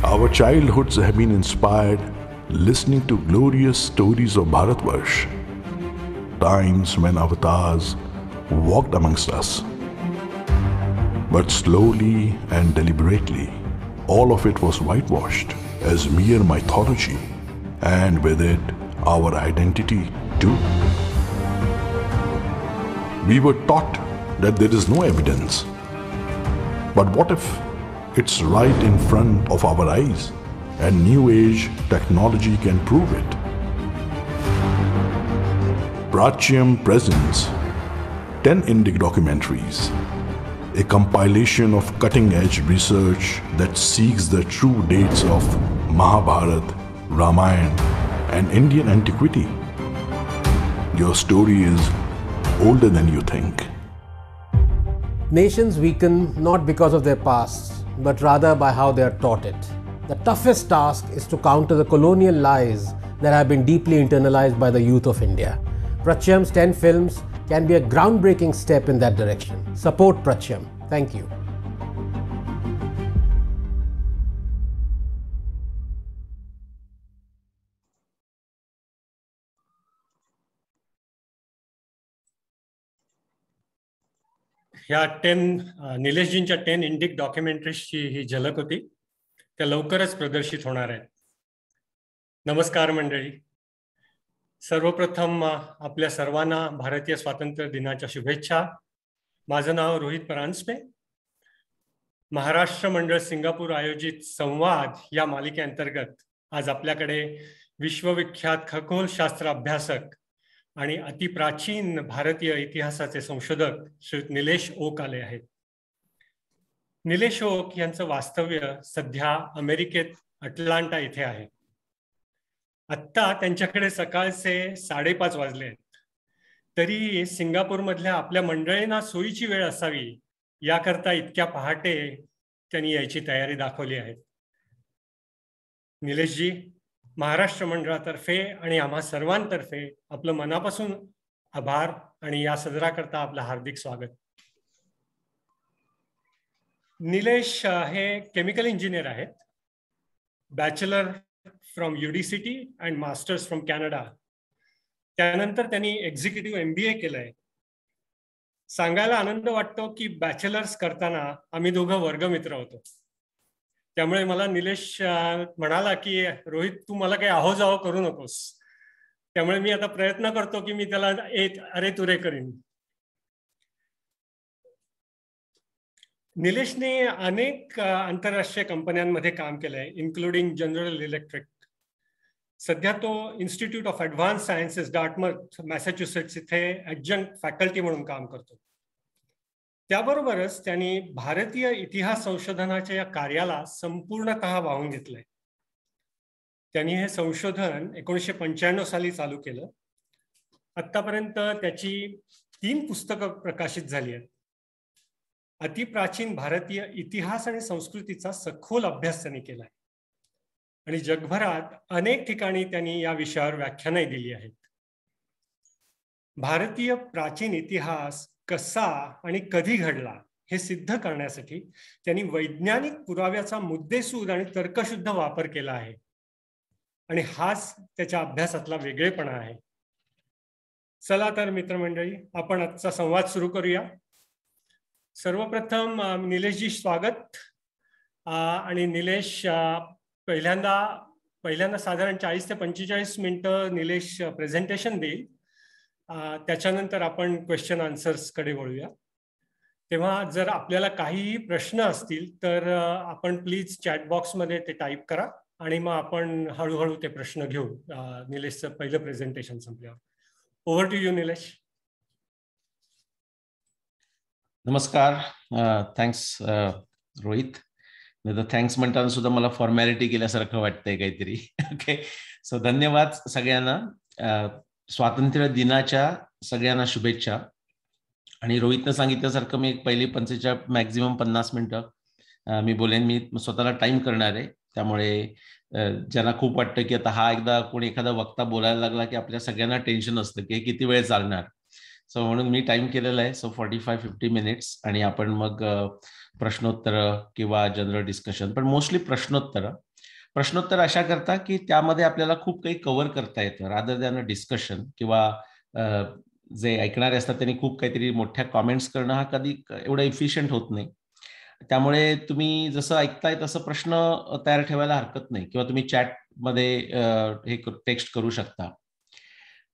Our childhoods have been inspired listening to glorious stories of Bharatvarsh, times when avatars walked amongst us. But slowly and deliberately, all of it was whitewashed as mere mythology, and with it, our identity too. We were taught that there is no evidence. But what if it's right in front of our eyes and new age technology can prove it? Pracyam presents 10 Indic documentaries, a compilation of cutting-edge research that seeks the true dates of Mahabharata, Ramayana, and Indian antiquity. Your story is older than you think. Nations weaken not because of their past, but rather by how they are taught it. The toughest task is to counter the colonial lies that have been deeply internalized by the youth of India. Pracyam's 10 films can be a groundbreaking step in that direction. Support Pracyam. Thank you. ह्या 10 निलेशजींच्या 10 Indic डॉक्युमेंटरीजची ही झलक होती. त्या लवकरच प्रदर्शित होणार आहेत. नमस्कार मंडळी. सर्वप्रथम आपल्या सर्वांना भारतीय स्वातंत्र्य दिनाच्या शुभेच्छा. माझं नाव रोहित परांजपे. महाराष्ट्र मंडळ सिंगापूर आयोजित संवाद या मालिकेअंतर्गत आज आपल्याकडे विश्वविख्यात खगोलशास्त्र अभ्यासक आणि अतिप्राचीन भारतीय इतिहासाचे संशोधक श्री निलेश ओक आले आहेत. निलेश ओक यांचं वास्तव्य सध्या अमेरिकेत अटलांटा इथे आहे. आत्ता त्यांच्याकडे सकाळचे 5:30 वाजले आहेत. तरी सिंगापूरमधल्या आपल्या मंडळींना सोयीची वेळ असावी याकरता इतक्या पहाटे त्यांनी यायची तयारी दाखवली आहे. निलेशजी, महाराष्ट्र मंडळातर्फे आणि आम्हा सर्वांतर्फे आपलं मनापासून आभार आणि या सदराकरता आपलं हार्दिक स्वागत. निलेश हे केमिकल इंजिनियर आहेत. Bachelor from UDCT and masters from Canada. त्यानंतर त्यांनी एक्झिक्युटिव्ह MBA केलंय. सांगायला आनंद वाटतो की बॅचलर्स करताना आम्ही दोघं वर्गमित्र होतो. त्यामुळे मला निलेश म्हणाला की रोहित, तू मला काही आहो जावं करू नकोस. त्यामुळे मी आता प्रयत्न करतो की मी त्याला अरे तुरे करीन. निलेशने अनेक आंतरराष्ट्रीय कंपन्यांमध्ये काम केलंय, इन्क्लुडिंग जनरल इलेक्ट्रिक. सध्या तो Institute of Advance Sciences Dartmouth Massachusetts इथे ॲडजंक्ट फॅकल्टी म्हणून काम करतो. त्याबरोबरच त्यांनी भारतीय इतिहास संशोधनाच्या या कार्याला संपूर्णतः वाहून घेतलंय. त्यांनी हे संशोधन 1995 साली चालू केलं. आतापर्यंत त्याची 3 पुस्तकं प्रकाशित झाली आहेत. अतिप्राचीन भारतीय इतिहास आणि संस्कृतीचा सखोल अभ्यास त्यांनी केलाय आणि जगभरात अनेक ठिकाणी त्यांनी या विषयावर व्याख्यानंही दिली आहेत. भारतीय प्राचीन इतिहास कसा आणि कधी घडला हे सिद्ध करण्यासाठी त्यांनी वैज्ञानिक पुराव्याचा मुद्देसूद आणि तर्कशुद्ध वापर केला आहे आणि हाच त्याच्या अभ्यासातला वेगळेपणा आहे. चला तर मित्रमंडळी, आपण आजचा संवाद सुरू करूया. सर्वप्रथम निलेशजी स्वागत. आणि निलेश पहिल्यांदा साधारण 40 ते 45 मिनिटं निलेश प्रेझेंटेशन देईल. त्याच्यानंतर आपण क्वेश्चन आन्सर्स कडे वळूया. तेव्हा जर आपल्याला काहीही प्रश्न असतील तर आपण प्लीज चॅट बॉक्समध्ये ते टाईप करा आणि मग आपण हळूहळू ते प्रश्न घेऊ निलेशचं पहिलं प्रेझेंटेशन संपल्यावर. Over to you Nilesh. नमस्कार. थँक्स रोहित. नाही तर थँक्स म्हणताना सुद्धा मला फॉर्मॅलिटी केल्यासारखं वाटतंय काहीतरी. ओके, सो धन्यवाद सगळ्यांना. स्वातंत्र्य दिनाच्या सगळ्यांना शुभेच्छा. आणि रोहितनं सांगितल्यासारखं मी पहिली 45 मॅक्झिमम 50 मिनिटं मी बोलेन. मी स्वतःला टाइम करणार आहे. त्यामुळे ज्यांना खूप वाटतं की आता हा एकदा कोणी एखादा वक्ता बोलायला लागला की आपल्या सगळ्यांना टेन्शन असतं की किती वेळ चालणार. सो म्हणून मी टाइम केलेला आहे. सो 45-50 मिनिट्स आणि आपण मग प्रश्नोत्तर किंवा जनरल डिस्कशन, पण मोस्टली प्रश्नोत्तर. प्रश्नोत्तर अशा करता की त्यामध्ये आपल्याला खूप काही कव्हर करता येतं, रादर दॅन अ डिस्कशन, किंवा जे ऐकणारे असतात त्यांनी खूप काहीतरी मोठ्या कॉमेंट्स करणं हा कधी एवढं इफिशियंट होत नाही. त्यामुळे तुम्ही जसं ऐकताय तसं प्रश्न तयार ठेवायला हरकत नाही, किंवा तुम्ही चॅटमध्ये हे टेक्स्ट करू शकता.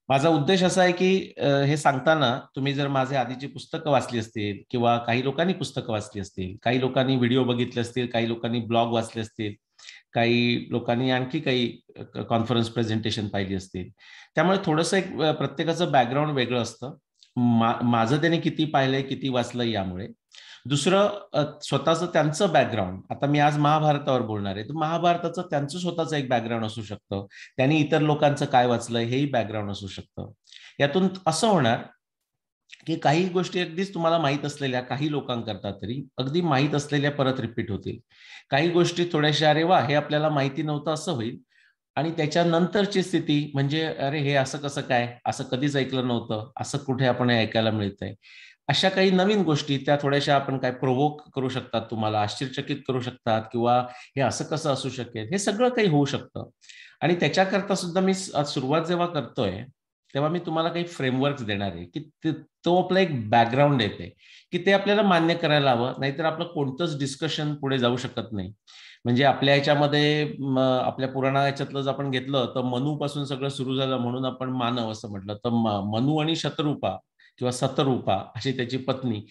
माझा उद्देश असा आहे की हे सांगताना तुम्ही जर माझे आधीची पुस्तकं वाचली असतील, किंवा काही लोकांनी पुस्तकं वाचली असतील, काही लोकांनी व्हिडिओ बघितले असतील, काही लोकांनी ब्लॉग वाचले असतील, काही लोकांनी आणखी काही कॉन्फरन्स प्रेझेंटेशन पाहिली असतील, त्यामुळे थोडंसं एक प्रत्येकाचं बॅकग्राऊंड वेगळं असतं. माझं त्याने किती पाहिलंय, किती वाचलंय यामुळे. दुसरं स्वतःचं त्यांचं बॅकग्राऊंड. आता मी आज महाभारतावर बोलणार आहे, तर महाभारताचं त्यांचं स्वतःचं एक बॅकग्राऊंड असू शकतं, त्यांनी इतर लोकांचं काय वाचलंय हेही बॅकग्राऊंड असू शकतं. यातून असं होणार की काही गोष्टी अगदीच तुम्हाला माहित असलेल्या, काही लोकांकरता तरी अगदी माहित असलेल्या परत रिपीट होतील. काही गोष्टी थोड्याशा अरे वा हे आपल्याला माहिती नव्हतं असं होईल, आणि त्याच्यानंतरची स्थिती म्हणजे अरे हे असं कसं काय, असं कधीच ऐकलं नव्हतं, असं कुठे आपण ऐकायला मिळतंय. अशा काही नवीन गोष्टी त्या थोड्याशा आपण काय प्रोवोक करू शकतात, तुम्हाला आश्चर्यचकित करू शकतात, किंवा हे असं कसं असू शकेल, हे सगळं काही होऊ शकतं. आणि त्याच्याकरता सुद्धा मी सुरुवात जेव्हा करतोय तेव्हा मी तुम्हाला काही फ्रेमवर्क्स देणार आहे की तो आपला एक बॅकग्राऊंड येते की ते आपल्याला मान्य करायला हवं, नाहीतर आपलं कोणतंच डिस्कशन पुढे जाऊ शकत नाही. म्हणजे आपल्या ह्याच्यामध्ये आपल्या पुराणा याच्यातलं जर आपण घेतलं तर मनू पासून सगळं सुरू झालं, म्हणून आपण मानव असं म्हटलं तर मनू आणि शतरूपा किंवा सतरूपा अशी त्याची पत्नी,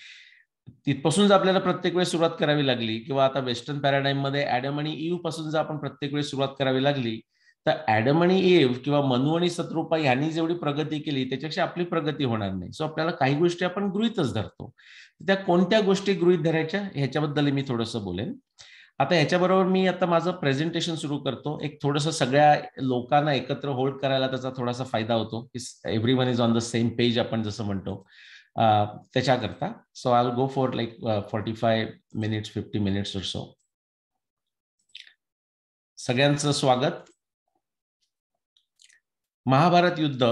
तिथपासून जर आपल्याला प्रत्येक वेळी सुरुवात करावी लागली, किंवा आता वेस्टर्न पॅराडाईम मध्ये ऍडम आणि ईव्ह पासून जर आपण प्रत्येक वेळी सुरुवात करावी लागली, तर ऍडम आणि ईव्ह किंवा मनू आणि शतरूपा यांनी जेवढी प्रगती केली त्याच्यापेक्षा आपली प्रगती होणार नाही. सो आपल्याला काही गोष्टी आपण गृहीतच धरतो. त्या कोणत्या गोष्टी गृहीत धरायच्या ह्याच्याबद्दल मी थोडंसं बोलेन. आता ह्याच्याबरोबर मी आता माझं प्रेझेंटेशन सुरू करतो. एक थोडंसं सगळ्या लोकांना एकत्र होल्ड करायला त्याचा थोडासा फायदा होतो. Everyone is on the same page आपण जसं म्हणतो त्याच्याकरता. So I will go for like 45 minutes 50 minutes or so. सगळ्यांचं स्वागत. महाभारत युद्ध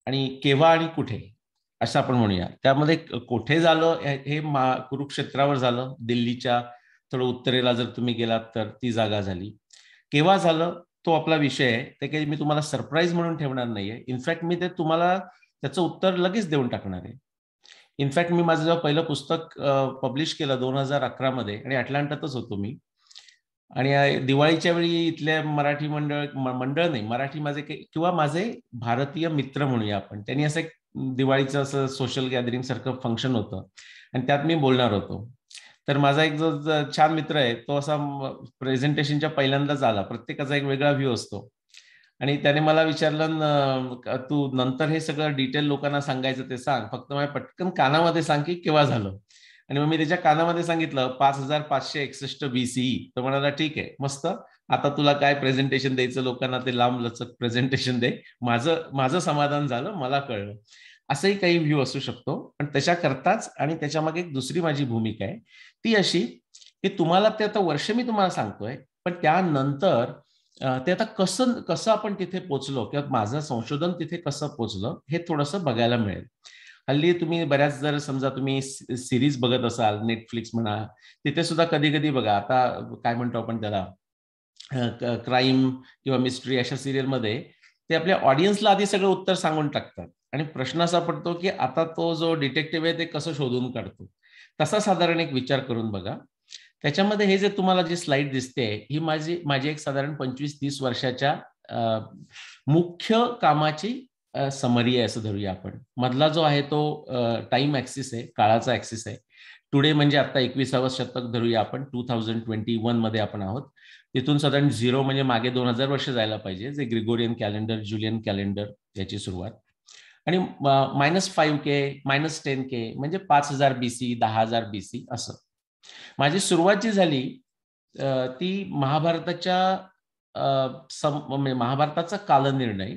आणि केव्हा आणि कुठे असं आपण म्हणूया. त्यामध्ये कुठे झालं हे कुरुक्षेत्रावर झालं, दिल्लीच्या थोडं उत्तरेला जर तुम्ही गेलात तर ती जागा झाली. केव्हा झालं तो आपला विषय आहे, ते काही मी तुम्हाला सरप्राईज म्हणून ठेवणार नाहीये. इनफॅक्ट मी ते तुम्हाला त्याचं उत्तर लगेच देऊन टाकणार आहे. इनफॅक्ट मी माझं जेव्हा पहिलं पुस्तक पब्लिश केलं 2011 मध्ये, आणि अटलांटातच होतो मी, आणि दिवाळीच्या वेळी इथल्या मराठी मंडळ नाही, मराठी माझे किंवा माझे भारतीय मित्र म्हणूया आपण, त्यांनी असं एक दिवाळीचं असं सोशल गॅदरिंग सारखं फंक्शन होतं, आणि त्यात मी बोलणार होतो. तर माझा एक जो छान मित्र आहे तो असा प्रेझेंटेशनच्या पहिल्यांदाच आला. प्रत्येकाचा एक वेगळा व्ह्यू असतो, आणि त्याने मला विचारलं तू नंतर हे सगळं डिटेल लोकांना सांगायचं ते सांग, फक्त माझ्या पटकन कानामध्ये सांग की केव्हा झालं. आणि मग मी त्याच्या कानामध्ये सांगितलं 5561 BCE. तो म्हणाला ठीक आहे, मस्त, आता तुला काय प्रेझेंटेशन द्यायचं लोकांना ते लांब लचक प्रेझेंटेशन दे, माझं समाधान झालं, मला कळलं. असंही काही व्ह्यू असू शकतो. पण त्याच्याकरताच आणि त्याच्यामागे एक दुसरी माझी भूमिका आहे, ती अशी की तुम्हाला ते आता वर्ष मी तुम्हाला सांगतोय, पण त्यानंतर ते आता कसं आपण तिथे पोहोचलो, किंवा माझं संशोधन तिथे कसं पोहोचलं हे थोडंसं बघायला मिळेल. हल्ली तुम्ही बऱ्याच जर समजा तुम्ही सिरीज बघत असाल, नेटफ्लिक्स म्हणा, तिथे सुद्धा कधी कधी बघा, आता काय म्हणतो आपण त्याला, क्राईम किंवा मिस्ट्री अशा सिरियलमध्ये ते आपल्या ऑडियन्सला आधी सगळं उत्तर सांगून टाकतात, आणि प्रश्न असा पडतो की आता तो जो डिटेक्टिव्ह आहे ते कसं शोधून काढतो. तसा साधारण एक विचार करून बघा. त्याच्यामध्ये हे जे तुम्हाला जी स्लाइड दिसते ही माझी एक साधारण 25-30 वर्षाच्या मुख्य कामाची समरी आहे असं धरूया आपण. मधला जो आहे तो टाइम ऍक्सिस आहे, काळाचा ऍक्सिस आहे. टुडे म्हणजे आता 21वे शतक धरूया आपण, 2021 मध्ये आपण आहोत. तिथून साधारण 0 म्हणजे मागे 2000 वर्ष जायला पाहिजे, जे ग्रिगोरियन कॅलेंडर, जुलियन कॅलेंडर याची सुरुवात. आणि -5K -10K म्हणजे 5000 BC, 10,000 BC असं. माझी सुरुवात जी झाली ती महाभारताचा कालनिर्णय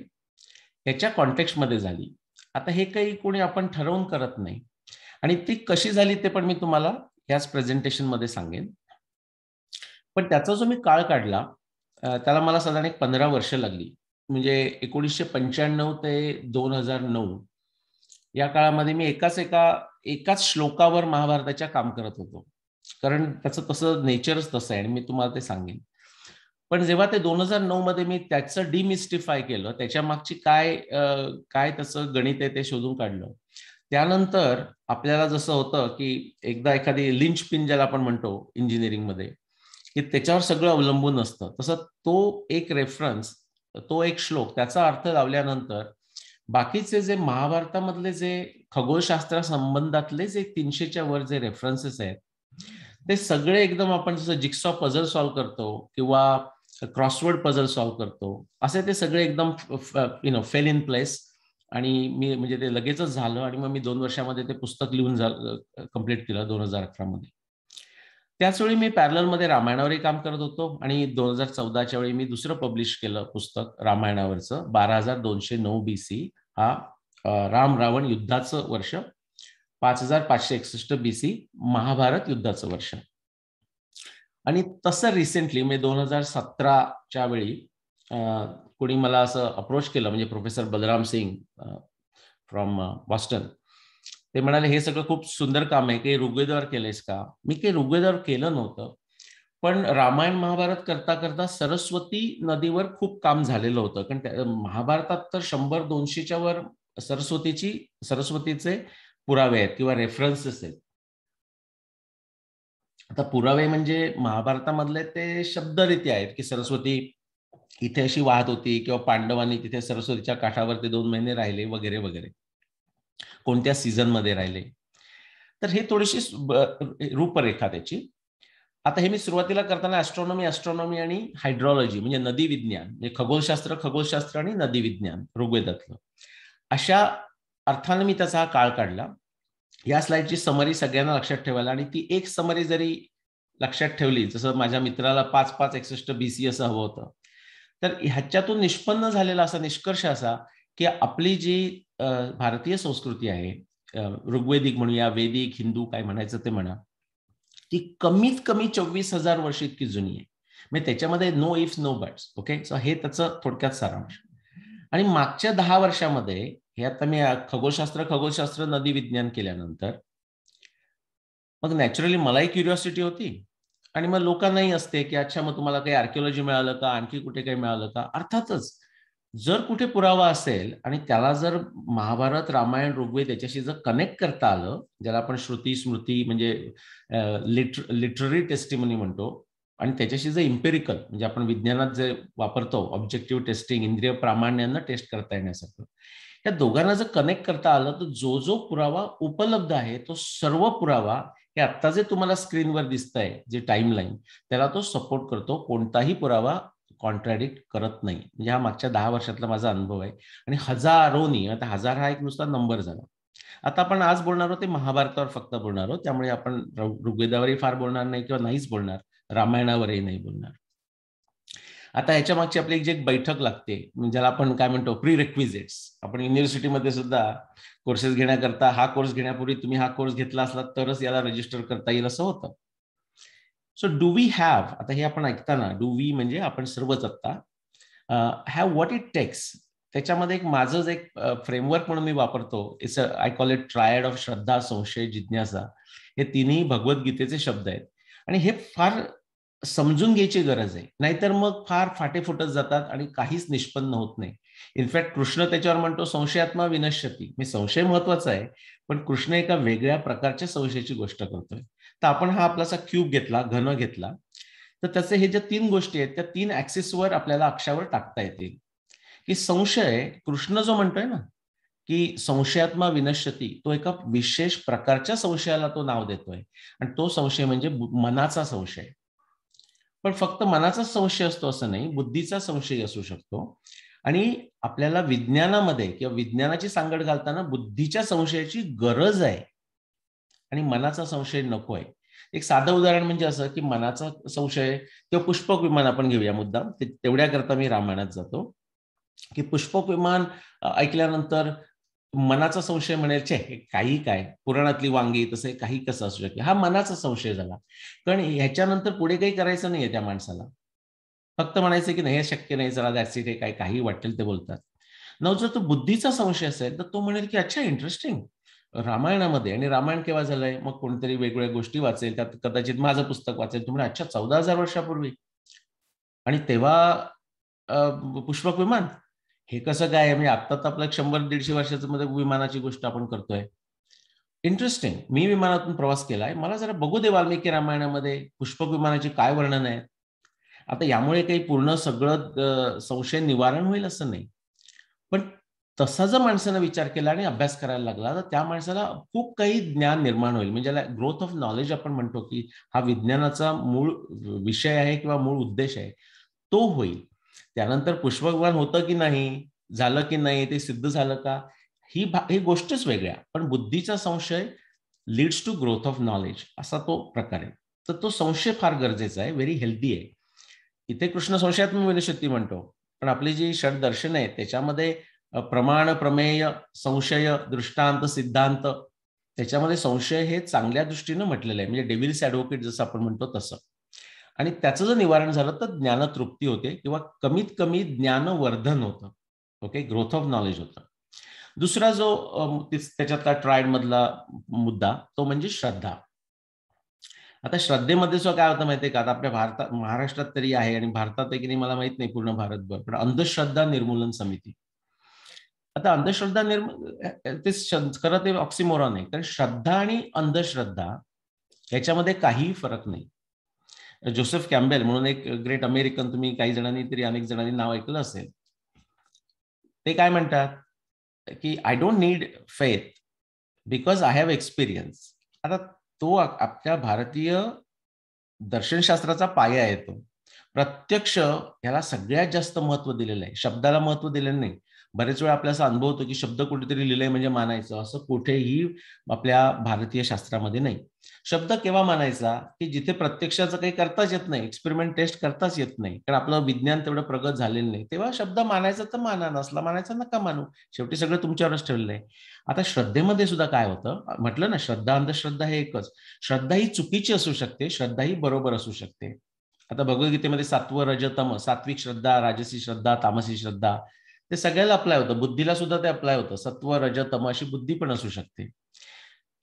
याच्या कॉन्टेक्स्टमध्ये झाली. आता हे काही कोणी आपण ठरवून करत नाही, आणि ती कशी झाली ते पण मी तुम्हाला याच प्रेझेंटेशन मध्ये सांगेन. पण त्याचा जो मी काळ काढला त्याला मला साधारण 15 वर्ष लागली. म्हणजे 1995 ते 2009 या काळामध्ये मी एकाच श्लोकावर महाभारताच्या काम करत होतो, कारण त्याचं तसं नेचरच तसं आहे, आणि मी तुम्हाला ते सांगेन. पण जेव्हा ते 2009 मध्ये मी त्याचं डिमिस्टिफाय केलं, त्याच्या मागची काय त्याचं गणित आहे ते शोधून काढलं, त्यानंतर आपल्याला जसं होतं की एकदा एखादी लिंच पिन ज्याला आपण म्हणतो इंजिनिअरिंगमध्ये, की त्याच्यावर सगळं अवलंबून असतं, तसं तो एक रेफरन्स, तो एक श्लोक, त्याचा अर्थ लावल्यानंतर बाकीचे जे महाभारतामधले जे खगोलशास्त्र संबंधातले जे 300च्या वर जे रेफरन्सेस आहेत ते सगळे एकदम आपण जसं जिक्सॉ पझल सॉल्व्ह करतो किंवा क्रॉसवर्ड पझल सॉल्व्ह करतो असे ते सगळे एकदम फेल इन प्लेस. आणि मी म्हणजे ते लगेचच झालं आणि मग मी 2 वर्षामध्ये ते पुस्तक लिहून कंप्लीट केलं 2018 मध्ये. त्याचवेळी मी पॅरललमध्ये रामायणावरही काम करत होतो आणि 2014च्या वेळी मी दुसरं पब्लिश केलं पुस्तक रामायणावरचं 12209 BC, हा राम रावण युद्धाचं वर्ष, 5561 BC महाभारत युद्धाचं वर्ष. आणि तसं रिसेंटली मी 2017च्या वेळी कोणी मला असं अप्रोच केलं, म्हणजे professor Balram Singh from Boston. ते म्हणाले हे सगळं खूप सुंदर काम आहे, काही ऋग्वेदावर केलंयस का? मी काही ऋग्वेदावर केलं नव्हतं, पण रामायण महाभारत करता करता सरस्वती नदीवर खूप काम झालेलं होतं. कारण महाभारतात तर 100-200च्या वर सरस्वतीचे पुरावे आहेत किंवा रेफरन्सेस आहेत. आता पुरावे म्हणजे महाभारतामधले ते शब्दरीती आहेत की सरस्वती इथे अशी वाहत होती किंवा पांडवांनी तिथे सरस्वतीच्या काठावर ते 2 महिने राहिले वगैरे वगैरे, कोणत्या सीझन मध्ये राहिले. तर हे थोडीशी रूपरेखा त्याची. आता हे मी सुरुवातीला करताना ऍस्ट्रॉनॉमी आणि हायड्रॉलॉजी म्हणजे नदी विज्ञान, म्हणजे खगोलशास्त्र आणि नदी विज्ञान ऋग्वेदातलं, अशा अर्थाने मी त्याचा हा काळ काढला. या स्लाइडची समरी सगळ्यांना लक्षात ठेवायला, आणि ती एक समरी जरी लक्षात ठेवली, जसं माझ्या मित्राला 5561 BC असं हवं होतं, तर ह्याच्यातून निष्पन्न झालेला असा निष्कर्ष असा की आपली जी भारतीय संस्कृती आहे, ऋग्वेदिक म्हणूया, वेदिक, हिंदू, काय म्हणायचं ते म्हणा, ती कमीत कमी 24,000 वर्ष इतकी जुनी आहे. म्हणजे त्याच्यामध्ये no ifs no buts. Okay, so हे त्याचं थोडक्यात सारांश. आणि मागच्या 10 वर्षामध्ये हे आता मी खगोलशास्त्र नदी विज्ञान केल्यानंतर मग नॅचरली मलाही क्युरिओसिटी होती आणि मग लोकांनाही असते की अच्छा मग तुम्हाला काही आर्किओलॉजी मिळालं का, आणखी कुठे काही मिळालं का? अर्थातच जर कुठे पुरावा असेल आणि त्याला जर महाभारत, रामायण, ऋग्वेद याच्याशी जर कनेक्ट करता आलं, ज्याला आपण श्रुती स्मृती म्हणजे लिटररी टेस्टिमनी म्हणतो, आणि त्याच्याशी जर इम्पेरिकल म्हणजे आपण विज्ञानात जे वापरतो ऑब्जेक्टिव्ह टेस्टिंग, इंद्रिय प्रामाण्यांना टेस्ट करता येण्यासारखं, या दोघांना जर कनेक्ट करता आलं तर जो पुरावा उपलब्ध आहे तो सर्व पुरावा हे आता जे तुम्हाला स्क्रीनवर दिसतंय जे टाइमलाईन, त्याला तो सपोर्ट करतो. कोणताही पुरावा कॉन्ट्रॅडिक्ट करत नाही. म्हणजे हा मागच्या 10 वर्षातला माझा अनुभव आहे. आणि हजारोनी, आता 1000 हा एक नुसता नंबर झाला. आता आपण आज बोलणार आहोत ते महाभारतावर फक्त बोलणार आहोत, त्यामुळे आपण ऋग्वेदावरही फार बोलणार नाही किंवा नाहीच बोलणार, रामायणावरही नाही बोलणार. आता ह्याच्या मागची आपली एक जी बैठक लागते, ज्याला आपण काय म्हणतो प्री रिक्विजिट्स. आपण युनिव्हर्सिटीमध्ये सुद्धा कोर्सेस घेण्याकरता हा कोर्स घेण्यापूर्वी तुम्ही हा कोर्स घेतला असला तरच याला रजिस्टर करता येईल असं होतं. सो डू वी हॅव, आता हे आपण ऐकताना डू वी म्हणजे आपण सर्वच आता हॅव व्हॉट इट टेक्स. त्याच्यामध्ये एक माझं जे एक फ्रेमवर्क म्हणून मी वापरतो, it's I call it triad of श्रद्धा, संशय, जिज्ञासा. हे तिन्ही भगवद्गीतेचे शब्द आहेत आणि हे फार समजून घ्यायची गरज आहे, नाहीतर मग फार फाटे फुटत जातात आणि काहीच निष्पन्न होत नाही. इनफॅक्ट कृष्ण त्याच्यावर म्हणतो संशयात्मा विनश्यती. मी संशय महत्वाचा आहे, पण कृष्ण एका वेगळ्या प्रकारच्या संशयाची गोष्ट करतोय. तर आपण हा आपलासा क्यूब घेतला, घन घेतला, तर त्याचे हे ज्या 3 गोष्टी आहेत त्या 3 ऍक्सिसवर आपल्याला अक्षावर टाकता येतील. की संशय, कृष्ण जो म्हणतोय ना की संशयात्मा विनश्यती, तो एका विशेष प्रकारच्या संशयाला तो नाव देतोय, आणि तो संशय म्हणजे मनाचा संशय. पण फक्त मनाचाच संशय असतो असं नाही, बुद्धीचा संशय असू शकतो. आणि आपल्याला विज्ञानामध्ये किंवा विज्ञानाची सांगड घालताना बुद्धीच्या संशयाची गरज आहे आणि मनाचा संशय नको आहे. एक साधं उदाहरण म्हणजे असं की मनाचा संशय किंवा पुष्पक विमान आपण घेऊया मुद्दाम, तेवढ्याकरता मी रामायणात जातो. की पुष्पक विमान ऐकल्यानंतर मनाचा संशय म्हणेल, छे काही काय पुराणातली वांगी, तसे काही कसं असू शकेल. हा मनाचा संशय झाला, कारण ह्याच्यानंतर पुढे काही करायचं नाहीये त्या माणसाला. फक्त म्हणायचं की नाही हे शक्य नाही, चला दॅट्स इट, हे काही वाटेल ते बोलतात. न जर तो बुद्धीचा संशय असेल तर तो म्हणेल की अच्छा इंटरेस्टिंग, रामायणामध्ये, आणि रामायण केव्हा झालंय, मग कोणतरी वेगवेगळ्या गोष्टी वाचेल, त्यात कदाचित माझं पुस्तक वाचेल, तुम्ही अच्छा 14,000 वर्षापूर्वी. आणि तेव्हा पुष्पक विमान हे कसं काय, म्हणजे आता तर आपल्या 100-150 वर्षाचं मध्ये विमानाची गोष्ट आपण करतोय. इंटरेस्टिंग. मी विमानातून प्रवास केलाय. मला जरा बघू दे वाल्मिकी रामायणामध्ये पुष्पक विमानाचे काय वर्णन आहे. आता यामुळे काही पूर्ण सगळं संशय निवारण होईल असं नाही, पण तसा जर माणसानं विचार केला आणि अभ्यास करायला लागला तर त्या माणसाला खूप काही ज्ञान निर्माण होईल. म्हणजे ग्रोथ ऑफ नॉलेज आपण म्हणतो की हा विज्ञानाचा मूळ विषय आहे किंवा मूळ उद्देश आहे, तो होईल. त्यानंतर पुष्पक विमान होतं की नाही, झालं की नाही, ते सिद्ध झालं का, ही गोष्टच वेगळ्या. पण बुद्धीचा संशय leads to growth of knowledge असा तो प्रकार आहे. तर तो संशय फार गरजेचा आहे, व्हेरी हेल्दी आहे. इथे कृष्ण संशयात्मक विनशक्ती म्हणतो, पण आपली जी षड दर्शन आहे त्याच्यामध्ये प्रमाण, प्रमेय, संशय, दृष्टांत, सिद्धांत, त्याच्यामध्ये संशय हे चांगल्या दृष्टीनं म्हटलेलं आहे, म्हणजे डेव्हिल्स ॲडव्होकेट जसं आपण म्हणतो तसं. आणि त्याचं जर निवारण झालं तर ज्ञानतृप्ती होते किंवा कमीत कमी ज्ञानवर्धन होतं. ओके, ग्रोथ ऑफ नॉलेज होतं. दुसरा जो त्याच्यातला ट्रायड मधला मुद्दा तो म्हणजे श्रद्धा. आता श्रद्धेमध्ये सुद्धा काय होतं माहितीये का, आता आपल्या महाराष्ट्रात तरी आहे आणि भारतात आहे की नाही मला माहित नाही पूर्ण भारतभर, पण अंधश्रद्धा निर्मूलन समिती. आता अंधश्रद्धा ते खरं ते ऑक्सिमोरॉन आहे, कारण श्रद्धा आणि अंधश्रद्धा याच्यामध्ये काहीही फरक नाही. जोसेफ कॅम्बेल म्हणून एक ग्रेट अमेरिकन, तुम्ही काही जणांनी तरी अनेक जणांनी नाव ऐकलं असेल, ते काय म्हणतात की I don't need faith because I have experience. आता तो आपल्या भारतीय दर्शनशास्त्राचा पाया आहे. तो प्रत्यक्ष याला सगळ्यात जास्त महत्व दिलेलं आहे, शब्दाला महत्व दिलेलं नाही. बरेच वेळा आपल्याला अनुभव होतो की शब्द कुठेतरी लिहिलंय म्हणजे मानायचं, असं कुठेही आपल्या भारतीय शास्त्रामध्ये नाही. शब्द केव्हा मानायचा की जिथे प्रत्यक्षाचं काही करताच येत नाही, एक्सपेरिमेंट टेस्ट करताच येत नाही, कारण आपलं विज्ञान तेवढं प्रगत झालेलं नाही, तेव्हा शब्द मानायचा तर माना, नसला मानायचा नका मानू, शेवटी सगळं तुमच्यावरच ठेवलेलं आहे. आता श्रद्धेमध्ये सुद्धा काय होतं, म्हटलं ना श्रद्धा अंधश्रद्धा हे एकच. श्रद्धा ही चुकीची असू शकते, श्रद्धा ही बरोबर असू शकते. आता भगवद्गीतेमध्ये सात्व रज तम, सात्विक श्रद्धा, राजसी श्रद्धा, तामसी श्रद्धा, ते सगळ्याला अप्लाय होतं. बुद्धीला सुद्धा ते अप्लाय होतं. सत्व रज तम अशी बुद्धी पण असू शकते.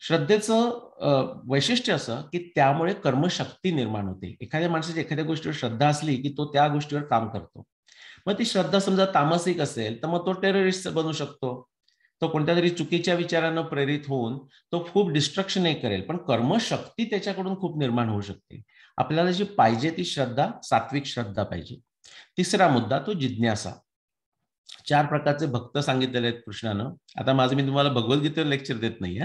श्रद्धेचं वैशिष्ट्य असं की त्यामुळे कर्मशक्ती निर्माण होते. एखाद्या माणसाची एखाद्या गोष्टीवर श्रद्धा असली की तो त्या गोष्टीवर काम करतो. मग ती श्रद्धा समजा तामसिक असेल तर मग तो टेररिस्ट बनू शकतो, तो कोणत्या तरी चुकीच्या विचारानं प्रेरित होऊन तो खूप डिस्ट्रक्शन करेल, पण कर्मशक्ती त्याच्याकडून खूप निर्माण होऊ शकते. आपल्याला जी पाहिजे ती श्रद्धा, सात्विक श्रद्धा पाहिजे. तिसरा मुद्दा तो जिज्ञासा. 4 प्रकारचे भक्त सांगितलेले आहेत कृष्णानं. आता माझं मी तुम्हाला भगवद्गीतेवर लेक्चर देत नाही.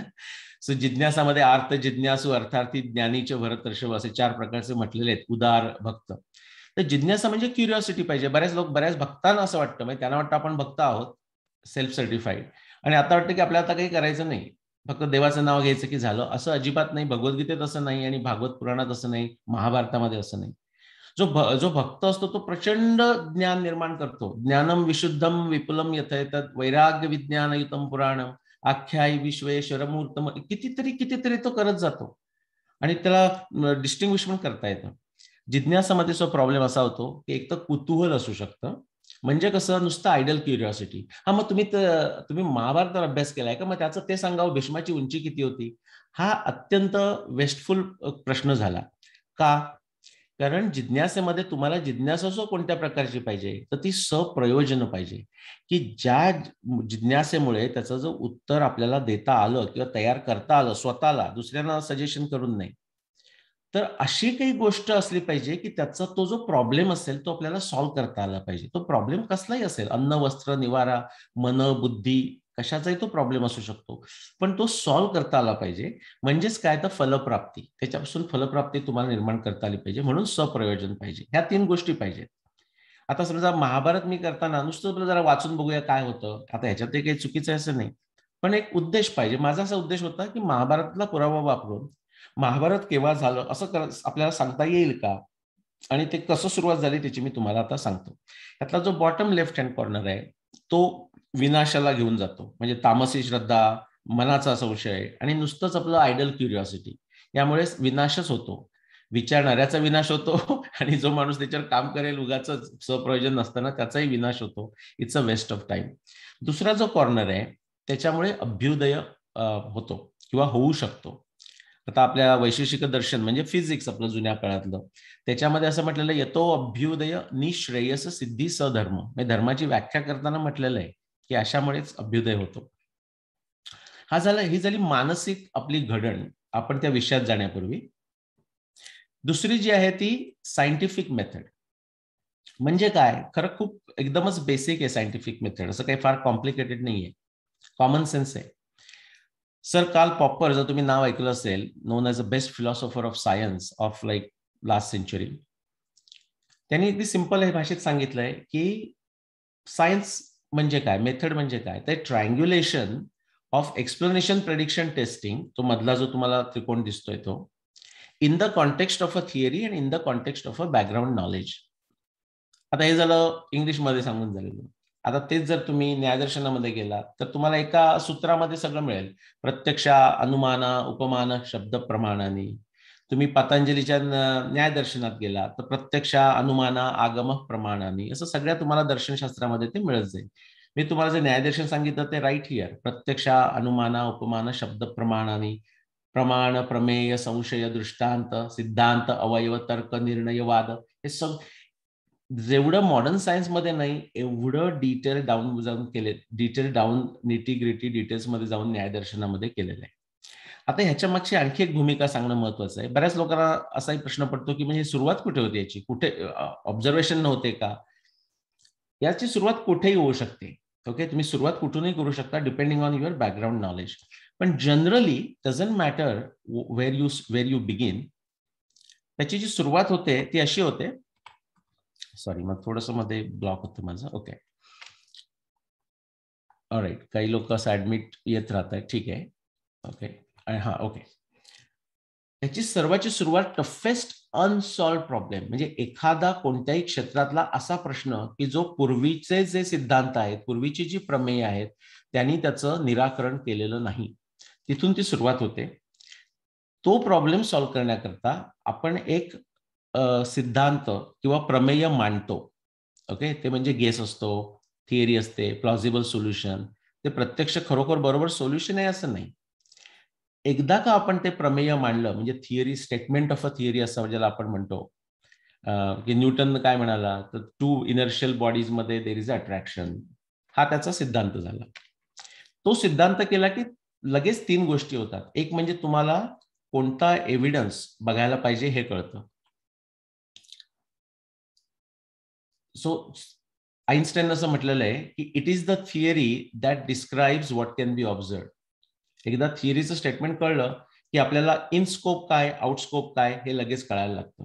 सो जिज्ञासामध्ये अर्थ जिज्ञासू, अर्थार्थी, ज्ञानीचे, भरतर्षभ असे 4 प्रकारचे म्हटलेले आहेत उदार भक्त. तर जिज्ञासा म्हणजे क्युरिओसिटी पाहिजे. बऱ्याच भक्तांना असं वाटतं, म्हणजे त्यांना वाटतं आपण भक्त आहोत, सेल्फ सर्टिफाईड, आणि आता वाटतं की आपल्याला आता काही करायचं नाही, फक्त देवाचं नाव घ्यायचं की झालं. असं अजिबात नाही. भगवद्गीतेत असं नाही आणि भागवत पुराणात असं नाही, महाभारतामध्ये असं नाही. जो भक्त असतो तो प्रचंड ज्ञान निर्माण करतो. ज्ञानम विशुद्धम विपुलम यथेतत् वैराग्य विज्ञानयुतम पुराणम आख्यायी विश्वेश्वरमूर्तम, कितीतरी तो करत जातो आणि त्याला डिस्टिंग्विश पण करता येतं. जिज्ञासामध्ये जो प्रॉब्लेम असा होतो की एक तर कुतूहल असू शकतं, म्हणजे कसं नुसतं आयडल क्युरिओसिटी. हा मग तुम्ही महाभारतावर अभ्यास केलाय का, मग त्याचं ते सांगावं, भीष्माची उंची किती होती. हा अत्यंत वेस्टफुल प्रश्न झाला. का? कारण जिज्ञासेमध्ये तुम्हाला जिज्ञासा कोणत्या प्रकारची पाहिजे, तर ती सप्रयोजन पाहिजे, की ज्या जिज्ञासेमुळे त्याचं जो उत्तर आपल्याला देता आलं किंवा तयार करता आलं स्वतःला, दुसऱ्यांना सजेशन करून नाही. तर अशी काही गोष्ट असली पाहिजे की त्याचा तो जो प्रॉब्लेम असेल तो आपल्याला सॉल्व्ह करता आला पाहिजे. तो प्रॉब्लेम कसलाही असेल, अन्न, वस्त्र, निवारा, मन, बुद्धी, कशाचाही तो प्रॉब्लेम असू शकतो, पण तो सॉल्व्ह करता आला पाहिजे. म्हणजेच काय, तर फलप्राप्ती, त्याच्यापासून फलप्राप्ती तुम्हाला निर्माण करता आली पाहिजे, म्हणून सप्रयोजन पाहिजे. ह्या 3 गोष्टी पाहिजेत. आता समजा महाभारत मी करताना नुसतं जरा वाचून बघूया काय होतं, आता ह्याच्यात काही चुकीचं असं नाही, पण एक उद्देश पाहिजे. माझा असा उद्देश होता की महाभारतला पुरावा वापरून महाभारत केव्हा झालं असं आपल्याला सांगता येईल का, आणि ते कसं सुरुवात झाली त्याची मी तुम्हाला आता सांगतो. त्यातला जो बॉटम लेफ्ट हँड कॉर्नर आहे तो विनाशाला घेऊन जातो, म्हणजे तामसी श्रद्धा, मनाचा संशय आणि नुसतंच आपलं आयडल क्युरिओसिटी, यामुळे विनाशच होतो. विचारणाऱ्याचा विनाश होतो आणि जो माणूस त्याच्यावर काम करेल उगाच सप्रयोजन नसताना त्याचाही विनाश होतो. It's a waste of time. दुसरा जो कॉर्नर आहे त्याच्यामुळे अभ्युदय होतो किंवा होऊ शकतो. आता आपल्या वैशेषिक दर्शन म्हणजे फिजिक्स आपलं जुन्या काळातलं, त्याच्यामध्ये असं म्हटलेलं यतो अभ्युदय निश्रेयस सिद्धी सधर्म, म्हणजे धर्माची व्याख्या करताना म्हटलेलं आहे की अशामुळेच अभ्युदय होतो. ही झाली मानसिक आपली घडण आपण त्या विषयात जाण्यापूर्वी. दुसरी जी आहे ती सायंटिफिक मेथड. म्हणजे काय, खरं खूप एकदमच बेसिक आहे सायंटिफिक मेथड, असं काही फार कॉम्प्लिकेटेड नाहीये, कॉमन सेन्स आहे. सर कार्ल पॉपर, जर तुम्ही नाव ऐकलं असेल, known as a best philosopher of science of like last century, त्यांनी अगदी सिंपल भाषेत सांगितलंय की सायन्स म्हणजे काय, मेथड म्हणजे काय, ते ट्रायंग्युलेशन ऑफ एक्सप्लेनेशन प्रेडिक्शन टेस्टिंग, तो मधला जो तुम्हाला त्रिकोण दिसतोय तो, in the context of a theory and in the context of a background knowledge. आता हे झालं इंग्लिशमध्ये सांगून झालेलं. आता तेच जर तुम्ही न्यायदर्शनामध्ये गेलात तर तुम्हाला एका सूत्रामध्ये सगळं मिळेल. प्रत्यक्ष, अनुमाना, उपमान, शब्द प्रमाणाने. तुम्ही पतंजलीच्या न्यायदर्शनात गेला तर प्रत्यक्ष, अनुमाना, आगम प्रमाणाने, असं सगळ्या तुम्हाला दर्शनशास्त्रामध्ये ते मिळत जाईल. मी तुम्हाला जे न्यायदर्शन सांगितलं ते राईट हिअर, प्रत्यक्ष, अनुमाना, उपमान, शब्द प्रमाणाने, प्रमाण, प्रमेय, संशय, दृष्टांत, सिद्धांत, अवयव, तर्क, निर्णयवाद, हे जेवढं मॉडर्न सायन्स मध्ये नाही एवढं डिटेल डाऊन जाऊन केले, डिटेल डाऊन निटी-ग्रिटी डिटेल्स मध्ये जाऊन न्यायदर्शनामध्ये केलेलं आहे. आता ह्याच्या मागची आणखी एक भूमिका सांगणं महत्वाचं आहे. बऱ्याच लोकांना असाही प्रश्न पडतो की म्हणजे सुरुवात कुठे होती याची, कुठे ऑब्झर्वेशन नव्हते का? याची सुरुवात कुठेही होऊ शकते. ओके, तुम्ही सुरुवात कुठूनही करू शकता depending on your background knowledge. पण generally doesn't matter where you begin. त्याची जी सुरुवात होते ती अशी होते, सॉरी मग थोडस मध्ये ब्लॉक होतं माझं. ओके, ऑलराईट, काही लोक असं ऍडमिट येत राहत आहेत, ठीक आहे. ओके, हा ओके. त्याची सर्वाची सुरुवात टफेस्ट अनसॉल्व प्रॉब्लेम, म्हणजे एखादा कोणत्याही क्षेत्रातला असा प्रश्न की जो पूर्वीचे जे सिद्धांत आहेत, पूर्वीची जी प्रमेय आहेत, त्यांनी त्याचं निराकरण केलेलं नाही, तिथून ती सुरुवात होते. तो प्रॉब्लेम सॉल्व्ह करण्याकरता आपण एक सिद्धांत किंवा प्रमेय मांडतो. ओके, ते म्हणजे गेस असतो, थिअरी असते, प्लॉजिबल सोल्युशन. ते प्रत्यक्ष खरोखर बरोबर सोल्युशन आहे असं नाही. एकदा का आपण ते प्रमेय मांडलं, म्हणजे theory, statement of a theory असं ज्याला आपण म्हणतो, की न्यूटन काय म्हणाला, तर 2 इनर्शियल बॉडीज मध्ये देर इज अट्रॅक्शन, हा त्याचा सिद्धांत झाला. तो सिद्धांत केला की लगेच 3 गोष्टी होतात. एक म्हणजे तुम्हाला कोणता एव्हिडन्स बघायला पाहिजे हे कळतं. सो आईन्स्टाईन असं म्हटलेलं आहे की it is the theory that describes what can B observe. एकदा थिअरीचं स्टेटमेंट कळलं की आपल्याला इन स्कोप काय, आउट स्कोप काय हे लगेच कळायला लागतं.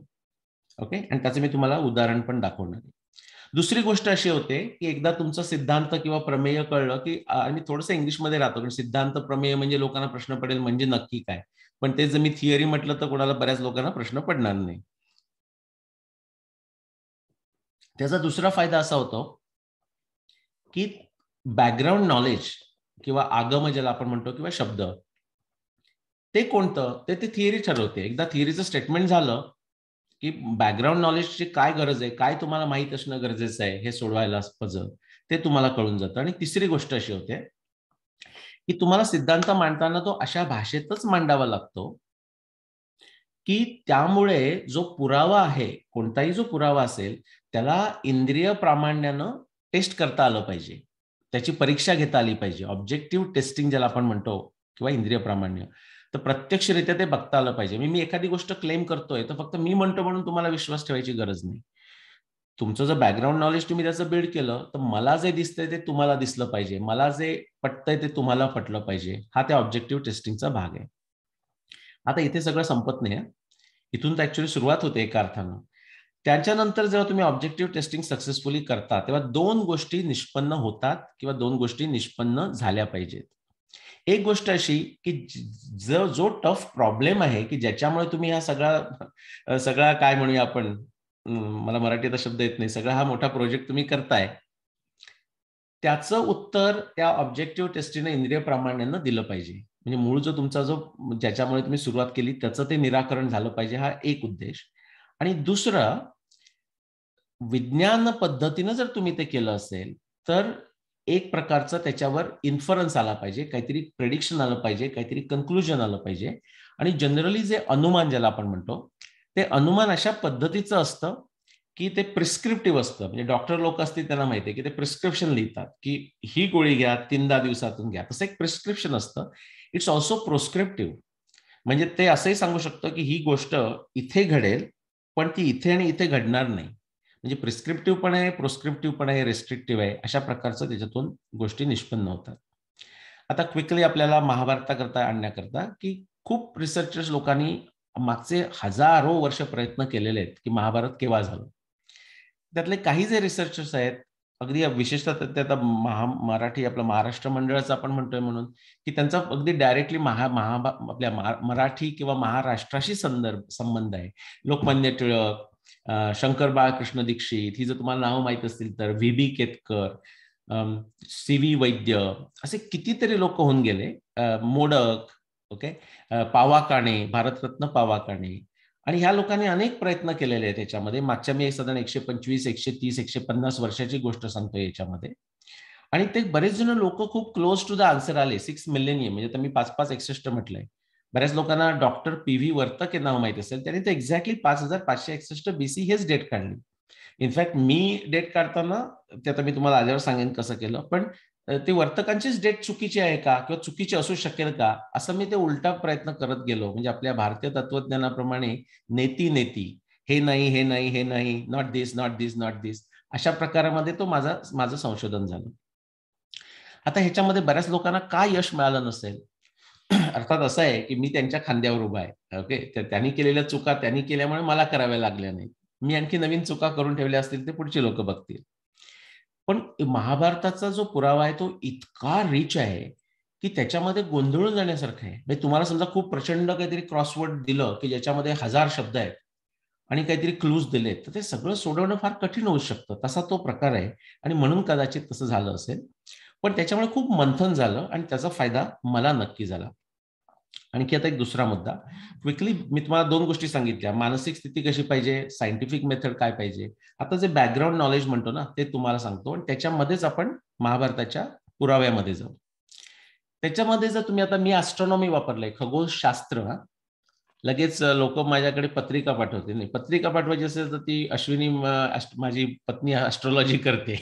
ओके, आणि त्याचं मी तुम्हाला उदाहरण पण दाखवणार आहे. दुसरी गोष्ट अशी होते की एकदा तुमचा सिद्धांत किंवा प्रमेय कळलं की, आणि थोडंसं इंग्लिशमध्ये राहतो कारण सिद्धांत प्रमेय म्हणजे लोकांना प्रश्न पडेल म्हणजे नक्की काय, पण ते जर मी थिअरी म्हटलं तर कोणाला, बऱ्याच लोकांना प्रश्न पडणार नाही. त्याचा दुसरा फायदा असा होतो की बॅकग्राऊंड नॉलेज किंवा आगम ज्याला आपण म्हणतो किंवा शब्द, ते कोणतं ते थिअरी ठरवते. एकदा थिअरीचं स्टेटमेंट झालं की बॅकग्राऊंड नॉलेजची काय गरज आहे, काय तुम्हाला माहित असणं गरजेचं आहे हे सोडवायला पझल, ते तुम्हाला कळून जातं. आणि तिसरी गोष्ट अशी होते की तुम्हाला सिद्धांत मांडताना तो अशा भाषेतच मांडावा लागतो की त्यामुळे जो पुरावा आहे, कोणताही जो पुरावा असेल, त्याला इंद्रिय प्रामाण्यानं टेस्ट करता आलं पाहिजे, त्याची परीक्षा घेता आली पाहिजे. ऑब्जेक्टिव्ह टेस्टिंग ज्याला आपण म्हणतो किंवा इंद्रिय प्रामाण्य, तर प्रत्यक्षरित्या ते बघता आलं पाहिजे. मी एखादी गोष्ट क्लेम करतोय तर फक्त मी म्हणतो म्हणून तुम्हाला विश्वास ठेवायची गरज नाही. तुमचं जर बॅकग्राऊंड नॉलेज तुम्ही त्याचं बिल्ड केलं तर मला जे दिसतंय ते तुम्हाला दिसलं पाहिजे, मला जे पटतंय ते तुम्हाला पटलं पाहिजे. हा त्या ऑब्जेक्टिव्ह टेस्टिंगचा भाग आहे. आता इथे सगळं संपत नाही, इथून तर ऍक्च्युअली सुरुवात होते एका अर्थानं. त्याच्यानंतर जेव्हा तुम्ही ऑब्जेक्टिव्ह टेस्टिंग सक्सेसफुली करता तेव्हा 2 गोष्टी निष्पन्न होतात किंवा 2 गोष्टी निष्पन्न झाल्या पाहिजेत. एक गोष्ट अशी की जो टफ प्रॉब्लेम आहे की ज्याच्यामुळे तुम्ही हा सगळा काय म्हणूया आपण, मला मराठीत शब्द येत नाही, सगळा हा मोठा प्रोजेक्ट तुम्ही करताय, त्याचं उत्तर त्या ऑब्जेक्टिव्ह टेस्टिंगने इंद्रिय प्रामाण्यानं दिलं पाहिजे. म्हणजे मूळ जो तुमचा जो ज्याच्यामुळे तुम्ही सुरुवात केली त्याचं ते निराकरण झालं पाहिजे, हा एक उद्देश. आणि दुसरं, विज्ञान पद्धतीनं जर तुम्ही ते केलं असेल तर एक प्रकारचं त्याच्यावर इन्फरन्स आला पाहिजे, काहीतरी प्रेडिक्शन आलं पाहिजे, काहीतरी कन्क्लुजन आलं पाहिजे. आणि जनरली जे अनुमान ज्याला आपण म्हणतो ते अनुमान अशा पद्धतीचं असतं की ते प्रिस्क्रिप्टिव्ह असतं. म्हणजे डॉक्टर लोक असतील त्यांना माहिती आहे की ते प्रिस्क्रिप्शन लिहितात की ही गोळी घ्या 3दा दिवसातून घ्या, तसं एक प्रिस्क्रिप्शन असतं. इट्स ऑल्सो प्रोस्क्रिप्टिव्ह, म्हणजे ते असंही सांगू शकतं की ही गोष्ट इथे घडेल पण ती इथे आणि इथे घडणार नाही. म्हणजे प्रिस्क्रिप्टिव्ह पण आहे, प्रोस्क्रिप्टिव्ह पण आहे, रेस्ट्रिक्टिव्ह आहे, अशा प्रकारचं त्याच्यातून गोष्टी निष्पन्न होतात. आता क्विकली आपल्याला महाभारताकरता आणण्याकरता की खूप रिसर्चर्स लोकांनी मागचे हजारो वर्ष प्रयत्न केलेले आहेत की महाभारत केव्हा झालं. त्यातले काही जे रिसर्चर्स आहेत, अगदी विशेषतः ते आता मराठी आपलं महाराष्ट्र मंडळाचं आपण म्हणतोय म्हणून की त्यांचा अगदी डायरेक्टली आपल्या मराठी किंवा महाराष्ट्राशी संबंध आहे. लोकमान्य टिळक, शंकर बाळकृष्ण दीक्षित, ही जर तुम्हाला नावं माहित असतील तर व्ही.बी. केतकर, सी.व्ही. वैद्य, असे कितीतरी लोक होऊन गेले. मोडक, ओके, पावा काणे, भारतरत्न पावा काणे, आणि ह्या लोकांनी अनेक प्रयत्न केलेले आहेत त्याच्यामध्ये. मागच्या मी साधारण 125, 130, 150 वर्षाची गोष्ट सांगतोय याच्यामध्ये. आणि ते बरेच जण लोक खूप क्लोज टू द आन्सर आले. 6 मिलेनियम, म्हणजे तर मी 5561 म्हटलंय. बऱ्याच लोकांना डॉक्टर पी.व्ही. वर्तक हे नाव माहित असेल, त्यांनी ते एक्झॅक्टली 5561 BC हेच डेट काढली. इनफॅक्ट मी डेट काढताना ते आता मी तुम्हाला आल्यावर सांगेन कसं केलं, पण ते वर्तकांचीच डेट चुकीची आहे का किंवा चुकीची असू शकेल का, असं मी ते उलटा प्रयत्न करत गेलो. म्हणजे आपल्या भारतीय तत्वज्ञानाप्रमाणे नेती नेती, हे नाही हे नाही हे नाही, not this not this not this, अशा प्रकारामध्ये तो माझं संशोधन झालं. आता ह्याच्यामध्ये बऱ्याच लोकांना का यश मिळालं नसेल, अर्थात असं आहे की मी त्यांच्या खांद्यावर उभा आहे. ओके, त्यांनी केलेल्या चुका त्यांनी केल्यामुळे मला कराव्या लागल्या नाही. मी आणखी नवीन चुका करून ठेवल्या असतील ते पुढची लोक बघतील. पण महाभारताचा जो पुरावा आहे तो इतका रिच आहे की त्याच्यामध्ये गोंधळून जाण्यासारखं आहे. म्हणजे तुम्हाला समजा खूप प्रचंड काहीतरी क्रॉसवर्ड दिलं की ज्याच्यामध्ये 1000 शब्द आहेत आणि काहीतरी क्लूज दिले, तर ते सगळं सोडवणं फार कठीण होऊ शकतं. तसा तो प्रकार आहे आणि म्हणून कदाचित तसं झालं असेल. पण त्याच्यामुळे खूप मंथन झालं आणि त्याचा फायदा मला नक्की झाला. आणखी आता एक दुसरा मुद्दा क्विकली मी तुम्हाला 2 गोष्टी सांगितल्या. मानसिक स्थिती कशी पाहिजे, सायंटिफिक मेथड काय पाहिजे. आता जे बॅकग्राऊंड नॉलेज म्हणतो ना, ते तुम्हाला सांगतो आणि त्याच्यामध्येच आपण महाभारताच्या पुराव्यामध्ये जाऊ. त्याच्यामध्ये जर तुम्ही आता मी ॲस्ट्रॉनॉमी वापरलंय, खगोलशास्त्र, लगेच लोक माझ्याकडे पत्रिका पाठवते. नाही, पत्रिका पाठवायची असेल तर ती अश्विनी, माझी पत्नी ॲस्ट्रॉलॉजी करते,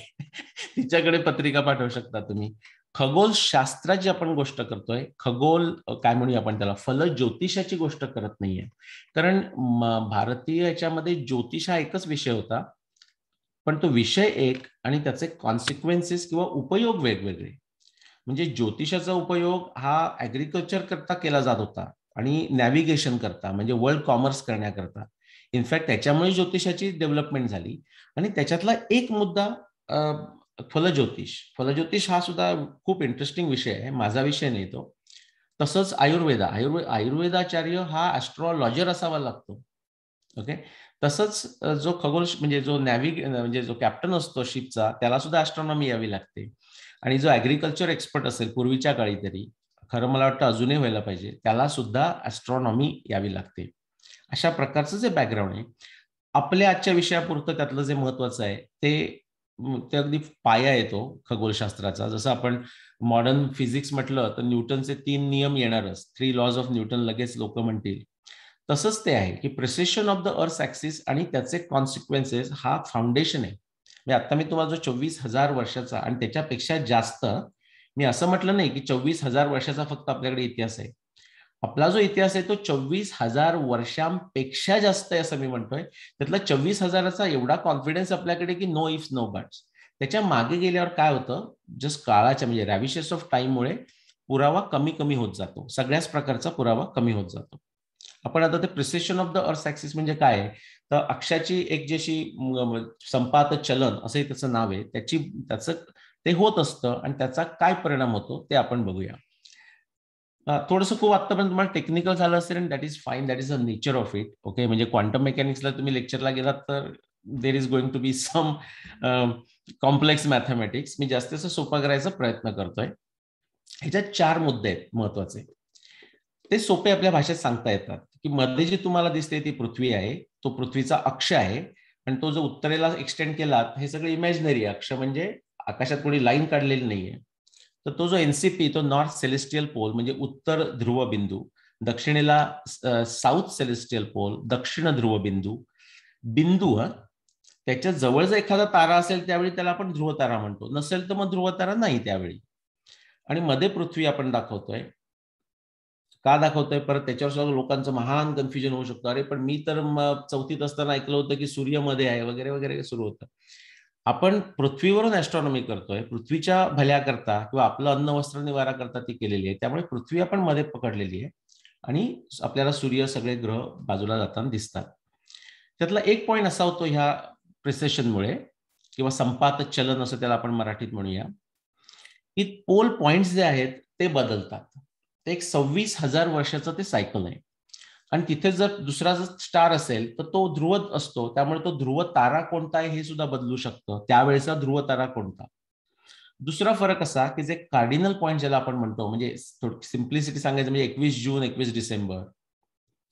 तिच्याकडे पत्रिका पाठवू शकता तुम्ही. खगोलशास्त्राची आपण गोष्ट करतोय, खगोल काय म्हणूया आपण त्याला, फल ज्योतिषाची गोष्ट करत नाहीये. कारण भारतीय याच्यामध्ये ज्योतिष हा एकच विषय होता, पण तो विषय एक आणि त्याचे कॉन्सिक्वेन्सेस किंवा उपयोग वेगवेगळे. म्हणजे ज्योतिषाचा उपयोग हा ऍग्रिकल्चर करता केला जात होता आणि नॅव्हिगेशन करता, म्हणजे वर्ल्ड कॉमर्स करण्याकरता. इनफॅक्ट त्याच्यामुळे ज्योतिषाची डेव्हलपमेंट झाली. आणि त्याच्यातला एक मुद्दा फलज्योतिष हा सुद्धा खूप इंटरेस्टिंग विषय आहे, माझा विषय नाही तो. तसंच आयुर्वेदाचार्य हा ऍस्ट्रॉलॉजर असावा लागतो. ओके, तसंच जो म्हणजे जो म्हणजे जो कॅप्टन असतो शिपचा, त्याला सुद्धा ऍस्ट्रॉनॉमी यावी लागते. आणि जो ऍग्रिकल्चर एक्सपर्ट असेल पूर्वीच्या काळी, तरी खरं मला वाटतं अजूनही व्हायला पाहिजे, त्याला सुद्धा ऍस्ट्रॉनॉमी यावी लागते. अशा प्रकारचं जे बॅकग्राऊंड आहे, आपल्या आजच्या विषयापुरतं त्यातलं जे महत्वाचं आहे ते अगदी पाया येतो खगोलशास्त्राचा. जसं आपण मॉडर्न फिजिक्स म्हटलं तर न्यूटनचे 3 नियम येणारच, 3 लॉज ऑफ न्यूटन लगेच लोक म्हणतील. तसंच ते आहे की precision of the earth axis आणि त्याचे कॉन्सिक्वेन्सेस हा फाउंडेशन आहे. आता मी तुम्हाला जो 24,000 वर्षाचा आणि त्याच्यापेक्षा जास्त, मी असं म्हटलं नाही की 24,000 वर्षाचा फक्त आपल्याकडे इतिहास आहे. आपला जो इतिहास आहे तो 24,000 वर्षांपेक्षा जास्त आहे असं मी म्हणतोय. त्यातला 24,000चा एवढा कॉन्फिडन्स आपल्याकडे की नो इफ्स नो बट्स. त्याच्या मागे गेल्यावर काय होतं, जस्ट काळाच्या म्हणजे रॅव्हिशस ऑफ टाइममुळे पुरावा कमी कमी होत जातो, सगळ्याच प्रकारचा पुरावा कमी होत जातो. आपण आता ते precision of the earth axis म्हणजे काय, तर अक्षाची एक जशी संपात चलन असंही त्याचं नाव आहे, त्याचं ते होत असतं आणि त्याचा काय परिणाम होतो ते आपण बघूया. थोडंसं खूप आतापर्यंत तुम्हाला टेक्निकल झालं असेल आणि that is fine, that is the nature of it. Okay, म्हणजे क्वांटम मेकॅनिक्सला तुम्ही लेक्चरला गेलात तर there is going to be some complex mathematics. मी जास्तीत सोपा करायचा प्रयत्न करतोय. ह्याच्यात 4 मुद्दे आहेत महत्वाचे, ते सोपे आपल्या भाषेत सांगता येतात. की मध्ये जी तुम्हाला दिसते ती पृथ्वी आहे, तो पृथ्वीचा अक्ष आहे आणि तो जो उत्तरेला एक्सटेंड केलात हे सगळं इमॅजिनरी अक्ष, म्हणजे आकाशात कोणी लाईन काढलेली नाहीये. तर तो जो एनसीपी, तो नॉर्थ सेलेस्टियल पोल म्हणजे उत्तर ध्रुव बिंदू, दक्षिणेला साऊथ सेलेस्टियल पोल, दक्षिण ध्रुव बिंदू, बिंदू त्याच्या जवळ जर एखादा तारा असेल त्यावेळी त्याला आपण ध्रुव तारा म्हणतो, नसेल तर मग ध्रुव तारा नाही त्यावेळी. आणि मध्ये पृथ्वी आपण दाखवतोय. का दाखवतोय परत त्याच्यावर सुद्धा लोकांचं महान कन्फ्युजन होऊ शकतं. अरे पण मी तर चौथीत असताना ऐकलं होतं की सूर्य मध्ये आहे वगैरे वगैरे सुरू होतं. आपण पृथ्वीवरून ऍस्ट्रॉनॉमी करतोय, पृथ्वीच्या भल्या करता किंवा आपलं अन्न वस्त्र निवारा करता ती केलेली आहे. त्यामुळे पृथ्वी आपण मध्ये पकडलेली आहे आणि आपल्याला सूर्य सगळे ग्रह बाजूला जाताना दिसतात. त्यातला एक पॉईंट असा होतो ह्या प्रिसेशनमुळे किंवा संपात चलन असं त्याला आपण मराठीत म्हणूया, की पोल पॉइंट्स जे आहेत ते बदलतात. ते एक 26,000 वर्षाचं ते सायकल आहे. आणि तिथे जर दुसरा जर स्टार असेल तर तो ध्रुव असतो, त्यामुळे तो ध्रुव तारा कोणता आहे हे सुद्धा बदलू शकतं, त्यावेळेचा ध्रुव तारा कोणता. दुसरा फरक असा की जे कार्डिनल पॉइंट ज्याला आपण म्हणतो, म्हणजे सिम्प्लिसिटी सांगायचं म्हणजे 21 जून 21 डिसेंबर,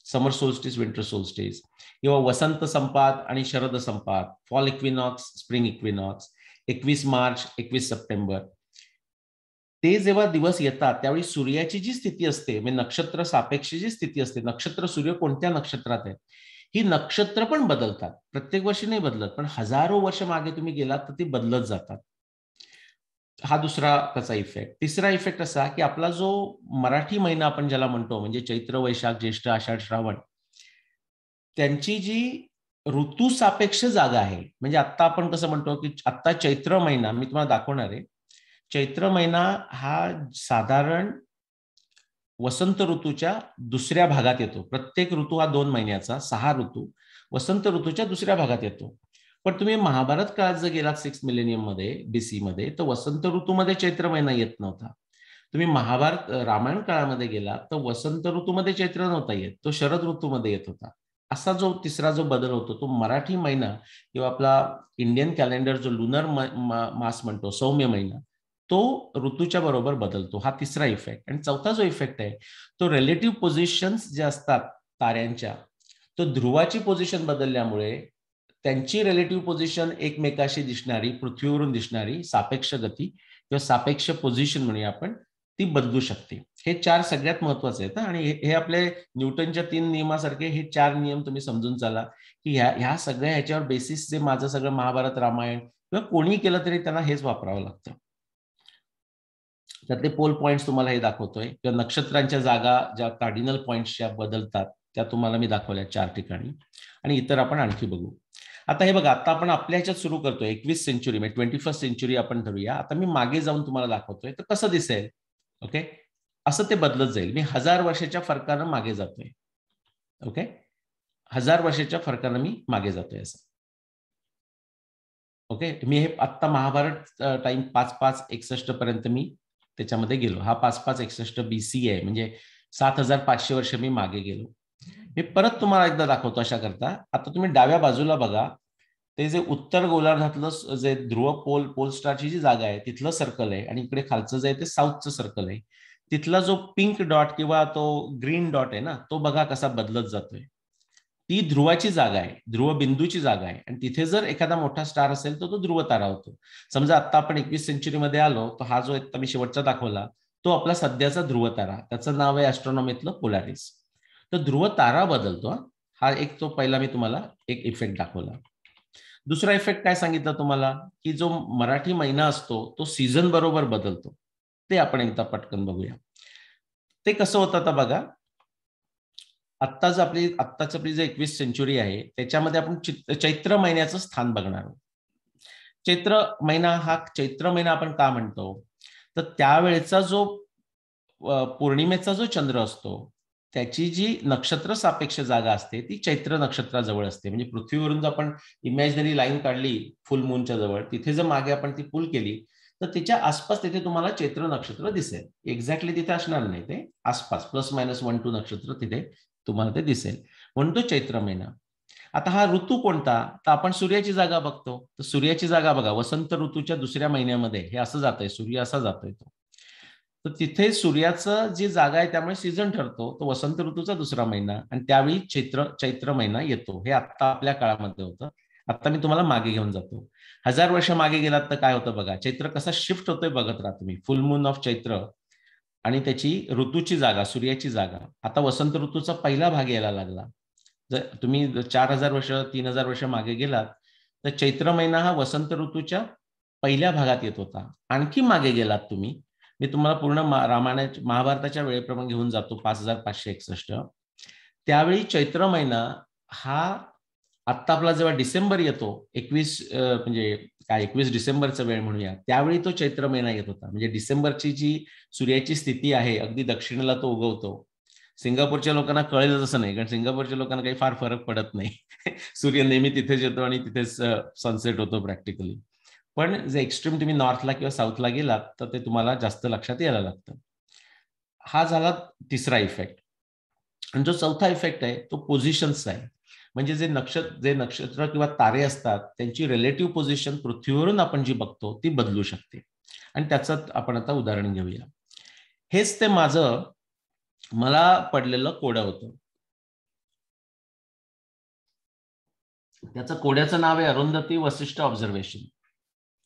समर सोल्स्टिस विंटर सोल्स्टिस, किंवा वसंत संपात आणि शरद संपात, fall equinox spring equinox, 21 March 21 September, ते जेव्हा दिवस येतात त्यावेळी सूर्याची जी स्थिती असते, म्हणजे नक्षत्र सापेक्ष जी स्थिती असते, नक्षत्र सूर्य कोणत्या नक्षत्रात आहे, ही नक्षत्र पण बदलतात. प्रत्येक वर्षी नाही बदलत, पण हजारो वर्ष मागे तुम्ही गेलात तर ती बदलत जातात. हा दुसरा त्याचा इफेक्ट. तिसरा इफेक्ट असा की आपला जो मराठी महिना आपण ज्याला म्हणतो, म्हणजे चैत्र वैशाख ज्येष्ठ आषाढ श्रावण, त्यांची जी ऋतू सापेक्ष जागा आहे, म्हणजे आता आपण कसं म्हणतो की आता चैत्र महिना मी तुम्हाला दाखवणार आहे, चैत्र महिना हा साधारण वसंत ऋतूच्या दुसऱ्या भागात येतो. प्रत्येक ऋतू हा 2 महिन्याचा, 6 ऋतू वसंत ऋतूच्या दुसऱ्या भागात येतो. पण तुम्ही महाभारत काळात जर गेलात 6 मिलेनियम मध्ये बीसी मध्ये, तर वसंत ऋतूमध्ये चैत्र महिना येत नव्हता. तुम्ही महाभारत रामायण काळामध्ये गेलात तर वसंत ऋतूमध्ये चैत्र नव्हता येत, तो शरद ऋतूमध्ये येत होता. असा जो तिसरा जो बदल होतो तो मराठी महिना किंवा आपला इंडियन कॅलेंडर जो लुनर मास म्हणतो, सौम्य महिना, तो ऋतूच्या बरोबर बदलतो. हा तिसरा इफेक्ट. आणि चौथा जो इफेक्ट आहे तो रिलेटिव्ह पोझिशन्स जे असतात ताऱ्यांच्या, तो ध्रुवाची पोझिशन बदलल्यामुळे त्यांची रिलेटिव्ह पोझिशन एकमेकाशी दिसणारी, पृथ्वीवरून दिसणारी सापेक्ष गती किंवा सापेक्ष पोझिशन म्हणूया आपण, ती बदलू शकते. हे 4 सगळ्यात महत्वाचे आहेत. आणि हे आपले न्यूटनच्या 3 नियमासारखे हे 4 नियम तुम्ही समजून चाला की ह्या सगळ्या ह्याच्यावर बेसिस जे माझं सगळं महाभारत रामायण किंवा कोणी केलं तरी त्यांना हेच वापरावं लागतं. त्यातले पोल पॉइंट्स तुम्हाला हे दाखवतोय, किंवा नक्षत्रांच्या जागा ज्या कार्डिनल पॉइंट्सच्या बदलतात त्या तुम्हाला मी दाखवल्या 4 ठिकाणी. आणि इतर आपण आणखी बघू. आता हे बघा, आता आपण आपल्या ह्याच्यात सुरू करतोय 21 सेंचुरी, म्हणजे 21st सेंचुरी आपण धरूया. आता मी मागे जाऊन तुम्हाला दाखवतोय तर कसं दिसेल. ओके, असं ते बदलत जाईल. मी 1000 वर्षाच्या फरकानं मागे जातोय. ओके, 1000 वर्षाच्या फरकानं मी मागे जातोय असं. ओके, मी हे आता महाभारत टाइम 5561 पर्यंत मी त्याच्यामध्ये गेलो. हा 5561 बीसी आहे, म्हणजे 7500 वर्ष मी मागे गेलो. मी परत तुम्हाला एकदा दाखवतो अशा करता. आता तुम्ही डाव्या बाजूला बघा, ते जे उत्तर गोलार्धातलं जे ध्रुव पोल स्टारची जी जागा आहे तिथलं सर्कल आहे, आणि इकडे खालचं जे आहे ते साऊथचं सर्कल आहे. तिथला जो पिंक डॉट किंवा तो ग्रीन डॉट आहे ना, तो बघा कसा बदलत जातोय. ती ध्रुवाची जागा आहे, ध्रुव बिंदूची जागा आहे. आणि तिथे जर एखादा मोठा स्टार असेल तर तो ध्रुव तारा होतो. समजा आता आपण 21 सेंचुरीमध्ये आलो, तर हा जो आता मी शेवटचा दाखवला तो आपला सध्याचा ध्रुव तारा, त्याचं नाव आहे ऍस्ट्रॉनॉमीतलं पोलारिस. तर ध्रुव तारा बदलतो. हा एक तो पहिला मी तुम्हाला एक इफेक्ट दाखवला. दुसरा इफेक्ट काय सांगितलं तुम्हाला, की जो मराठी महिना असतो तो सीझन बरोबर बदलतो. ते आपण एकदा पटकन बघूया. ते कसं होतं आता बघा. आत्ताच आपली जे 21 सेंचुरी आहे त्याच्यामध्ये आपण चैत्र महिन्याचं स्थान बघणार आहोत. चैत्र महिना आपण का म्हणतो, तर त्यावेळेचा जो पौर्णिमेचा जो चंद्र असतो त्याची जी नक्षत्र सापेक्ष जागा असते ती चैत्र नक्षत्राजवळ असते. म्हणजे पृथ्वीवरून जर आपण इमॅजिनरी लाईन काढली फुल मूनच्या जवळ, तिथे जर मागे आपण ती पुल केली तर त्याच्या आसपास तिथे तुम्हाला चैत्र नक्षत्र दिसेल. एक्झॅक्टली तिथे असणार नाही, ते आसपास +-1-2 नक्षत्र तिथे तुम्हाला ते दिसेल, म्हणून तो चैत्र महिना. आता हा ऋतू कोणता, तर आपण सूर्याची जागा बघतो. तर सूर्याची जागा बघा, वसंत ऋतूच्या दुसऱ्या महिन्यामध्ये हे असं जातंय, सूर्य असा जातोय तो. तर तिथे सूर्याचं जी जागा आहे त्यामुळे सीझन ठरतो तो वसंत ऋतूचा दुसरा महिना, आणि त्यावेळी चैत्र महिना येतो. हे आता आपल्या काळामध्ये होतं. आता मी तुम्हाला मागे घेऊन जातो. 1000 वर्ष मागे गेलात तर काय होतं बघा. चैत्र कसा शिफ्ट होतोय बघत राहा तुम्ही. फुल मून ऑफ चैत्र आणि त्याची ऋतूची जागा, सूर्याची जागा. आता वसंत ऋतूचा पहिला भाग यायला लागला. जर तुम्ही 4000 वर्ष 3000 वर्ष मागे गेलात तर चैत्र महिना हा वसंत ऋतूच्या पहिल्या भागात येत होता. आणखी मागे गेलात तुम्ही, मी तुम्हाला पूर्ण रामायणाच्या महाभारताच्या वेळेप्रमाणे घेऊन जातो 5561. त्यावेळी चैत्र महिना हा आत्ता आपला जेव्हा डिसेंबर येतो 21 म्हणजे काय 21 डिसेंबरचा वेळ म्हणूया, त्यावेळी तो चैत्र महिना येत होता. म्हणजे डिसेंबरची जी सूर्याची स्थिती आहे अगदी दक्षिणेला तो उगवतो. सिंगापूरच्या लोकांना कळेल तसं नाही, कारण सिंगापूरच्या लोकांना काही फार फरक पडत नाही. सूर्य नेहमी तिथेच येतो आणि तिथेच सनसेट होतो प्रॅक्टिकली. पण जे एक्स्ट्रीम तुम्ही नॉर्थला किंवा साऊथला गेलात तर ते तुम्हाला जास्त लक्षात यायला लागतं. हा झाला तिसरा इफेक्ट. आणि जो चौथा इफेक्ट आहे तो पोझिशन्सचा आहे. म्हणजे जे नक्षत्र किंवा तारे असतात त्यांची रिलेटिव्ह पोझिशन पृथ्वीवरून आपण जी बघतो ती बदलू शकते. आणि त्याचं आपण आता उदाहरण घेऊया. हेच ते मला पडलेलं कोडं होतं. त्याचं कोड्याचं नाव आहे अरुंधती वसिष्ठ ऑब्झर्वेशन,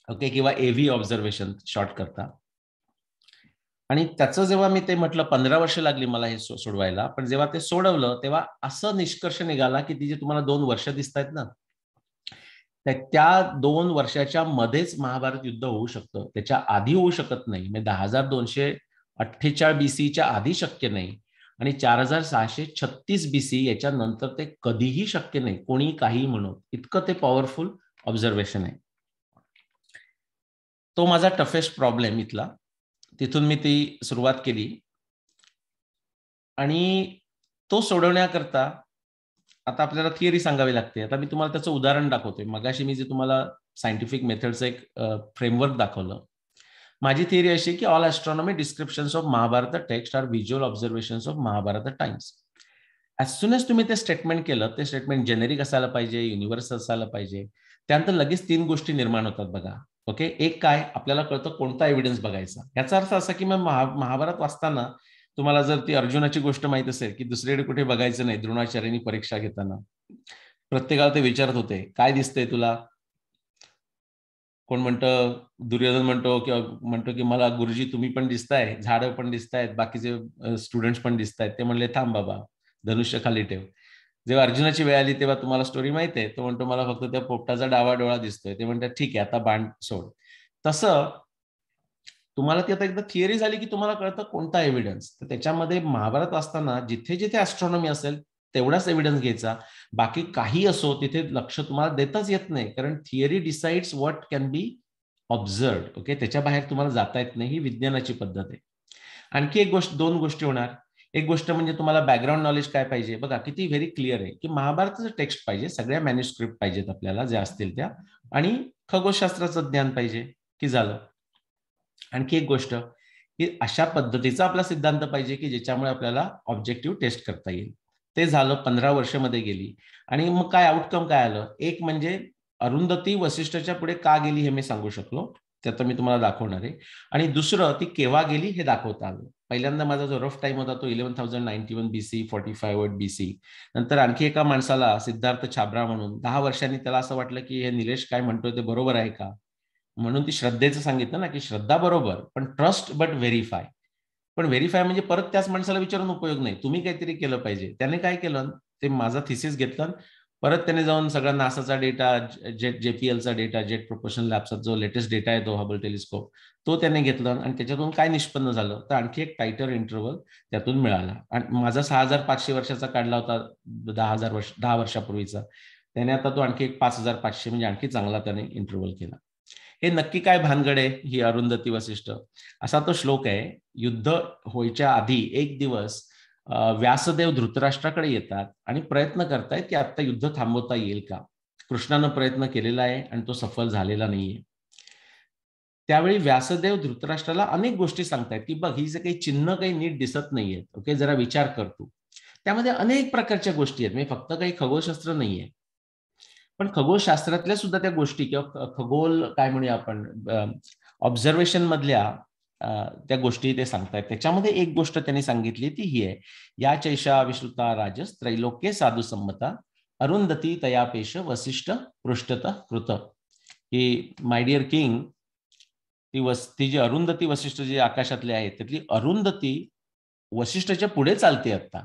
ओके, किंवा एव्ही ऑब्झर्वेशन शॉर्ट करता. आणि त्याचं जेव्हा मी ते म्हटलं 15 वर्ष लागली मला हे सोडवायला, पण जेव्हा ते सोडवलं तेव्हा असं निष्कर्ष निघाला की ती जे तुम्हाला 2 वर्ष दिसत आहेत ना, त्या 2 वर्षाच्या मध्येच महाभारत युद्ध होऊ शकतं, त्याच्या आधी होऊ शकत नाही. म्हणजे 10248 BC आधी शक्य नाही आणि 4636 BC याच्या नंतर ते कधीही शक्य नाही, कोणी काही म्हणून. इतकं ते पॉवरफुल ऑब्झर्वेशन आहे. तो माझा टफेस्ट प्रॉब्लेम इथला. तिथून मी ती सुरुवात केली आणि तो सोडवण्याकरता आता आपल्याला थिअरी सांगावी लागते. आता मी तुम्हाला त्याचं उदाहरण दाखवतोय. मगाशी मी जे तुम्हाला सायंटिफिक मेथडचं एक फ्रेमवर्क दाखवलं. माझी थिअरी अशी की all astronomy descriptions of Mahabharata text are visual observations of Mahabharata times. As soon as तुम्ही ते स्टेटमेंट केलं, ते स्टेटमेंट जेनेरिक असायला पाहिजे, युनिव्हर्सल असायला पाहिजे. त्यानंतर लगेच 3 गोष्टी निर्माण होतात बघा. ओके, एक काय, आपल्याला कळतं कोणता एव्हिडन्स बघायचा. याचा अर्थ असा की मग महाभारत वाचताना तुम्हाला जर ती अर्जुनाची गोष्ट माहित असेल की दुसरीकडे कुठे बघायचं नाही, द्रोणाचार्यांनी परीक्षा घेताना प्रत्येकाला ते विचारत होते काय दिसतंय तुला. कोण म्हणतं, दुर्योधन म्हणतो की मला गुरुजी तुम्ही पण दिसताय, झाडं पण दिसतायत, बाकीचे स्टुडंट्स पण दिसतायत. ते म्हणले थांब बाबा, धनुष्य खाली ठेव. जेव्हा अर्जुनाची वेळ आली तेव्हा तुम्हाला स्टोरी माहिती आहे, तो म्हणतो मला फक्त त्या पोपटाचा डावा डोळा दिसतोय. ते म्हणतात ठीक आहे आता बाण सोड. तसं तुम्हाला ती आता एकदा थिअरी झाली की तुम्हाला कळतं कोणता एव्हिडन्स. तर त्याच्यामध्ये महाभारत वाचताना जिथे जिथे ॲस्ट्रॉनॉमी असेल तेवढाच एव्हिडन्स घ्यायचा, बाकी काही असो तिथे लक्ष तुम्हाला देताच येत नाही, कारण theory decides what can be observed. Okay, त्याच्या बाहेर तुम्हाला जाता येत नाही, ही विज्ञानाची पद्धत आहे. आणखी एक गोष्ट, 2 गोष्टी होणार. एक गोष्ट म्हणजे तुम्हाला बॅकग्राऊंड नॉलेज काय पाहिजे बघा, किती व्हेरी क्लिअर आहे की महाभारताचं टेक्स्ट पाहिजे, सगळ्या मॅन्युस्क्रिप्ट पाहिजेत आपल्याला ज्या असतील त्या, आणि खगोलशास्त्राचं ज्ञान पाहिजे की झालं. आणखी एक गोष्ट की अशा पद्धतीचा आपला सिद्धांत पाहिजे की ज्याच्यामुळे आपल्याला ऑब्जेक्टिव्ह टेस्ट करता येईल. ते झालं. 15 वर्ष मध्ये गेली आणि मग काय आउटकम काय आलं. एक म्हणजे अरुंधती वसिष्ठच्या पुढे का गेली हे मी सांगू शकलो, त्यात मी तुम्हाला दाखवणार आहे. आणि दुसरं ती केव्हा गेली हे दाखवता आलं. पहिल्यांदा माझा जो रफ टाइम होता तो 11,091 BC 45 BC. नंतर आणखी एका माणसाला सिद्धार्थ छाबरा म्हणून 10 वर्षांनी त्याला असं वाटलं की हे निलेश काय म्हणतोय ते बरोबर आहे का, म्हणून ती श्रद्धेचं सांगितलं ना की श्रद्धा बरोबर पण ट्रस्ट बट व्हेरीफाय. पण व्हेरीफाय म्हणजे परत त्याच माणसाला विचारून उपयोग नाही, तुम्ही काहीतरी केलं पाहिजे. त्याने काय केलं, ते माझा थिसिस घेतलं, परत त्याने जाऊन सगळा नासाचा डेटा, JPLचा डेटा, जेट प्रोपोर्शन लॅबचा जो लेटेस्ट डेटा आहे तो हबल टेलिस्कोप, तो त्याने घेतला आणि त्याच्यातून काय निष्पन्न झालं तर आणखी एक टाइटर इंटरव्हल त्यातून मिळाला. आणि माझा 6500 वर्षाचा काढला होता 10 वर्षापूर्वीचा, त्याने आता तो आणखी एक 5500 म्हणजे आणखी चांगला त्याने इंटरव्हल केला. हे नक्की काय भानगड आहे ही अरुंधती वसिष्ठ. असा तो श्लोक आहे, युद्ध व्हायच्या आधी एक दिवस व्यासदेव धृतराष्ट्राकडे येतात आणि प्रयत्न करतायत की आता युद्ध थांबवता येईल का. कृष्णानं प्रयत्न केलेला आहे आणि तो सफल झालेला नाहीये. त्यावेळी व्यासदेव धृतराष्ट्राला अनेक गोष्टी सांगतायत की बघ ही जे काही चिन्ह काही नीट दिसत नाहीयेत, ओके, जरा विचार करतो. त्यामध्ये अनेक प्रकारच्या गोष्टी आहेत, म्हणजे फक्त काही खगोलशास्त्र नाहीये, पण खगोलशास्त्रातल्या सुद्धा त्या गोष्टी किंवा खगोल काय म्हणूया आपण ऑब्झर्वेशन मधल्या त्या गोष्टी ते सांगतायत. त्याच्यामध्ये एक गोष्ट त्यांनी सांगितली ती ही आहे, या चैषा विश्रुता राजस त्रैलोक्ये साधू संमता अरुंधती तयापेश वसिष्ठ पृष्ठतः कृत. की माय डिअर किंग, ती जी अरुंधती वशिष्ठ जी आकाशातली आहे त्यातली अरुंधती वशिष्ठाच्या पुढे चालते आता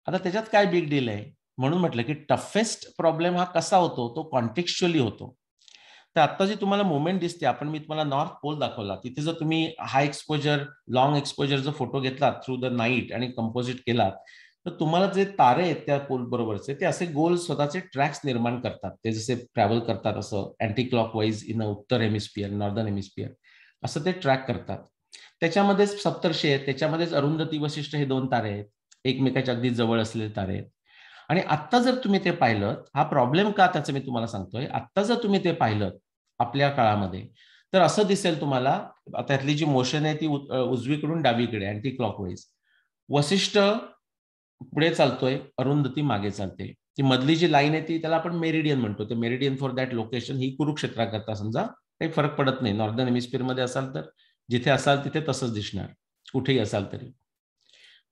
त्याच्यात काय बिग डील आहे? म्हणून म्हटलं की टफेस्ट प्रॉब्लेम हा कसा होतो, तो कॉन्टेक्स्च्युअली होतो. तर आता जी तुम्हाला मुवमेंट दिसते, मी तुम्हाला नॉर्थ पोल दाखवला, तिथे जर तुम्ही हाय एक्सपोजर लॉंग एक्सपोजर जो फोटो घेतला थ्रू द नाईट आणि कंपोजिट केलात, तर तुम्हाला जे तारे आहेत त्या पोल बरोबरचे ते असे गोल स्वतःचे ट्रॅक्स निर्माण करतात. ते जसे ट्रॅव्हल करतात असं अँटी क्लॉकवाईज इन उत्तर हेमिस्फिअर नॉर्दर्न हेमिस्फिअर असं ते ट्रॅक करतात. त्याच्यामध्येच सप्तर्षी आहेत, त्याच्यामध्येच अरुंधती वशिष्ठ हे 2 तारे आहेत, एकमेकाच्या अगदी जवळ असलेले तारे आहेत. आणि आत्ता जर तुम्ही ते पाहिलं, हा प्रॉब्लेम का त्याचं मी तुम्हाला सांगतोय. आत्ता जर तुम्ही ते पाहिलं आपल्या काळामध्ये, तर असं दिसेल तुम्हाला त्यातली जी मोशन आहे ती उजवीकडून डावीकडे अँटी क्लॉकवाईज. वशिष्ठ पुढे चालतोय, अरुंधती मागे चालते. ती मधली जी लाईन आहे ती त्याला आपण मेरिडियन म्हणतो. ते मेरिडियन फॉर दॅट लोकेशन ही कुरुक्षेत्राकरता समजा, काही फरक पडत नाही. नॉर्दर्न हेमिस्फिअर मध्ये असाल तर जिथे असाल तिथे तसंच दिसणार, कुठेही असाल तरी.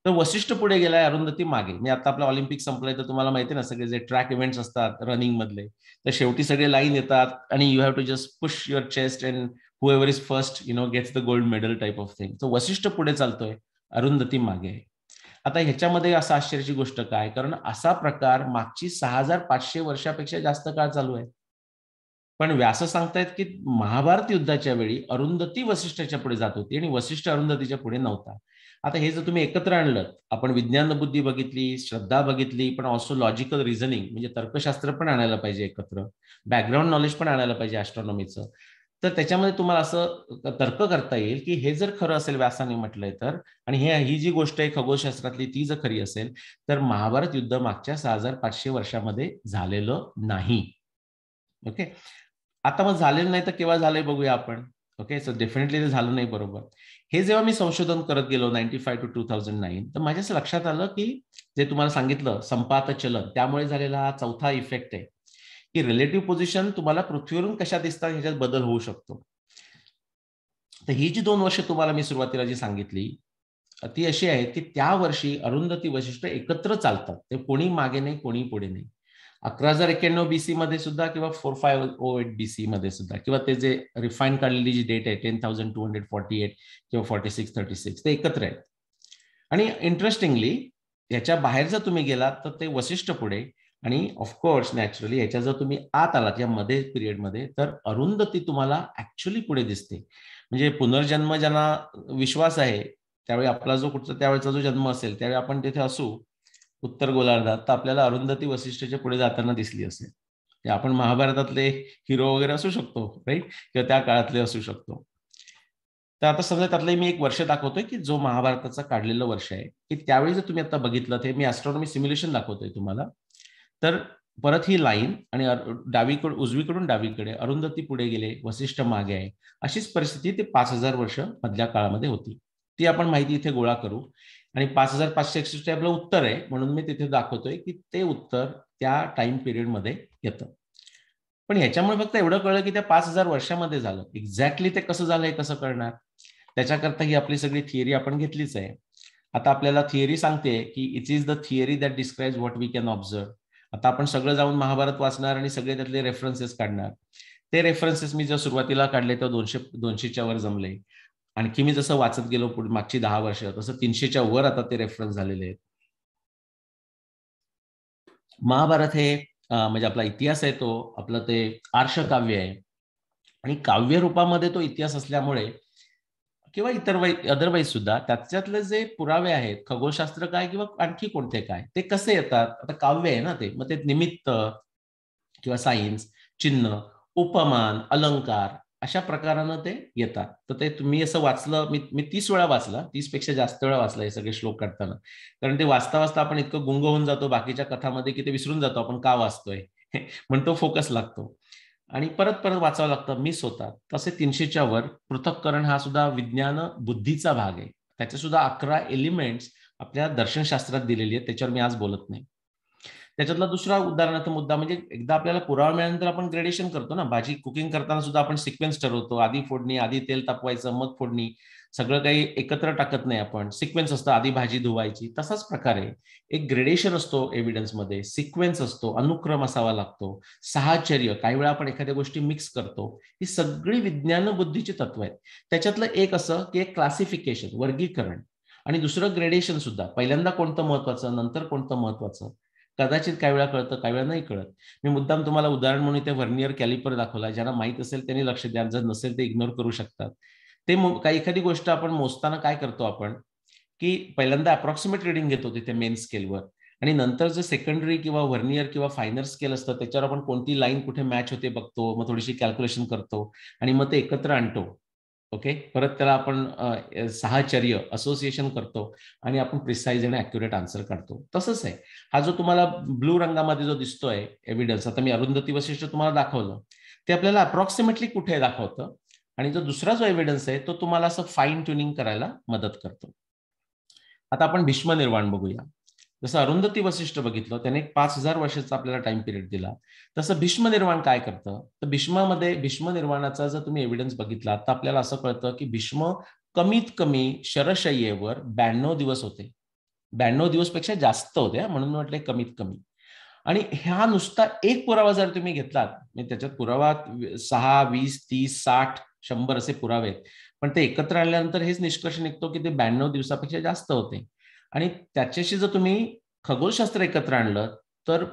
तर वशिष्ठ पुढे गेलाय, अरुंधती मागे. मी आता आपलं ऑलिम्पिक संपलंय तर तुम्हाला माहिती ना सगळे जे ट्रॅक इव्हेंट्स असतात रनिंग मधले, तर शेवटी सगळे लाईन येतात आणि you have to just push your chest and whoever is first gets the gold medal type of thing. तर वशिष्ठ पुढे चालतोय, अरुंधती मागे आहे. आता ह्याच्यामध्ये असं आश्चर्याची गोष्ट काय, कारण असा प्रकार मागची 6500 वर्षापेक्षा जास्त काळ चालू आहे. पण व्यास सांगतायत की महाभारत युद्धाच्या वेळी अरुंधती वशिष्ठाच्या पुढे जात होती आणि वशिष्ठ अरुंधतीच्या पुढे नव्हता. आता हे जर तुम्ही एकत्र आणलं, आपण विज्ञान बुद्धी बघितली, श्रद्धा बघितली, पण ऑल्सो लॉजिकल रिझनिंग म्हणजे तर्कशास्त्र पण आणायला पाहिजे एकत्र, बॅकग्राऊंड नॉलेज पण आणायला पाहिजे ॲस्ट्रॉनॉमीचं, तर त्याच्यामध्ये तुम्हाला असं तर्क करता येईल की हे जर खरं असेल व्यासाने म्हटलंय तर, आणि ही जी गोष्ट आहे खगोलशास्त्रातली ती जर खरी असेल, तर महाभारत युद्ध मागच्या 6500 वर्षामध्ये झालेलं नाही. ओके, आता मग झालेलं नाही तर केव्हा झालंय बघूया आपण. ओके, सो डेफिनेटली ते झालं नाही. बरोबर. हे जेव्हा मी संशोधन करत गेलो 95 to 2009, तर माझ्या असं लक्षात आलं की जे तुम्हाला सांगितलं संपात चलन, त्यामुळे झालेला हा चौथा इफेक्ट आहे की रिलेटिव्ह पोझिशन तुम्हाला पृथ्वीवरून कशा दिसतात ह्याच्यात बदल होऊ शकतो. तर ही जी 2 वर्ष तुम्हाला मी सुरुवातीला जी सांगितली ती अशी आहे की त्या वर्षी अरुंधती वशिष्ठ एकत्र चालतात. ते कोणी मागे नाही, कोणी पुढे नाही. 1191 बीसी मध्ये सुद्धा किंवा 4508 बीसी मध्ये सुद्धा, किंवा ते जे रिफाईन काढलेली जी डेट आहे 10248 किंवा 4636 ते एकत्र आहेत. आणि इंटरेस्टिंगली याच्या बाहेर जर तुम्ही गेलात तर ते वशिष्ठ पुढे, आणि ऑफकोर्स नॅचरली याच्या जर तुम्ही आत आलात या मध्ये पिरियडमध्ये, तर अरुंधती तुम्हाला ऍक्च्युअली पुढे दिसते. म्हणजे पुनर्जन्म ज्यांना विश्वास आहे, त्यावेळी आपला जो कुठचा त्यावेळेचा जो जन्म असेल त्यावेळी आपण तिथे असू उत्तर गोलार्धात, तर आपल्याला अरुंधती वशिष्ठच्या पुढे जाताना दिसली असेल. आपण महाभारतातले हिरो वगैरे असू शकतो, राईट, किंवा त्या काळातले असू शकतो. तर आता समजा त्यातलं मी एक वर्ष दाखवतोय की जो महाभारताचं काढलेलं वर्ष आहे, की त्यावेळी जर तुम्ही आता बघितलं, ते मी ॲस्ट्रॉनॉमी सिम्युलेशन दाखवतोय तुम्हाला. तर परत ही लाईन आणि डावीकडून उजवीकडून डावीकडे अरुंधती पुढे गेले, वशिष्ठ मागे आहे, अशीच परिस्थिती ते 5000 वर्ष मधल्या काळामध्ये होती. ती आपण माहिती इथे गोळा करू. आणि 5561 आपलं उत्तर आहे, म्हणून मी तिथे दाखवतोय की ते उत्तर त्या टाइम पिरियडमध्ये येतं. पण ह्याच्यामुळे फक्त एवढं कळलं की त्या 5000 वर्षामध्ये झालं. एक्झॅक्टली ते कसं झालं हे कसं कळणार, त्याच्याकरता ही आपली सगळी थिअरी आपण घेतलीच आहे. आता आपल्याला थिअरी सांगते की it is the theory that describes what we can observe. आता आपण सगळं जाऊन महाभारत वाचणार आणि सगळे त्यातले रेफरन्सेस काढणार. ते रेफरन्सेस मी जर सुरुवातीला काढले तर 200च्या वर जमले. आणखी मी जसं वाचत गेलो पुढे मागची 10 वर्ष, तसं 300च्या वर आता ते रेफरन्स झालेले आहेत. महाभारत हे म्हणजे आपला इतिहास आहे, तो आपलं ते आर्ष काव्य आहे, आणि काव्य रूपामध्ये तो इतिहास असल्यामुळे किंवा इतर अदरवाईज सुद्धा त्याच्यातले जे पुरावे आहेत, खगोलशास्त्र काय किंवा आणखी कोणते काय, ते कसे येतात. आता काव्य आहे ना ते, मग ते निमित्त किंवा सायन्स, चिन्ह, उपमान, अलंकार अशा प्रकारानं ते येतात. तर ते तुम्ही असं वाचलं, मी 30 वेळा वाचला, 30 पेक्षा जास्त वेळा वाचला हे सगळे श्लोक काढताना. कारण ते वाचता वाचता आपण इतकं गुंग होऊन जातो बाकीच्या कथामध्ये की ते विसरून जातो आपण का वाचतोय, म्हणतो फोकस लागतो आणि परत परत वाचावं लागतं, मिस होतात. तसे 300च्या वर पृथक्करण हा सुद्धा विज्ञान बुद्धीचा भाग आहे. त्याचे सुद्धा 11 एलिमेंट्स आपल्या दर्शनशास्त्रात दिलेली आहेत, त्याच्यावर मी आज बोलत नाही. त्याच्यातला दुसरा उदाहरणार्थ मुद्दा म्हणजे एकदा आपल्याला पुरावा मिळाल्यानंतर आपण ग्रेडेशन करतो ना. भाजी कुकिंग करताना सुद्धा आपण सिक्वेन्स ठरवतो, आधी फोडणी, आधी तेल तापवायचं, मग फोडणी, सगळं काही एकत्र टाकत नाही आपण, सिक्वेन्स असतं, आधी भाजी धुवायची. तसाच प्रकारे एक ग्रेडेशन असतो एव्हिडन्समध्ये, सिक्वेन्स असतो, अनुक्रम असावा लागतो, साहचर्य, काही वेळा आपण एखाद्या गोष्टी मिक्स करतो. ही सगळी विज्ञान बुद्धीची तत्व आहेत. त्याच्यातलं एक असं की एक क्लासिफिकेशन, वर्गीकरण, आणि दुसरं ग्रेडेशन सुद्धा. पहिल्यांदा कोणतं महत्वाचं, नंतर कोणतं महत्वाचं, कदाचित काही वेळा कळतं, काही वेळा नाही कळत. मी मुद्दाम तुम्हाला उदाहरण म्हणून इथे व्हर्नियर कॅलिपर दाखवला. ज्यांना माहित असेल त्यांनी लक्ष द्या, जर नसेल ते इग्नोर करू शकतात. ते काही एखादी गोष्ट आपण मोजताना काय करतो आपण, की पहिल्यांदा अप्रॉक्सिमेट रिडिंग घेतो तिथे मेन स्केलवर, आणि नंतर जे सेकंडरी किंवा व्हर्नियर किंवा फायनर स्केल असतं त्याच्यावर आपण कोणती लाईन कुठे मॅच होते बघतो, मग थोडीशी कॅल्क्युलेशन करतो आणि मग ते एकत्र आणतो. ओके, परत त्याला आपण साहचर्य, असोसिएशन करतो आणि आपण प्रिसाइज आणि ऍक्युरेट आन्सर काढतो. तसंच आहे हा जो तुम्हाला ब्लू रंगामध्ये जो दिसतोय एव्हिडन्स, आता मी अरुंधती वशिष्ठ तुम्हाला दाखवलं, ते आपल्याला अप्रॉक्सिमेटली कुठे दाखवतं, आणि जो दुसरा जो एव्हिडन्स आहे तो तुम्हाला असं फाईन ट्युनिंग करायला मदत करतो. आता आपण भीष्मनिर्वाण बघूया. जसं अरुंधती वशिष्ठ बघितलं, त्याने 5000 वर्षाचा आपल्याला टाइम पिरियड दिला. तसं भीष्मनिर्वाण काय करतं, तर भीष्मनिर्वाणाचा जर तुम्ही एव्हिडन्स बघितला तर आपल्याला असं कळतं की भीष्म कमीत कमी शरशय्येवर 92 दिवस होते. 92 दिवस पेक्षा जास्त होते, म्हणून म्हटले कमीत कमी. आणि हा नुसता एक पुरावा जर तुम्ही घेतलात, म्हणजे त्याच्यात पुरावा 6, 20, 30, 60, 100 असे पुरावे आहेत, पण ते एकत्र आणल्यानंतर हेच निष्कर्ष निघतो की ते 92 दिवसापेक्षा जास्त होते. आणि त्याच्याशी जर तुम्ही खगोलशास्त्र एकत्र आणलं तर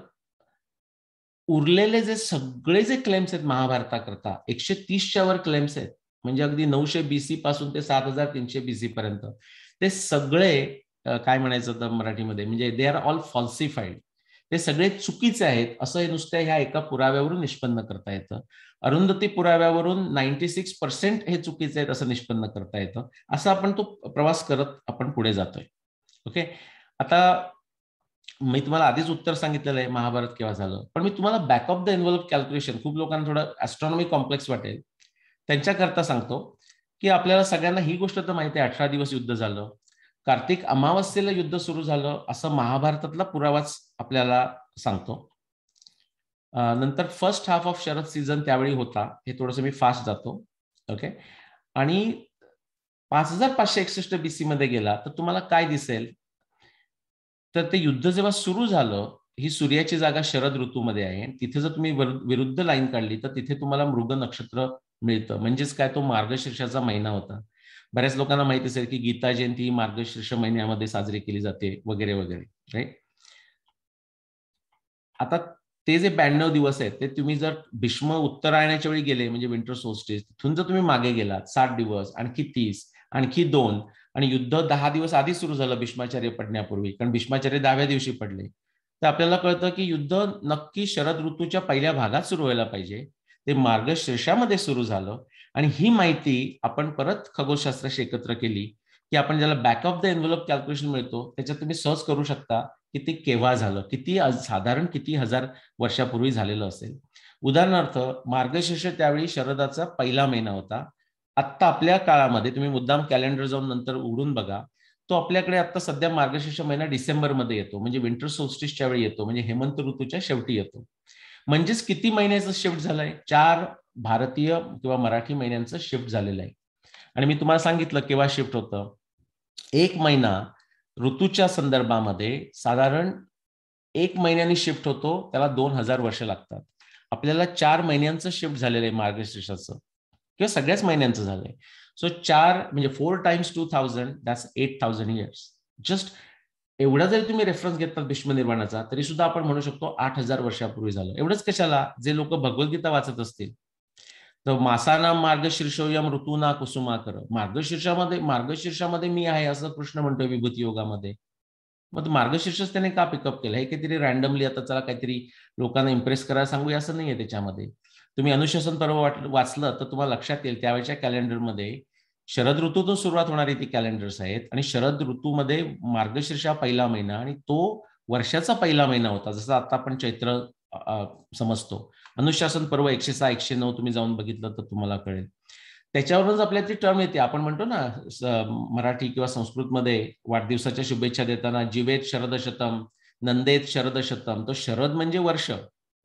उरलेले जे सगळे जे क्लेम्स आहेत महाभारताकरता, 130च्या वर क्लेम्स आहेत, म्हणजे अगदी 900 BC पासून ते 7300 BC पर्यंत, ते सगळे काय म्हणायचं तर मराठीमध्ये, म्हणजे दे आर ऑल फॉल्सिफाईड. ते सगळे चुकीचे आहेत असं हे नुसत्या ह्या एका पुराव्यावरून निष्पन्न करता येतं. अरुंधती पुराव्यावरून 96% हे चुकीचे आहेत असं निष्पन्न करता येतं. असं आपण तो प्रवास करत आपण पुढे जातोय. ओके, आता मी तुम्हाला आधीच उत्तर सांगितलेलं आहे महाभारत केव्हा झालं, पण मी तुम्हाला back of the envelope calculation, खूप लोकांना थोडं ऍस्ट्रॉनॉमी कॉम्प्लेक्स वाटेल, त्यांच्याकरता सांगतो की आपल्याला सगळ्यांना ही गोष्ट तर माहिती आहे, 18 दिवस युद्ध झालं, कार्तिक अमावस्येला युद्ध सुरू झालं असं महाभारतातला पुरावाच आपल्याला सांगतो. नंतर first half of Sharad season त्यावेळी होता, हे थोडंसं मी फास्ट जातो. ओके, आणि 5561 BC मध्ये गेला तर तुम्हाला काय दिसेल, तर ते युद्ध जेव्हा सुरू झालं, ही सूर्याची जागा शरद ऋतूमध्ये आहे, तिथे जर तुम्ही विरुद्ध लाईन काढली तर तिथे तुम्हाला मृग नक्षत्र मिळतं. म्हणजेच काय, तो मार्गशीर्षाचा महिना होता. बऱ्याच लोकांना माहिती असेल की गीता जयंती मार्गशीर्ष महिन्यामध्ये साजरी केली जाते वगैरे वगैरे, राईट. आता ते जे 92 दिवस आहेत ते तुम्ही जर भीष्म उत्तरायणाच्या वेळी गेले, म्हणजे विंटर सोल्स्टिस, तिथून जर तुम्ही मागे गेलात 60 दिवस, आणखी 30, आणखी 2, आणि युद्ध 10 दिवस आधी सुरू झालं भीष्माचार्य पडण्यापूर्वी, कारण भीष्माचार्य 10व्या दिवशी पडले, तर आपल्याला कळतं की युद्ध नक्की शरद ऋतूच्या पहिल्या भागात सुरू व्हायला पाहिजे. ते मार्गशीर्षामध्ये सुरू झालं, आणि ही माहिती आपण परत खगोलशास्त्राशी एकत्र केली की आपण ज्याला back of the envelope calculation मिळतो त्याच्यात तुम्ही सर्च करू शकता की ते केव्हा झालं, साधारण किती हजार वर्षापूर्वी झालेलं असेल. उदाहरणार्थ मार्गशीर्ष त्यावेळी शरदाचा पहिला महिना होता. आत्ता आपल्या काळामध्ये तुम्ही मुद्दाम कॅलेंडर जाऊन नंतर उघडून बघा, तो आपल्याकडे आता सध्या मार्गशीर्ष महिना डिसेंबरमध्ये येतो, म्हणजे विंटर सोल्स्टिसच्या वेळी येतो, म्हणजे हेमंत ऋतूच्या शेवटी येतो. म्हणजेच किती महिन्याचं शिफ्ट झालंय, 4 भारतीय किंवा मराठी महिन्यांचं शिफ्ट झालेलं आहे. आणि मी तुम्हाला सांगितलं केव्हा शिफ्ट होतं, 1 महिना ऋतूच्या संदर्भामध्ये साधारण 1 महिन्याने शिफ्ट होतो, त्याला 2000 वर्ष लागतात. आपल्याला 4 महिन्यांचं शिफ्ट झालेलं आहे मार्गशीर्षाचं, किंवा सगळ्याच महिन्यांचं झालंय. सो 4 म्हणजे 4 टाइम्स 2000, दॅट्स 8000 इयर्स. जस्ट एवढा जरी तुम्ही रेफरन्स घेतला भीष्मनिर्वाणाचा, तरी सुद्धा आपण म्हणू शकतो 8000 वर्षापूर्वी झालं. एवढंच कशाला, जे लोक भगवद्गीता वाचत असतील तर मासाना मार्गशीर्षोयम ऋतूना कुसुमाकर, मार्गशीर्षामध्ये मी आहे असं कृष्ण म्हणतोय विभूती योगामध्ये. मग मार्गशीर्षच त्याने का पिकअप केलं, हे काहीतरी रॅन्डमली आता चला काहीतरी लोकांना इम्प्रेस करायला सांगूया असं नाहीये त्याच्यामध्ये. तुम्ही अनुशासन पर्व वाचलं तर तुम्हाला लक्षात येईल त्यावेळेच्या कॅलेंडरमध्ये शरद ऋतूतून सुरुवात होणारी ती कॅलेंडर्स आहेत, आणि शरद ऋतूमध्ये मार्गशीर्षा पहिला महिना आणि तो वर्षाचा पहिला महिना होता, जसं आता आपण चैत्र समजतो. अनुशासन पर्व 106, 109 तुम्ही जाऊन बघितलं तर तुम्हाला कळेल. त्याच्यावरूनच आपल्याला ती टर्म येते. आपण म्हणतो ना मराठी किंवा संस्कृतमध्ये वाढदिवसाच्या शुभेच्छा देताना जीवेत शरद शतम, नंदेत शरद शतम, तो शरद म्हणजे वर्ष,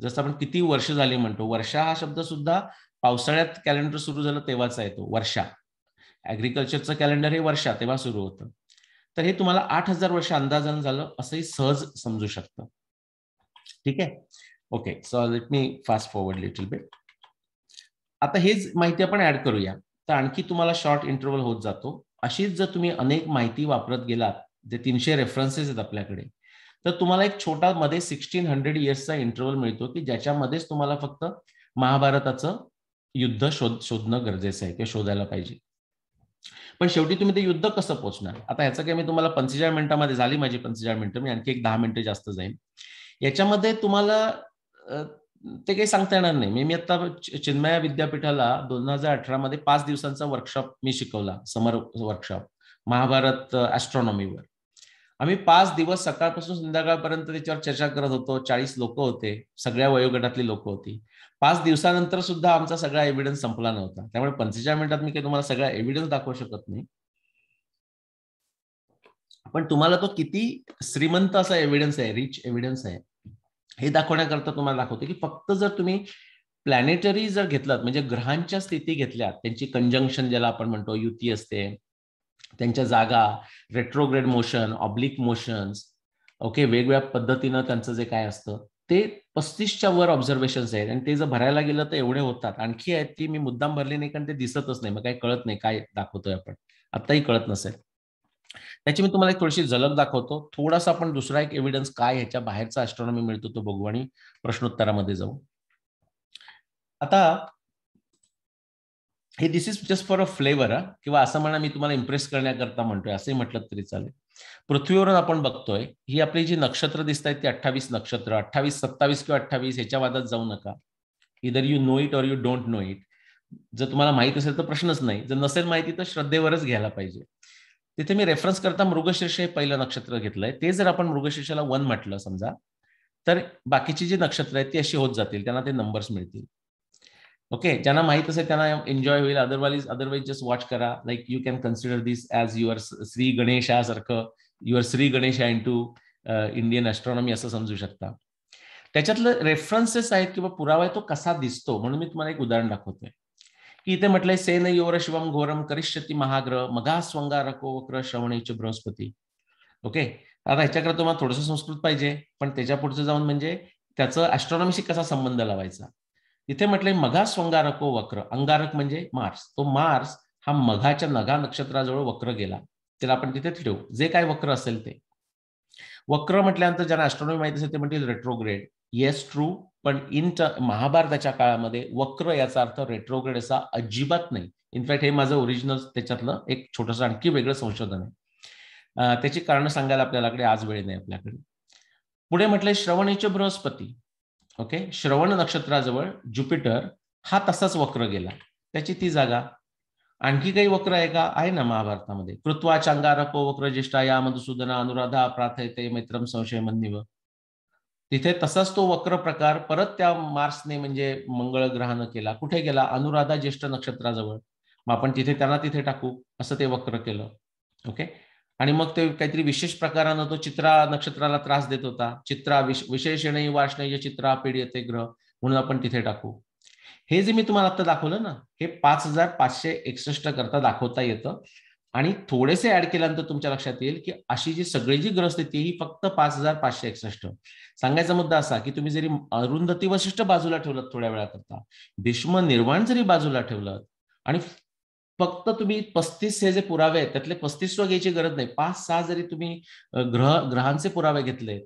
जसं आपण किती वर्ष झाली म्हणतो. वर्षा हा शब्द सुद्धा पावसाळ्यात कॅलेंडर सुरू झालं तेव्हाच आहे तो वर्षा. ऍग्रिकल्चरचं कॅलेंडर हे वर्षा तेव्हा सुरू होतं. तर हे तुम्हाला 8,000 वर्ष अंदाजानं झालं असंही सहज समजू शकतं. ठीक आहे. Okay, so let me fast forward little bit. आता हेच माहिती आपण ऍड करूया, तर आणखी तुम्हाला शॉर्ट इंटरव्हल होत जातो. अशीच जर तुम्ही अनेक माहिती वापरत गेलात, जे 300 रेफरन्सेस आहेत आपल्याकडे, तर तुम्हाला एक छोटा मध्ये 1600 इयर्सचा इंटरव्हल मिळतो की ज्याच्यामध्येच तुम्हाला फक्त महाभारताचं युद्ध शोधणं गरजेचं आहे किंवा शोधायला पाहिजे. पण शेवटी तुम्ही ते युद्ध कसं पोहोचणार? आता ह्याचं काय मी तुम्हाला 45 मिनिटांमध्ये झाली माझी 45 मिनिटं, मी आणखी एक 10 मिनिटं जास्त जाईल. याच्यामध्ये तुम्हाला ते काही सांगता येणार नाही. मी आता चिन्मया विद्यापीठाला 2018 मध्ये 5 दिवसांचा वर्कशॉप मी शिकवला, समर वर्कशॉप महाभारत ऍस्ट्रॉनॉमीवर. आम्ही 5 दिवस सकाळपासून संध्याकाळपर्यंत त्याच्यावर चर्चा करत होतो. 40 लोक होते, सगळ्या वयोगटातली लोक होती. 5 दिवसानंतर सुद्धा आमचा सगळा एव्हिडन्स संपला नव्हता. त्यामुळे 45 मिनिटात मी काही तुम्हाला सगळा एव्हिडन्स दाखवू शकत नाही. पण तुम्हाला तो किती श्रीमंत असा एव्हिडन्स आहे, रिच एव्हिडन्स आहे, हे दाखवण्याकरता तुम्हाला दाखवते की फक्त जर तुम्ही प्लॅनेटरी जर घेतलात, म्हणजे ग्रहांच्या स्थिती घेतल्यात, त्यांची कंजंक्शन ज्याला आपण म्हणतो, युती असते, त्यांच्या जागा, retrograde motion, oblique motions, okay, वेगवेगळ्या पद्धतीनं त्यांचं जे काय असतं ते 35च्या वर ऑब्झर्वेशन्स आहेत. आणि ते जर भरायला गेलं तर एवढे होतात. आणखी आहेत ती मी मुद्दाम भरली नाही कारण ते दिसतच नाही, मग काही कळत नाही काय दाखवतोय आपण, आत्ताही कळत नसेल. त्याची मी तुम्हाला एक थोडीशी झलक दाखवतो. थोडासा आपण दुसरा एक एव्हिडन्स काय ह्याच्या बाहेरचा ऍस्ट्रॉनॉमी मिळतो तो बघू आणि प्रश्नोत्तरामध्ये जाऊ. आता हे this is just for a flavour, किंवा असं म्हणा मी तुम्हाला इम्प्रेस करण्याकरता म्हणतोय, असंही म्हटलं तरी चालेल. पृथ्वीवरून आपण बघतोय ही आपली जी नक्षत्र दिसत आहेत ती 28 नक्षत्र, 28, 27 किंवा 28 ह्याच्या वादात जाऊ नका. Either you know it or you don't know it. जर तुम्हाला माहित असेल तर प्रश्नच नाही, जर नसेल माहिती तर श्रद्धेवरच घ्यायला पाहिजे. तिथे मी रेफरन्स करता मृगशीर्ष हे पहिलं नक्षत्र घेतलंय. ते जर आपण मृगशीर्षाला 1 म्हटलं समजा, तर बाकीची जी नक्षत्र आहेत ती अशी होत जातील, त्यांना ते नंबर्स मिळतील. ओके, ज्यांना माहित असेल त्यांना एन्जॉय होईल, अदरवाईज जस्ट वॉच करा. Like you can consider this as your Shri गणेशासारखं, your Shri Ganesha into Indian astronomy असं समजू शकता. त्याच्यातलं रेफरन्सेस आहेत किंवा पुरावा आहे तो कसा दिसतो, म्हणून मी तुम्हाला एक उदाहरण दाखवतोय की इथे म्हटलंय सेनयोर शिवम घोरम करिष्यती महाग्रह मघा स्वंगारको वक्र श्रवणेच बृहस्पती. ओके, आता ह्याच्याकडे तुम्हाला थोडंसं संस्कृत पाहिजे, पण त्याच्या पुढचं जाऊन म्हणजे त्याचं ऍस्ट्रॉनॉमीशी कसा संबंध लावायचा. इथे म्हटलंय मघा स्वंगारको वक्र, अंगारक म्हणजे मार्स, तो मार्स हा मघाच्या नघा नक्षत्राजवळ वक्र गेला, त्याला आपण तिथे ठेवू, जे काय वक्र असेल ते. वक्र म्हटल्यानंतर ज्यांना ऍस्ट्रॉनॉमी माहिती असेल ते म्हणतील रेट्रोग्रेड. येस ट्रू, पण महाभारताच्या काळामध्ये वक्र याचा अर्थ रेट्रोग्रेड असा अजिबात नाही. इनफॅक्ट हे माझं ओरिजिनल त्याच्यातलं एक छोटंसं आणखी वेगळं संशोधन आहे. त्याची कारण सांगायला आपल्याकडे आज वेळ नाही आपल्याकडे. पुढे म्हटलंय श्रवणेच बृहस्पती. ओके, श्रवण नक्षत्राजवळ ज्युपिटर हा तसाच वक्र गेला, त्याची ती जागा. आणखी काही वक्र आहे का? आहे ना महाभारतामध्ये. कृत्वा चांगारको वक्र ज्येष्ठा या मधुसूदना अनुराधा प्रार्थयते मैत्रम संशय मन्निव. तिथे तसाच तो वक्र प्रकार परत त्या मार्सने म्हणजे मंगळ ग्रहानं केला. कुठे गेला? अनुराधा ज्येष्ठ नक्षत्राजवळ. मग आपण तिथे त्यांना तिथे टाकू, असं ते वक्र केलं. ओके, आणि मग ते काहीतरी विशेष प्रकारानं तो चित्रा नक्षत्राला त्रास देत होता. चित्रा विशेषणे वार्ष्णेय चित्रा पीडियते ग्रह, म्हणून आपण तिथे टाकू. हे जे मी तुम्हाला आता दाखवलं ना, हे 5561 करता दाखवता येतं. आणि थोडेसे ऍड केल्यानंतर तुमच्या लक्षात येईल की अशी जी सगळी जी ग्रहस्थिती ही फक्त 5561. सांगायचा मुद्दा असा की तुम्ही जरी अरुंधती वशिष्ठ बाजूला ठेवलं थोड्या वेळाकरता, भीष्म निर्वाण जरी बाजूला ठेवलं, आणि फक्त तुम्ही 35 हे जे पुरावे आहेत त्यातले 35 घ्यायची गरज नाही, 5-6 जरी तुम्ही ग्रहांचे पुरावे घेतलेत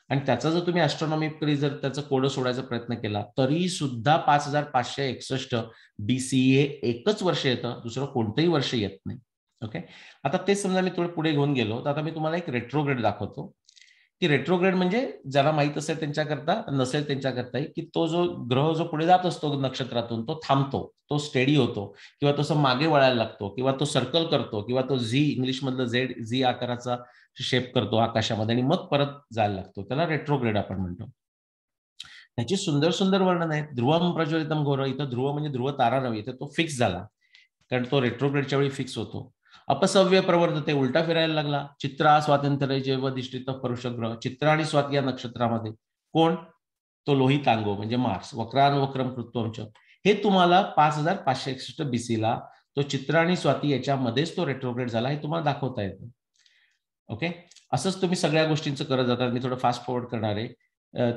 आणि त्याचा जर तुम्ही ऍस्ट्रॉनॉमिकली जर त्याचं कोड सोडायचा प्रयत्न केला तरी सुद्धा 5561 BCE एकच वर्ष येतं, दुसरं कोणतंही वर्ष येत नाही. ओके, आता तेच समजा मी थोडं पुढे घेऊन गेलो तर आता मी तुम्हाला एक रेट्रोग्रेड दाखवतो की रेट्रोग्रेड म्हणजे ज्याला माहित असेल त्यांच्याकरता, नसेल त्यांच्याकरता, की तो जो ग्रह जो पुढे जात असतो नक्षत्रातून तो थांबतो, तो स्टेडी होतो, किंवा तो मागे वळायला लागतो, किंवा तो सर्कल करतो, किंवा तो झी इंग्लिश मधलं झी आकाराचा शेप करतो आकाशामध्ये आणि मग परत जायला लागतो, त्याला रेट्रोग्रेड आपण म्हणतो. त्याची सुंदर सुंदर वर्णन आहे. ध्रुवम प्रज्वलितम घोर, इथं ध्रुव म्हणजे ध्रुव तारा नव्हे, इथं तो फिक्स झाला कारण तो रेट्रोग्रेडच्या वेळी फिक्स होतो. अपसव्य प्रवर्तते, उलटा फिरायला लागला. चित्रा स्वातंत्र्य जैवधिष्ठित परुषग्रह, चित्रा आणि स्वाती या नक्षत्रामध्ये कोण? तो लोहितांगो म्हणजे मार्स, वक्रान वक्रम कृत्वंच. हे तुम्हाला 5561 BC ला तो चित्रा आणि स्वाती याच्यामध्येच तो रेट्रोग्रेड झाला, हे तुम्हाला दाखवता येतं. ओके, असंच तुम्ही सगळ्या गोष्टींचं करत जातात. मी थोडं फास्ट फॉरवर्ड करणार आहे.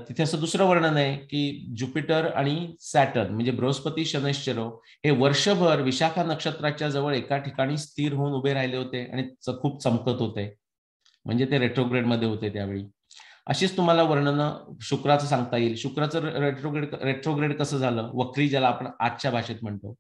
तिथे असं दुसरं वर्णन आहे की ज्युपिटर आणि सॅटर्न म्हणजे बृहस्पती शनैश्चर हे वर्षभर विशाखा नक्षत्राच्या जवळ एका ठिकाणी स्थिर होऊन उभे राहिले होते आणि खूप चमकत होते, म्हणजे ते रेट्रोग्रेड मध्ये होते त्यावेळी. अशीच तुम्हाला वर्णनं शुक्राचं सांगता येईल. शुक्राचं रेट्रोग्रेड कसं झालं, वक्री ज्याला आपण आजच्या भाषेत म्हणतो.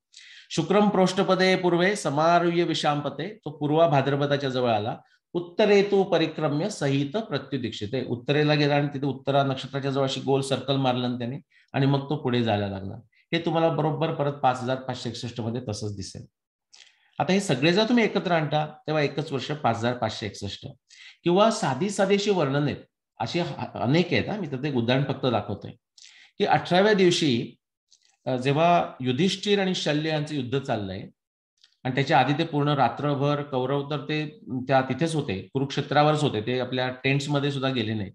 शुक्रम प्रोष्ठपदे पूर्वे समारुह्य विशांपते, तो पूर्वा भाद्रपदाच्या जवळ आला. उत्तरेतू परिक्रम्य सहित प्रत्युदीक्षिते, उत्तरेला गेला आणि तिथे उत्तरा नक्षत्राच्या जवळ अशी गोल सर्कल मारलं त्याने आणि मग तो पुढे जायला लागला. हे तुम्हाला बरोबर परत 5561 मध्ये तसंच दिसेल. आता हे सगळे जर तुम्ही एकत्र आणता तेव्हा एकच वर्ष 5561. किंवा साधीशी वर्णन आहेत अशी अनेक आहेत. मी तर ते उदाहरण फक्त दाखवतोय की 18व्या दिवशी जेव्हा युधिष्ठिर आणि शल्य यांचं युद्ध चाललंय आणि त्याच्या आधी ते पूर्ण रात्रभर कौरव तर ते त्या तिथेच होते, कुरुक्षेत्रावरच होते, ते आपल्या टेंट्स मध्ये सुद्धा गेले नाहीत.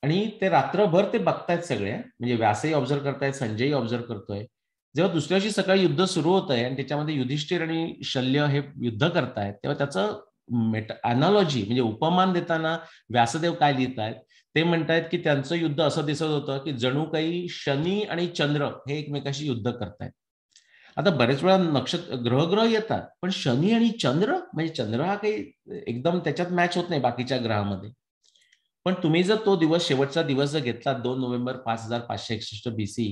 आणि ते रात्रभर ते बघतायत सगळे, म्हणजे व्यासही ऑब्झर्व करतायत, संजयही ऑब्झर्व करतोय. जेव्हा दुसऱ्या दिवशी सकाळी युद्ध सुरू होत आहे आणि त्याच्यामध्ये युधिष्ठिर आणि शल्य हे युद्ध करतायत, तेव्हा त्याचं अनालॉजी म्हणजे उपमान देताना व्यासदेव काय लिहित आहेत ते म्हणतायत की त्यांचं युद्ध असं दिसत होतं की जणू काही शनी आणि चंद्र हे एकमेकाशी युद्ध करतायत. आता बरेच वेळा ग्रह येतात, पण शनी आणि चंद्र म्हणजे चंद्र हा काही एकदम त्याच्यात मॅच होत नाही बाकीच्या ग्रहामध्ये. पण तुम्ही जर तो दिवस शेवटचा दिवस जर घेतला 2 नोव्हेंबर 5561 BC,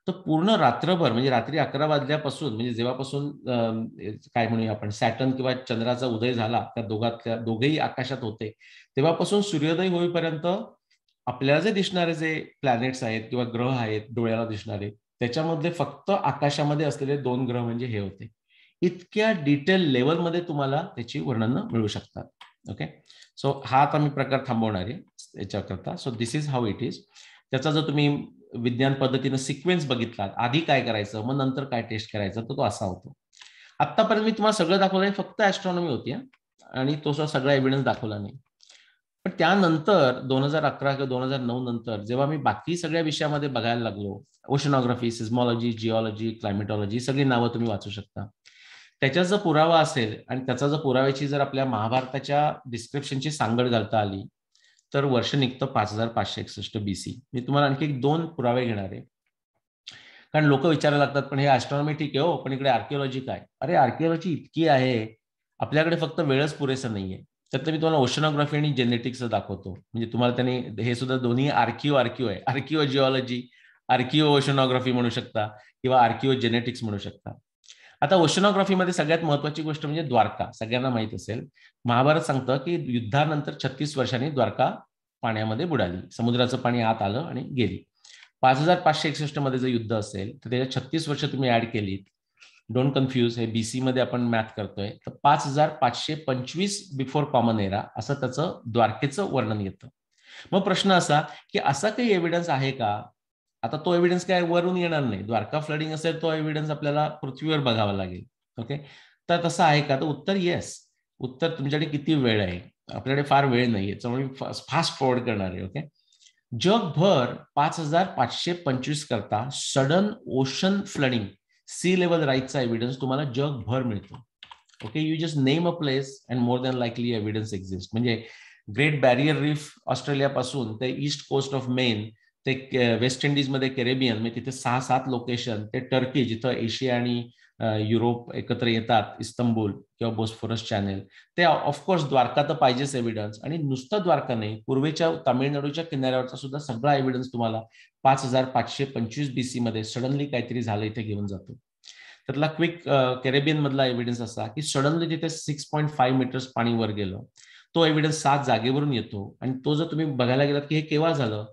तर पूर्ण रात्रभर म्हणजे रात्री 11 वाजल्यापासून म्हणजे जेव्हापासून काय म्हणूया आपण सॅटर्न किंवा चंद्राचा उदय झाला, त्या दोघेही आकाशात होते, तेव्हापासून सूर्योदय होईपर्यंत आपल्याला जे दिसणारे जे प्लॅनेट्स आहेत किंवा ग्रह आहेत डोळ्याला दिसणारे, त्याच्यामधले फक्त आकाशामध्ये असलेले 2 ग्रह म्हणजे हे होते. इतक्या डिटेल लेवलमध्ये तुम्हाला त्याची वर्णनं मिळू शकतात. ओके, सो हा आता मी प्रकार थांबवणार आहे याच्याकरता. So this is how it is. त्याचा जर तुम्ही विज्ञान पद्धतीनं सिक्वेन्स बघितलात, आधी काय करायचं मग नंतर काय टेस्ट करायचं, तर तो असा होतो. आतापर्यंत मी तुम्हाला सगळं दाखवलं, फक्त ऍस्ट्रॉनॉमी होती आणि तो सगळा एव्हिडन्स दाखवला नाही. पण त्यानंतर 2011 किंवा 2009 नंतर जेव्हा मी बाकी सगळ्या विषयामध्ये बघायला लागलो, ओशनॉग्राफी, सिस्मॉलॉजी, जिओलॉजी, क्लायमेटॉलॉजी, सगळी नावं तुम्ही वाचू शकता. त्याचा जर पुरावा असेल आणि त्याचा जर पुराव्याची जर आपल्या महाभारताच्या डिस्क्रिप्शनची सांगड घालता आली तर वर्ष निघतं 5561 BC. मी तुम्हाला आणखी 2 पुरावे घेणार आहे, कारण लोक विचारायला लागतात पण हे ऍस्ट्रॉनॉमी ठीक आहे हो, पण इकडे आर्किओलॉजी काय? अरे आर्किओलॉजी इतकी आहे, आपल्याकडे फक्त वेळच पुरेसा नाहीये. त्यातलं मी तुम्हाला ओशनॉग्राफी आणि जेनेटिक्स दाखवतो. म्हणजे तुम्हाला त्यांनी हे सुद्धा दोन्ही आर्किओ आहे, आर्किओ जिओलॉजी, आर्किओ ओशनॉग्राफी म्हणू शकता किंवा आर्किओ जेनेटिक्स म्हणू शकता. आता ओशनॉग्राफीमध्ये सगळ्यात महत्वाची गोष्ट म्हणजे द्वारका. सगळ्यांना माहित असेल, महाभारत सांगतं की युद्धानंतर 36 वर्षांनी द्वारका पाण्यामध्ये बुडाली, समुद्राचं पाणी आत आलं आणि गेली. 5561 मध्ये जर युद्ध असेल तर त्याच्या 36 वर्ष तुम्ही ऍड केलीत, डोंट कन्फ्यूज, हे BC मध्ये आपण मॅथ करतोय, तर 5525 बिफोर कॉमन एरा असं त्याचं द्वारकेचं वर्णन येतं. मग प्रश्न असा की असा काही एव्हिडन्स आहे का? आता तो एव्हिडन्स काय वरून येणार नाही, द्वारका फ्लडिंग असेल तो एव्हिडन्स आपल्याला पृथ्वीवर बघावा लागेल. ओके, तर तसं आहे का? तर उत्तर येस. उत्तर तुमच्याकडे किती वेळ आहे? आपल्याकडे फार वेळ नाहीये, त्यामुळे फास्ट फॉरवर्ड करणार आहे. ओके, जगभर 5525 करता sudden ocean flooding, sea level राईजचा एव्हिडन्स तुम्हाला जगभर मिळतो. Okay, you just name a place and more than likely evidence exist. म्हणजे ग्रेट बॅरियर रीफ ऑस्ट्रेलियापासून ते ईस्ट कोस्ट ऑफ मेन, ते वेस्ट इंडिजमध्ये कॅरेबियन, म्हणजे तिथे 6-7 लोकेशन, ते टर्की जिथं एशिया आणि युरोप एकत्र येतात, इस्तंबूल किंवा बोस्फोरस चॅनेल, ते ऑफकोर्स द्वारका तर पाहिजेच एव्हिडन्स. आणि नुसतं द्वारका नाही, पूर्वेच्या तामिळनाडूच्या किनाऱ्यावरचा सुद्धा सगळा एव्हिडन्स तुम्हाला 5525 BC मध्ये सडनली काहीतरी झालं इथे घेऊन जातो. त्यातला क्विक कॅरेबियन मधला एव्हिडन्स असा की सडनली तिथे 6.5 मीटर्स पाणी वर गेलं. तो एव्हिडन्स 7 जागेवरून येतो आणि तो जर तुम्ही बघायला गेलात की हे केव्हा झालं,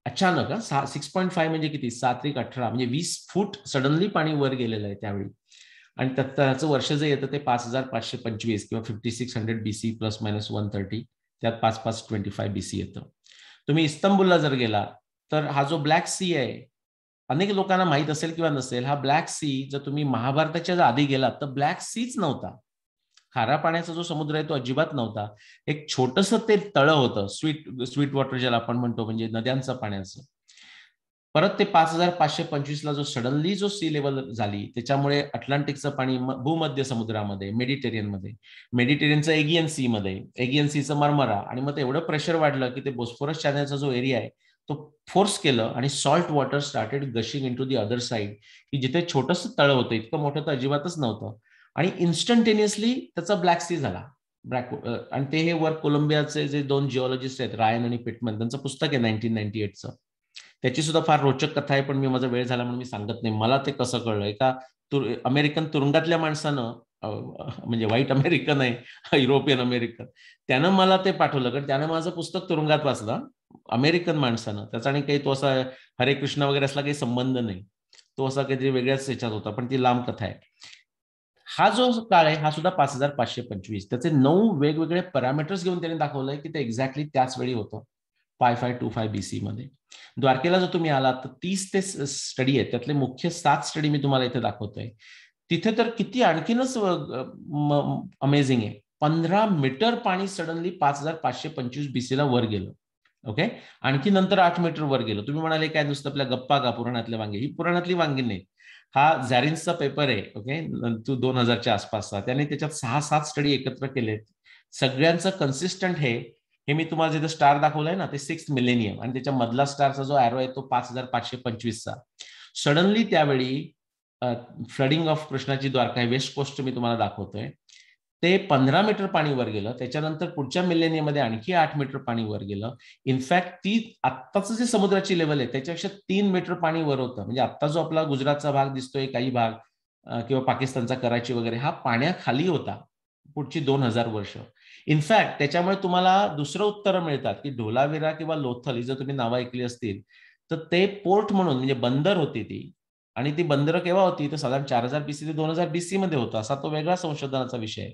अचानक 6.5 म्हणजे किती, 7-18 म्हणजे 20 फूट सडनली पाणी वर गेलेलं आहे त्यावेळी. आणि त्याचं वर्ष जे येतं ते 5525 किंवा 5600 BC प्लस मायनस 130, त्यात 5525 BC येतं. तुम्ही इस्तंबूलला जर गेला तर हा जो ब्लॅक सी आहे, अनेक लोकांना माहित असेल किंवा नसेल, हा ब्लॅक सी जर तुम्ही महाभारताच्या आधी गेलात तर ब्लॅक सीच नव्हता. खारा पाण्याचा जो समुद्र आहे तो अजिबात नव्हता. एक छोटस ते तळ होतं, स्वीट वॉटर ज्याला आपण म्हणतो, म्हणजे नद्यांचं पाण्याचं. परत ते 5525 ला जो सडनली जो सी लेवल झाली, त्याच्यामुळे अटलांटिकचं पाणी भूमध्य समुद्रामध्ये, मेडिटेरियनचं एगियन सी मध्ये, एगियन सीचं मरमरा, आणि मग ते एवढं प्रेशर वाढलं की ते बोस्फोरस चॅनलचा जो एरिया आहे तो फोर्स केलं आणि salt water started gushing into the other side, की जिथे छोटंसं तळ होतं, इतकं मोठं तर अजिबातच नव्हतं, आणि इन्स्टंटेनियसली त्याचा ब्लॅक सी झाला. आणि ते हे वर्क कोलंबियाचे जे 2 जिओलॉजिस्ट आहेत, रायन आणि पिटमन, त्यांचं पुस्तक आहे 1998चं. त्याची सुद्धा फार रोचक कथा आहे, पण मी माझा वेळ झाला म्हणून मी सांगत नाही. मला ते कसं कळलं, एका अमेरिकन तुरुंगातल्या माणसानं, म्हणजे व्हाईट अमेरिकन आहे, युरोपियन अमेरिकन, त्यानं मला ते पाठवलं, कारण त्यानं माझं पुस्तक तुरुंगात वाचलं, अमेरिकन माणसानं. त्याचा आणि काही तो असा हरे कृष्ण वगैरे असला काही संबंध नाही, तो असा काहीतरी वेगळ्याच ह्याच्यात होता, पण ती लांब कथा आहे. हा जो काळ आहे हा सुद्धा 5525, त्याचे 9 वेगवेगळे पॅरामीटर्स घेऊन त्यांनी दाखवलंय की ते एक्झॅक्टली त्याच वेळी होतं, 5525 BC मध्ये. द्वारकेला जर तुम्ही आलात तर 30 ते स्टडी आहेत, त्यातले मुख्य 7 स्टडी मी तुम्हाला इथे दाखवतोय. तिथे तर किती आणखीनच अमेझिंग आहे. 15 मीटर पाणी सडनली 5525 BC ला वर गेलं. ओके, आणखी नंतर 8 मीटर वर गेलं. तुम्ही म्हणाले काय नुसतं आपल्या गप्पा का, पुराणातल्या वांगे? ही पुराणातली वांगी नाही, हा झॅरिन्सचा पेपर आहे. ओके, 2000च्या आसपासचा. त्याने त्याच्यात 6-7 स्टडी एकत्र केलेत. सगळ्यांचं कन्सिस्टंट हे मी तुम्हाला जिथे स्टार दाखवलाय ना, ते 6th मिलेनियम, आणि त्याच्या मधला स्टारचा जो एरो आहे तो 5525चा. सडनली त्यावेळी फ्लडिंग ऑफ कृष्णाची द्वारका, वेस्ट कोस्ट मी तुम्हाला दाखवतोय, ते 15 मीटर पाणी वर गेलं. त्याच्यानंतर पुढच्या मिलेनियम मध्ये आणखी 8 मीटर पाणी वर गेलं. इनफॅक्ट ती आत्ताचं जे समुद्राची लेवल आहे त्याच्यापेक्षा 3 मीटर पाणी वर होतं. म्हणजे आता जो आपला गुजरातचा भाग दिसतोय, काही भाग किंवा पाकिस्तानचा कराची वगैरे, हा पाण्याखाली होता पुढची 2000 वर्ष. इनफॅक्ट त्याच्यामुळे तुम्हाला दुसरं उत्तर मिळतात की ढोलावीरा किंवा लोथल ही जर तुम्ही नावं ऐकली असतील तर ते पोर्ट म्हणून, म्हणजे बंदर होती ती, आणि ती बंदरं केव्हा होती तर साधारण 4000 BC ते 2000 BC मध्ये होतं. असा तो वेगळा संशोधनाचा विषय आहे.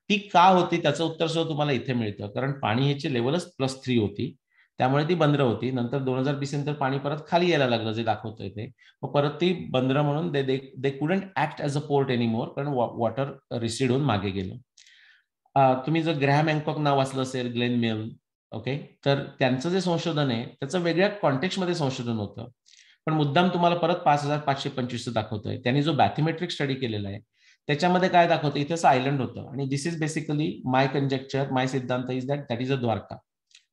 ती का होती त्याचं उत्तर सुद्धा तुम्हाला इथे मिळतं, कारण पाणी ह्याची लेवलच +3 होती, त्यामुळे ती बंदरं होती. नंतर 2000 BC नंतर पाणी परत खाली यायला लागलं, जे दाखवतोय ते. मग परत ती बंदरं म्हणून they couldn't act as a port anymore, कारण वॉटर रिसीड होऊन मागे गेलं. तुम्ही जर ग्रॅहम हँकॉक नाव वाचलं असेल, ग्लेन मिल, ओके, तर त्यांचं जे संशोधन आहे त्याचं वेगळ्या कॉन्टेक्स्टमध्ये संशोधन होतं. पण मुद्दाम तुम्हाला परत 5525 दाखवतोय. त्यांनी जो बॅथोमेट्रिक स्टडी केलेला आहे त्याच्यामध्ये काय दाखवतं, इथे असं आयलंड होतं, आणि दिस इज बेसिकली माय कंजेक्चर, माय सिद्धांत is that is a Dwarka.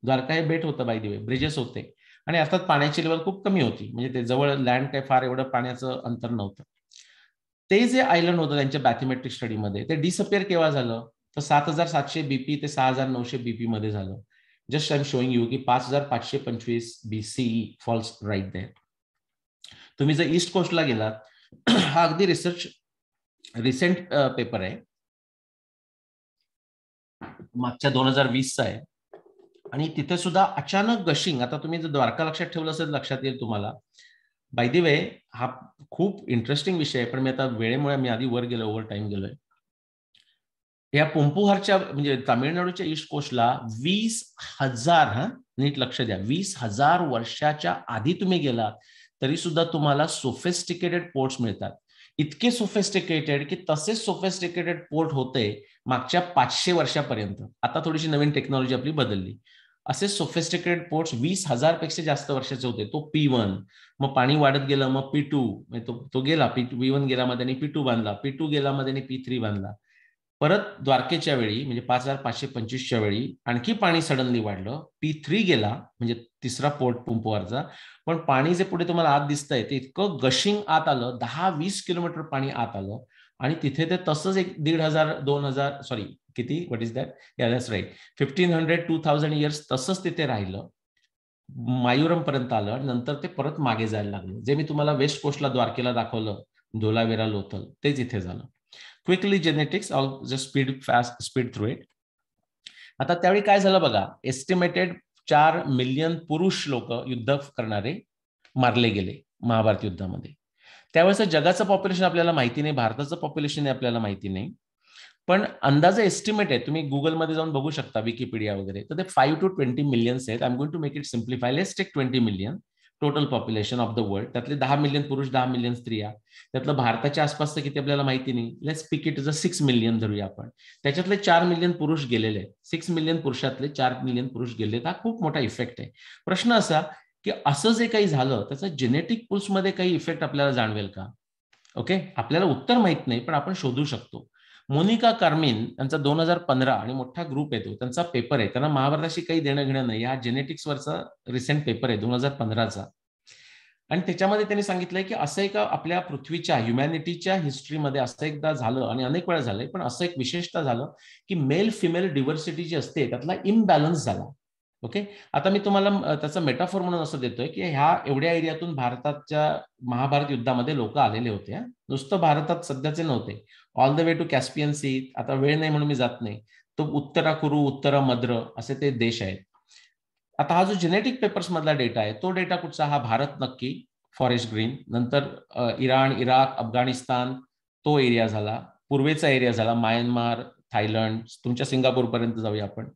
Dwarka हे बेट होतं, बाय द वे, ब्रिजेस होते, आणि अर्थात पाण्याची लेवल खूप कमी होती, म्हणजे ते जवळ लँड काय फार एवढं पाण्याचं अंतर नव्हतं. ते जे आयलंड होतं त्यांच्या बॅथोमेट्रिक स्टडीमध्ये, ते डिसअपिअर केव्हा झालं तर 7700 BP ते 6900 BP मध्ये झालं. Just I am showing you की 5525 BCE फॉल्स राईट देअर. तुम्ही जर ईस्ट कोस्टला गेलात, हा अगदी रिसेंट पेपर आहे, मागच्या 2020चा आहे, आणि तिथे सुद्धा अचानक गशिंग. आता तुम्ही जर द्वारका लक्षात ठेवलं असेल, लक्षात येईल तुम्हाला. बाय द वे, हा खूप इंटरेस्टिंग विषय आहे, पण मी आता वेळेमुळे मी आधी वर गेलो, ओव्हर टाइम गेलोय. या पुंपुहारच्या, म्हणजे तामिळनाडूच्या ईस्ट कोस्टला 20,000, नीट लक्ष द्या, 20,000 वर्षाच्या आधी तुम्ही गेलात तरी सुद्धा तुम्हाला सोफिस्टिकेटेड पोर्ट्स मिळतात. इतके सोफिस्टिकेटेड की तसेच सोफिस्टिकेटेड पोर्ट होते मागच्या 500 वर्षापर्यंत. आता थोडीशी नवीन टेक्नॉलॉजी आपली बदलली. असे सोफिस्टिकेटेड पोर्ट्स 20,000 पेक्षा जास्त वर्षाचे होते. तो P1, मग पाणी वाढत गेलं, मग P2, तो गेला, P1 गेला, मग त्यांनी P2 बांधला, P2 गेला, मग त्यांनी P3 बांधला. परत द्वारकेच्या वेळी, म्हणजे 5525च्या वेळी आणखी पाणी सडनली वाढलं, P3 गेला, म्हणजे तिसरा पोर्ट पुंपुहारचा. पण पाणी जे पुढे तुम्हाला आत दिसतंय ते इतकं गशिंग आत आलं, 10-20 किलोमीटर पाणी आत आलं, आणि तिथे ते तसंच 1,500-2,000, सॉरी किती, व्हॉट इज दॅट, या दॅट्स राईट, 1500-2000 इयर्स तसंच तिथे राहिलं, मायुरम पर्यंत आलं, आणि नंतर ते परत मागे जायला लागलं. जे मी तुम्हाला वेस्ट कोस्टला द्वारकेला दाखवलं, धोलावीरा, लोथल, तेच इथे झालं. Quickly genetics, all just speed through it. आता त्यावेळी काय झालं बघा, एस्टिमेटेड 4 मिलियन पुरुष लोक युद्ध करणारे मारले गेले महाभारत युद्धामध्ये. त्यावेळेस जगाचं पॉप्युलेशन आपल्याला माहिती नाही, भारताचं पॉप्युलेशन आपल्याला माहिती नाही, पण अंदाजे एस्टिमेट आहे, तुम्ही गुगलमध्ये जाऊन बघू शकता, विकिपीडिया वगैरे, तर ते 5 to 20 मिलियन्स आहेत. I am going to make it simplify, let's take 20 million. Total population of the world. त्यातले 10 मिलियन पुरुष, 10 मिलियन स्त्रिया. त्यातलं भारताच्या आसपासचं किती आपल्याला माहिती नाही. Let's pick it is a 6 million धरूया आपण. त्याच्यातले 4 मिलियन पुरुष गेलेले आहेत. 6 मिलियन पुरुषातले 4 मिलियन पुरुष गेलेत. हा खूप मोठा इफेक्ट आहे. प्रश्न असा की असं जे काही झालं त्याचा जेनेटिक पुल्समध्ये काही इफेक्ट आपल्याला जाणवेल का? ओके, आपल्याला उत्तर माहित नाही, पण आपण शोधू शकतो. मोनिका कार्मिन यांचा 2015 आणि मोठा ग्रुप येतो, त्यांचा पेपर आहे. त्यांना महाभारताशी काही देणं घेणं नाही. हा जेनेटिक्सवरचा रिसेंट पेपर आहे 2015चा. आणि त्याच्यामध्ये त्यांनी सांगितलंय की असं एका आपल्या पृथ्वीच्या ह्युमॅनिटीच्या हिस्ट्रीमध्ये असं एकदा झालं आणि अनेक वेळा झालंय, पण असं एक विशेषतः झालं की मेल फिमेल डिव्हर्सिटी जी असते त्यातला इम्बॅलन्स झाला. ओके, आता मी तुम्हाला त्याचा मेटाफॉर म्हणून असं देतोय की ह्या एवढ्या एरियातून भारताच्या महाभारत युद्धामध्ये लोक आलेले होते. नुसतं भारतात सध्याचे नव्हते, all the way to Caspian sea. आता वेळ नाही म्हणून मी जात नाही. तो उत्तरा कुरु, उत्तरा मद्र असे ते देश आहेत. आता हा जो जेनेटिक पेपर्स मधला डेटा आहे तो डेटा कुठचा? हा भारत नक्की, फॉरेस्ट ग्रीन. नंतर इराण, इराक, अफगाणिस्तान तो एरिया झाला. पूर्वेचा एरिया झाला म्यानमार, थायलंड, तुमच्या सिंगापूर पर्यंत जाऊया आपण.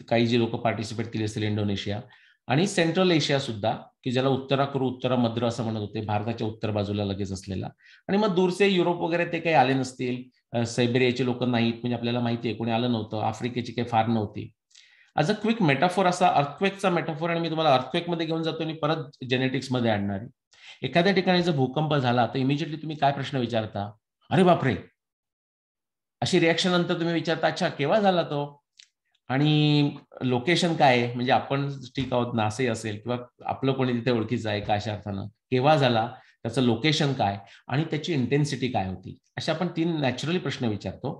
काही जी लोक पार्टिसिपेट केली असतील, इंडोनेशिया आणि सेंट्रल एशिया सुद्धा, की ज्याला उत्तरा कुरु, उत्तरा मद्र असं म्हणत होते, भारताच्या उत्तर बाजूला लगेच असलेला. आणि मग दूरचे युरोप वगैरे ते काही आले नसतील. सायबेरियाचे लोक नाहीत, म्हणजे आपल्याला माहिती आहे कोणी आलं नव्हतं. आफ्रिकेची काही फार नव्हती. ॲज अ क्विक मेटाफोर असा अर्थक्वेकचा मेटाफोर, आणि मी तुम्हाला अर्थक्वेकमध्ये घेऊन जातो आणि परत जेनेटिक्समध्ये आणणार आहे. एखाद्या ठिकाणी जर भूकंप झाला तर इमिजिएटली तुम्ही काय प्रश्न विचारता? अरे बापरे. अशी रिॲक्शन नंतर तुम्ही विचारता, अच्छा केव्हा झाला तो आणि लोकेशन काय आहे, म्हणजे आपण ठीक आहोत, नासे असेल किंवा आपलं कोणी तिथे ओळखीचं आहे का, अशा अर्थानं केव्हा झाला, त्याचं लोकेशन काय आणि त्याची इंटेन्सिटी काय होती, अशा आपण 3 नॅचरली प्रश्न विचारतो.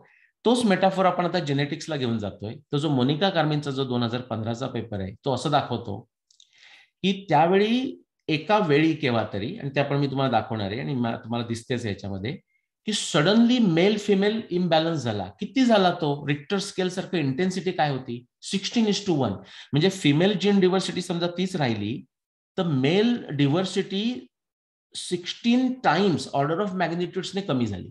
तोच मेटाफोर आपण आता जेनेटिक्सला घेऊन जातोय. तो जो मोनिका कार्मिनचा जो 2015चा पेपर आहे तो असं दाखवतो की त्यावेळी एका वेळी केव्हा तरी, आणि ते आपण मी तुम्हाला दाखवणार आहे आणि तुम्हाला दिसतेच याच्यामध्ये, की सडनली मेल फिमेल इम्बॅलन्स झाला. किती झाला तो? रिक्टर स्केल सारखं इंटेन्सिटी काय होती? 16:1. म्हणजे फिमेल जीन डिव्हर्सिटी समजा 30 राहिली तर male diversity 16 times order of मॅग्निट्यूड्सने कमी झाली.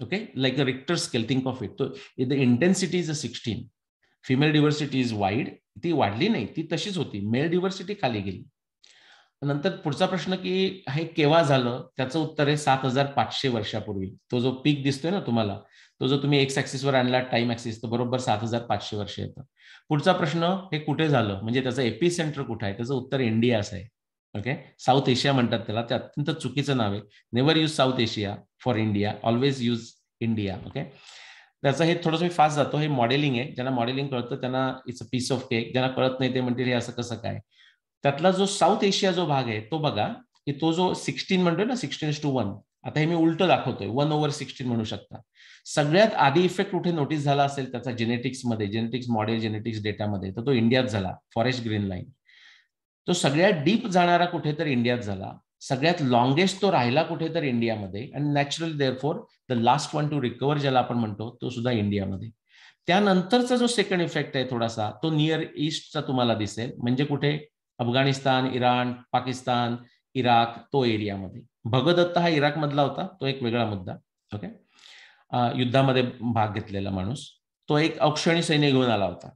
Okay, like a Richter scale, think of it. तो the intensity is a 16. Female diversity is wide, ती वाढली नाही, ती तशीच होती. मेल डिव्हर्सिटी खाली गेली. नंतर पुढचा प्रश्न की हे केव्हा झालं, त्याचं उत्तर आहे 7500 वर्षापूर्वी. तो जो पीक दिसतोय ना तुम्हाला, तो जो तुम्ही एक्स ऍक्सिसवर आणला, टाइम ऍक्सिस, तर बरोबर 7500 वर्ष येतं. पुढचा प्रश्न, हे कुठे झालं, म्हणजे त्याचं एपी सेंटर कुठे आहे? त्याचं उत्तर इंडिया असं आहे. ओके, साऊथ एशिया म्हणतात त्याला, ते अत्यंत चुकीचं नाव आहे. Never use south Asia for India, always use India. Okay, त्याचं हे थोडंसं मी फास्ट जातो. हे मॉडेलिंग आहे. ज्यांना मॉडेलिंग कळतं त्यांना it's a piece of cake. ज्यांना कळत नाही ते म्हणतील हे असं कसं काय. त्यातला जो साऊथ एशिया जो भाग आहे तो बघा, की तो जो 16 म्हणतोय ना, 16:1, आता हे मी उलट दाखवतोय, 1/16 म्हणू शकता. सगळ्यात आधी इफेक्ट कुठे नोटीस झाला असेल त्याचा जेनेटिक्समध्ये, जेनेटिक्स मॉडेल, जेनेटिक्स डेटामध्ये, तर तो इंडियात झाला, फॉरेस्ट ग्रीन लाईन. तो सगळ्यात डीप जाणारा कुठेतरी इंडियात झाला. सगळ्यात लॉंगेस्ट तो राहिला कुठेतरी इंडियामध्ये, आणि naturally therefore the last one two recover ज्याला आपण म्हणतो तो सुद्धा इंडियामध्ये. त्यानंतरचा जो सेकंड इफेक्ट आहे थोडासा, तो नियर ईस्टचा तुम्हाला दिसेल, म्हणजे कुठे? अफगाणिस्तान, इराण, पाकिस्तान, इराक, तो एरियामध्ये. भगदत्त हा इराक मधला होता, तो एक वेगळा मुद्दा. ओके, युद्धामध्ये भाग घेतलेला माणूस, तो एक औक्षणी सैन्य घेऊन आला होता.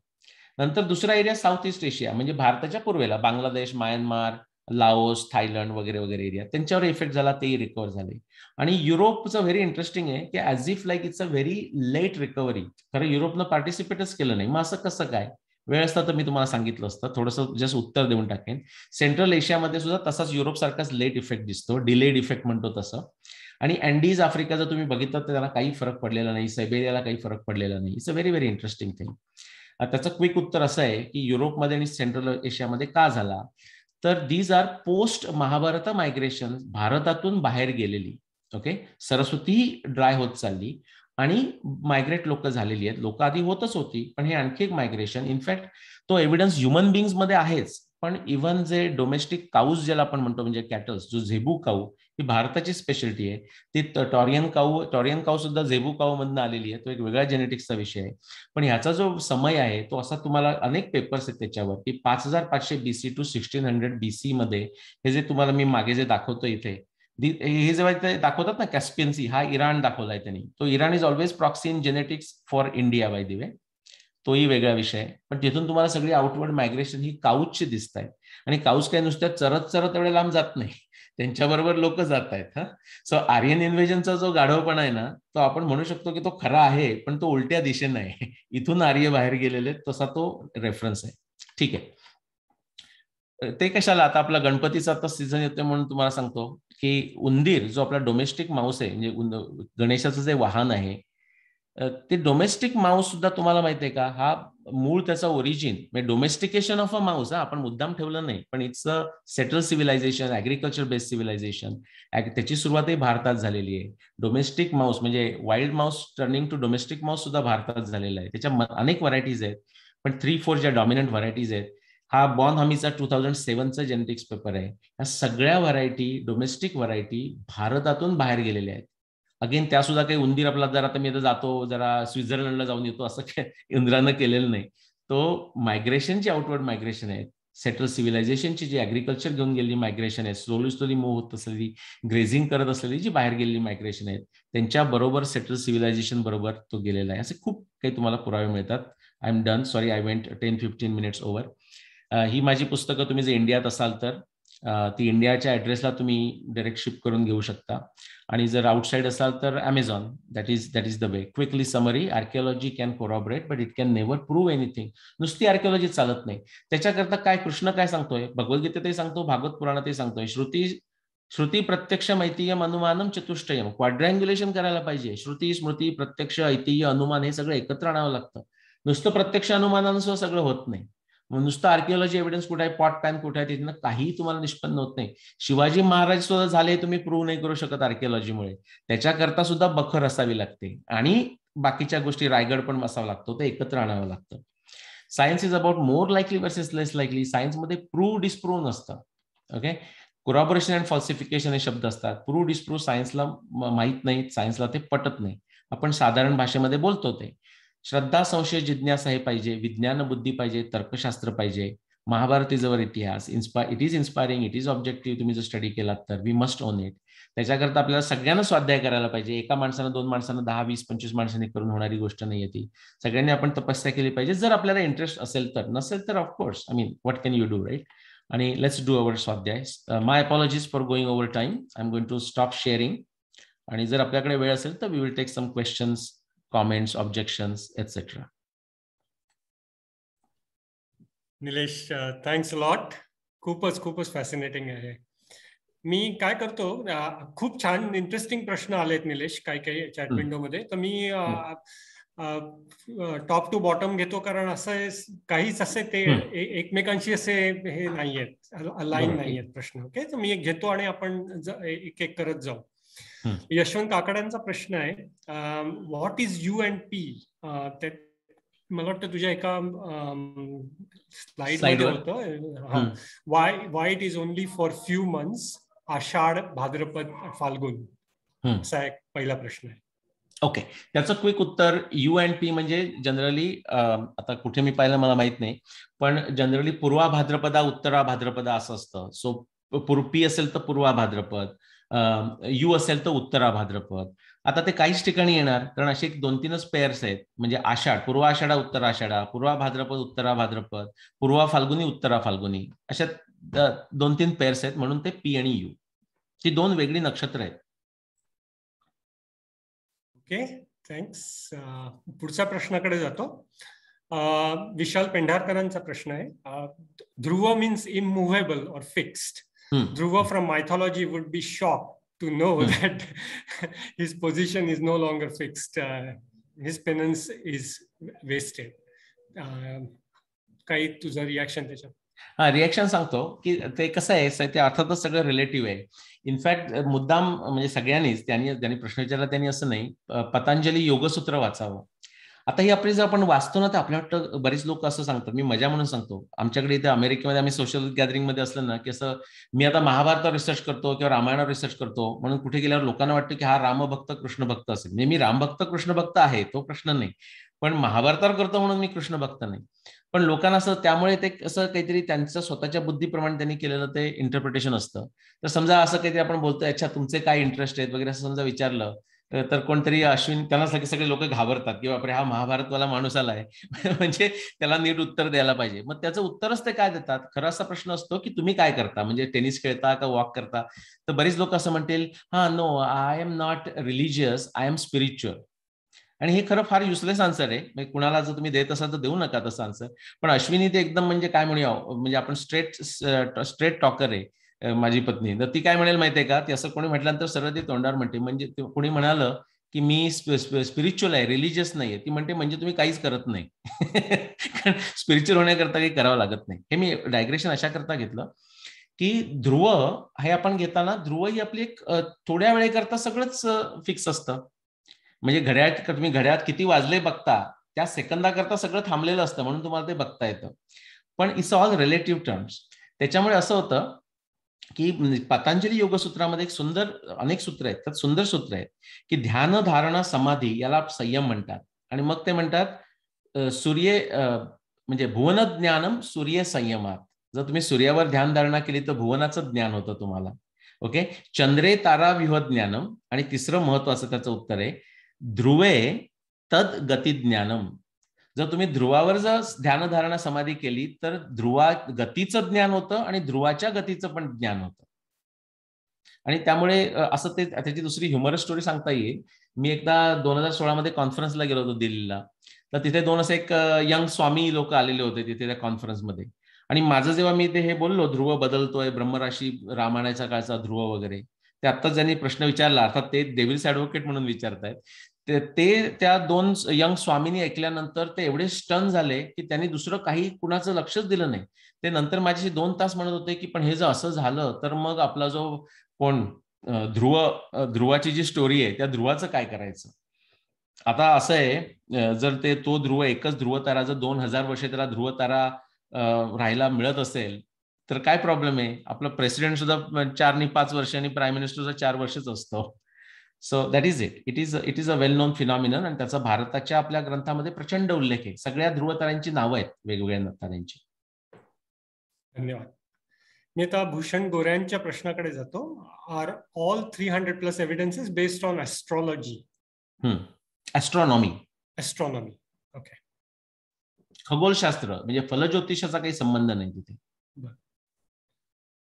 नंतर दुसरा एरिया साऊथ ईस्ट एशिया, म्हणजे भारताच्या पूर्वेला बांगलादेश, म्यानमार, लाओस, थायलंड वगैरे वगैरे एरिया, त्यांच्यावर इफेक्ट झाला, ते रिकव्हर झाले. आणि युरोपचं व्हेरी इंटरेस्टिंग आहे की as if like it's a very late recovery. कारण युरोपनं पार्टिसिपेटच केलं नाही. मग असं कसं काय? वेळ असता तर मी तुम्हाला सांगितलं असतं, थोडंसं जस्ट उत्तर देऊन टाकेन. सेंट्रल एशियामध्ये सुद्धा तसाच युरोप सारखाच लेट इफेक्ट दिसतो, डिलेड इफेक्ट म्हणतो तसं. आणि अँडीज आफ्रिका जर तुम्ही बघितलं तर त्याला काही फरक पडलेला नाही, सायबेरियाला काही फरक पडलेला नाही. It's a very very interesting thing. त्याचं क्विक उत्तर असं आहे की युरोपमध्ये आणि सेंट्रल एशियामध्ये का झाला, तर these are post Mahabharata migration, भारतातून बाहेर गेलेली. ओके, सरस्वती ड्राय होत चालली आणि मायग्रेट लोक झालेली आहेत. लोक आधी होतच होती, पण हे आणखी एक मायग्रेशन. इनफॅक्ट तो एव्हिडन्स ह्युमन बिंग्स मध्ये आहेच, पण इव्हन जे डोमेस्टिक काऊज ज्याला आपण म्हणतो, म्हणजे कॅटल्स, जो झेबू काऊ, ही भारताची स्पेशालिटी आहे. ती टॉरियन काऊ सुद्धा झेबू काऊ मधून आलेली आहे. तो एक वेगळा जेनेटिक्सचा विषय आहे. पण ह्याचा जो समय आहे तो असा, तुम्हाला अनेक पेपर्स आहेत त्याच्यावर, की 5500 BC टू 1600 BC मध्ये, हे जे तुम्हाला मी मागे जे दाखवतो इथे, हे जेव्हा ते दाखवतात ना कॅस्पियन सी, हा इराण दाखवलाय त्यांनी. तो Iran is always proxy in genetics for India by the way. तोही वेगळा विषय. पण तिथून तुम्हाला सगळी आउटवर्ड मायग्रेशन ही काऊजची दिसत आहेत. आणि काऊज काही नुसत्या चरत चरत एवढे लांब जात नाही, त्यांच्याबरोबर लोक जात आहेत. सो आर्यन इन्व्हेजनचा जो गाढवपणा आहे ना, तो आपण म्हणू शकतो की तो खरा आहे, पण तो उलट्या दिशेने आहे. इथून आर्य बाहेर गेलेले, तसा तो रेफरन्स आहे. ठीक आहे, ते कशाला, आता आपला गणपतीचा आता सीझन येतोय म्हणून तुम्हाला सांगतो की उंदीर जो आपला डोमेस्टिक माऊस आहे, म्हणजे गणेशाचं जे वाहन आहे, ते डोमेस्टिक माऊस सुद्धा तुम्हाला माहिती आहे का, हा मूळ त्याचा ओरिजिन म्हणजे डोमेस्टिकेशन ऑफ अ माऊस, आपण मुद्दाम ठेवलं नाही, पण it's a settle civilization, agriculture based civilization. त्याची सुरुवातही भारतात झालेली आहे. डोमेस्टिक माऊस म्हणजे wild mouse turning to domestic mouse सुद्धा भारतात झालेला आहे. त्याच्या अनेक व्हरायटीज आहेत, पण 3-4 ज्या डॉमिनंट व्हरायटीज आहेत, हा बॉर्न हमीचा 2007चा जेनेटिक्स पेपर आहे. या सगळ्या व्हरायटी, डोमेस्टिक व्हरायटी भारतातून बाहेर गेलेल्या आहेत. अगेन त्या सुद्धा काही उंदीर आपला जर आता मी आता जातो जरा स्वित्झर्लंडला जाऊन येतो असं काही उंदरानं केलेलं नाही. तो मायग्रेशनची आउटवर्ड मायग्रेशन आहे. सेटल सिव्हिलायझेशनची जी ऍग्रिकल्चर घेऊन गेलेली मायग्रेशन आहे, स्लोली मूव्ह होत असलेली, ग्रेझिंग करत असलेली जी बाहेर गेलेली मायग्रेशन आहेत, त्यांच्या बरोबर सेटल सिव्हिलायझेशन बरोबर तो गेलेला आहे. असे खूप काही तुम्हाला पुरावे मिळतात. I am done, sorry I went 10-15 minutes over. ही माझी पुस्तकं तुम्ही जर इंडियात असाल तर ती इंडियाच्या ऍड्रेसला तुम्ही डायरेक्ट शिप करून घेऊ शकता. आणि जर आउटसाइड असाल तर Amazon, that is the way. Quickly summary, archaeology can corroborate but it can never prove anything. नुसती आर्किओलॉजी चालत नाही. त्याच्याकरता काय कृष्ण काय सांगतोय, भगवद्गीतेतही सांगतो, भागवत पुराणातही सांगतोय, श्रुती प्रत्यक्ष मैतीयम अनुमानम चतुष्टयम. क्वाड्रँग्युलेशन करायला पाहिजे. श्रुती, स्मृती, प्रत्यक्ष, ऐतिह्य, अनुमान हे सगळं एकत्र आणावं लागतं. नुसतं प्रत्यक्ष अनुमानानुसार सगळं होत नाही. नुसतं आर्किओलॉजी एव्हिडन्स कुठे आहे, पॉट पॅन कुठे आहे, तिथनं काही तुम्हाला निष्पन्न होत नाही. शिवाजी महाराज सुद्धा झाले तुम्ही प्रूव्ह नाही करू शकत आर्किओलॉजीमुळे. त्याच्याकरता सुद्धा बखर असावी लागते आणि बाकीच्या गोष्टी, रायगड पण असावा लागतो, ते एकत्र आणावं लागतं. Science is about more likely versus less likely. सायन्समध्ये प्रूव्ह डिस्प्रूव्ह नसतं. ओके, कोरॉबरेशन अँड फॉल्सिफिकेशन हे शब्द असतात. प्रूव्ह डिस्प्रूव्ह सायन्सला माहीत नाही, सायन्सला ते पटत नाही. आपण साधारण भाषेमध्ये बोलतो ते. श्रद्धा, संशय, जिज्ञासा हे पाहिजे, विज्ञान बुद्धी पाहिजे, तर्कशास्त्र पाहिजे. महाभारती जवळ इतिहास it is inspiring, it is objective. तुम्ही जर स्टडी केलात तर वी मस्ट ओन इट. त्याच्याकरता आपल्याला सगळ्यांना स्वाध्याय करायला पाहिजे. एका माणसानं, 2 माणसानं, 10, 20, 25 माणसांनी करून होणारी गोष्ट नाहीये ती. सगळ्यांनी आपण तपस्या केली पाहिजे, जर आपल्याला इंटरेस्ट असेल तर. नसेल तर of course, I mean what can you do, right? आणि लेट्स डू अवर स्वाध्याय. My apologies for going over time. I am going to stop sharing. आणि जर आपल्याकडे वेळ असेल तर we will take some questions, comments, objections etcetera. Nilesh, thanks lot. खूपच fascinating आहे. मी काय करतो, खूप छान इंटरेस्टिंग प्रश्न आलेत निलेश काही चॅट विंडोमध्ये. तर मी टॉप टू बॉटम घेतो, कारण असं काहीच असे ते एकमेकांशी असे हे नाहीयेत, अलाईन नाहीयेत प्रश्न. ओके, तर मी एक घेतो आणि आपण एक एक करत जाऊ. यशवंत काकड्यांचा प्रश्न आहे, व्हॉट इज UNP? मला वाटतं तुझ्या एका स्लाइड मध्ये होतं. Why it is only for few months, Ashadh, Bhadrapad, Phalgun, असा एक पहिला प्रश्न आहे. ओके, त्याचं क्विक उत्तर, UNP म्हणजे जनरली, आता कुठे मी पाहिलं मला माहित नाही, पण जनरली पूर्वा भाद्रपदा, उत्तरा भाद्रपदा असं असतं. सो P असेल तर पूर्वा भाद्रपद, U असेल तर उत्तरा भाद्रपद. आता ते काहीच ठिकाणी येणार, कारण असे 2-3च पेअर्स आहेत. म्हणजे आषाढ, पूर्वा आषाढा, उत्तरा आषाढा, पूर्वा भाद्रपद, उत्तरा भाद्रपद, पूर्वा फाल्गुनी, उत्तरा फाल्गुनी, अशा 2-3 पेअर्स आहेत. म्हणून ते P आणि U, ती 2 वेगळी नक्षत्र आहेत. Okay, thanks. पुढच्या प्रश्नाकडे जातो. विशाल पेंढारकरांचा प्रश्न आहे, ध्रुव मीन्स इममुव्हेबल और fixed. Dhruv from mythology would be shocked to know that his position is no longer fixed. His penance is wasted. काही तुझं रिॲक्शन त्याच्यात? रिॲक्शन सांगतो की ते कसं आहे, ते अर्थातच सगळं रिलेटिव्ह आहे. इनफॅक्ट मुद्दाम म्हणजे सगळ्यांनीच, ज्यांनी प्रश्न विचारला त्यांनी असं नाही, पतंजली योगसूत्र वाचावं. आता ही आपली जर आपण वाचतो ना, तर आपल्या वाटतं, बरेच लोक असं सांगतात, मी मजा म्हणून सांगतो, आमच्याकडे इथे अमेरिकेमध्ये आम्ही सोशल गॅदरिंगमध्ये असलं ना, की असं मी आता महाभारतावर रिसर्च करतो किंवा रामायणावर रिसर्च करतो म्हणून कुठे गेल्यावर लोकांना वाटतं की हा रामभक्त कृष्ण भक्त असेल. म्हणजे मी रामभक्त कृष्ण भक्त आहे, तो प्रश्न नाही, पण महाभारतावर करतो म्हणून मी कृष्ण भक्त नाही. पण लोकांना असं, त्यामुळे ते असं काहीतरी त्यांचं स्वतःच्या बुद्धीप्रमाणे त्यांनी केलेलं ते इंटरप्रिटेशन असतं. तर समजा असं काहीतरी आपण बोलतोय, अच्छा तुमचे काय इंटरेस्ट आहेत वगैरे असं समजा विचारलं, तर कोणतरी अश्विन, त्यांना सगळे लोक घाबरतात की बापरे हा महाभारतवाला माणूस आलाय म्हणजे त्याला नीट उत्तर द्यायला पाहिजे. मग त्याचं उत्तरच ते काय देतात, खरा असा प्रश्न असतो की तुम्ही काय करता, म्हणजे टेनिस खेळता का वॉक करता. तर बरीच लोक असं म्हणतील, हा no I am not religious, I am spiritual. आणि हे खरं फार युजलेस आन्सर आहे, म्हणजे कुणाला जर तुम्ही देत असाल तर देऊ नका तसं आन्सर. पण अश्विनी ते एकदम म्हणजे काय म्हणूया, म्हणजे आपण स्ट्रेट टॉकर आहे माझी पत्नी. तर ती काय म्हणेल माहितीये का, ती असं कोणी म्हटल्यानंतर सरळ ती तोंडावर म्हणते, म्हणजे कोणी म्हणालं की मी स्पिरिच्युअल आहे, रिलिजियस नाहीये, ती म्हणते म्हणजे तुम्ही काहीच करत नाही. कारण स्पिरिच्युअल होण्याकरता काही करावं लागत नाही. हे मी डायग्रेशन अशा करता घेतलं की ध्रुव हे आपण घेताना, ध्रुव ही आपली एक थोड्या वेळेकरता सगळंच फिक्स असतं. म्हणजे तुम्ही घड्याळात किती वाजले बघता, त्या सेकंदाकरता सगळं थांबलेलं असतं, म्हणून तुम्हाला ते बघता येतं. पण इट्स ऑल रिलेटिव्ह टर्म्स. त्याच्यामुळे असं होतं की पतंजली योगसूत्रामध्ये एक सुंदर, अनेक सूत्र आहेत, त्यात सुंदर सूत्र आहेत की ध्यान, धारणा, समाधी याला संयम म्हणतात. आणि मग ते म्हणतात सूर्य म्हणजे भुवन ज्ञानम सूर्य संयमात. जर तुम्ही सूर्यावर ध्यान धारणा केली तर भुवनाचं ज्ञान होतं तुम्हाला. ओके. चंद्रे तारा विह ज्ञानम. आणि तिसरं महत्वाचं त्याचं उत्तर आहे ध्रुवे तद गती ज्ञानम. जर तुम्ही ध्रुवावर जर ध्यान धारणा समाधी केली तर ध्रुवा गतीचं ज्ञान होतं आणि ध्रुवाच्या गतीचं पण ज्ञान होतं. आणि त्यामुळे असं ते, त्याची दुसरी ह्युमरस स्टोरी सांगता येईल. मी एकदा 2016 मध्ये कॉन्फरन्सला गेलो होतो दिल्लीला. तर तिथे दोन असे एक यंग स्वामी लोक आलेले होते तिथे त्या कॉन्फरन्समध्ये. आणि माझं जेव्हा मी ते हे बोललो, ध्रुव बदलतोय, ब्रह्मराशी, रामायणाच्या काळचा ध्रुव वगैरे, ते आत्ताच ज्यांनी प्रश्न विचारला, अर्थात ते डेव्हिल्स ॲडव्होकेट म्हणून विचारतायत, ते त्या दोन यंग स्वामींनी ऐकल्यानंतर ते एवढे स्टन झाले की त्यांनी दुसरं काही कुणाचं लक्षच दिलं नाही. ते नंतर माझ्याशी 2 तास म्हणत होते की पण हे जर असं झालं तर मग आपला जो कोण ध्रुवाची जी स्टोरी आहे त्या ध्रुवाचं काय करायचं. आता असं आहे, जर तो ध्रुव, एकच ध्रुव तारा जर 2000 वर्ष त्याला ध्रुव तारा राहायला मिळत असेल तर काय प्रॉब्लेम आहे. आपलं प्रेसिडेंट सुद्धा 4 आणि 5 वर्षांनी, प्राईम मिनिस्टर सुद्धा 4 वर्षच असतो. So that is it. It is a well non phenomenon. आणि त्याचा भारताच्या आपल्या ग्रंथामध्ये प्रचंड उल्लेख आहे. सगळ्या ध्रुवताऱ्यांची नावं आहेत वेगवेगळ्या ताऱ्यांची. धन्यवाद. मी आता भूषण गोऱ्यांच्या प्रश्नाकडे जातो. Are all 300+ evidences based on astrology? Astronomy. Astronomy, okay. खगोलशास्त्र म्हणजे फलज्योतिषाचा काही संबंध नाही तिथे.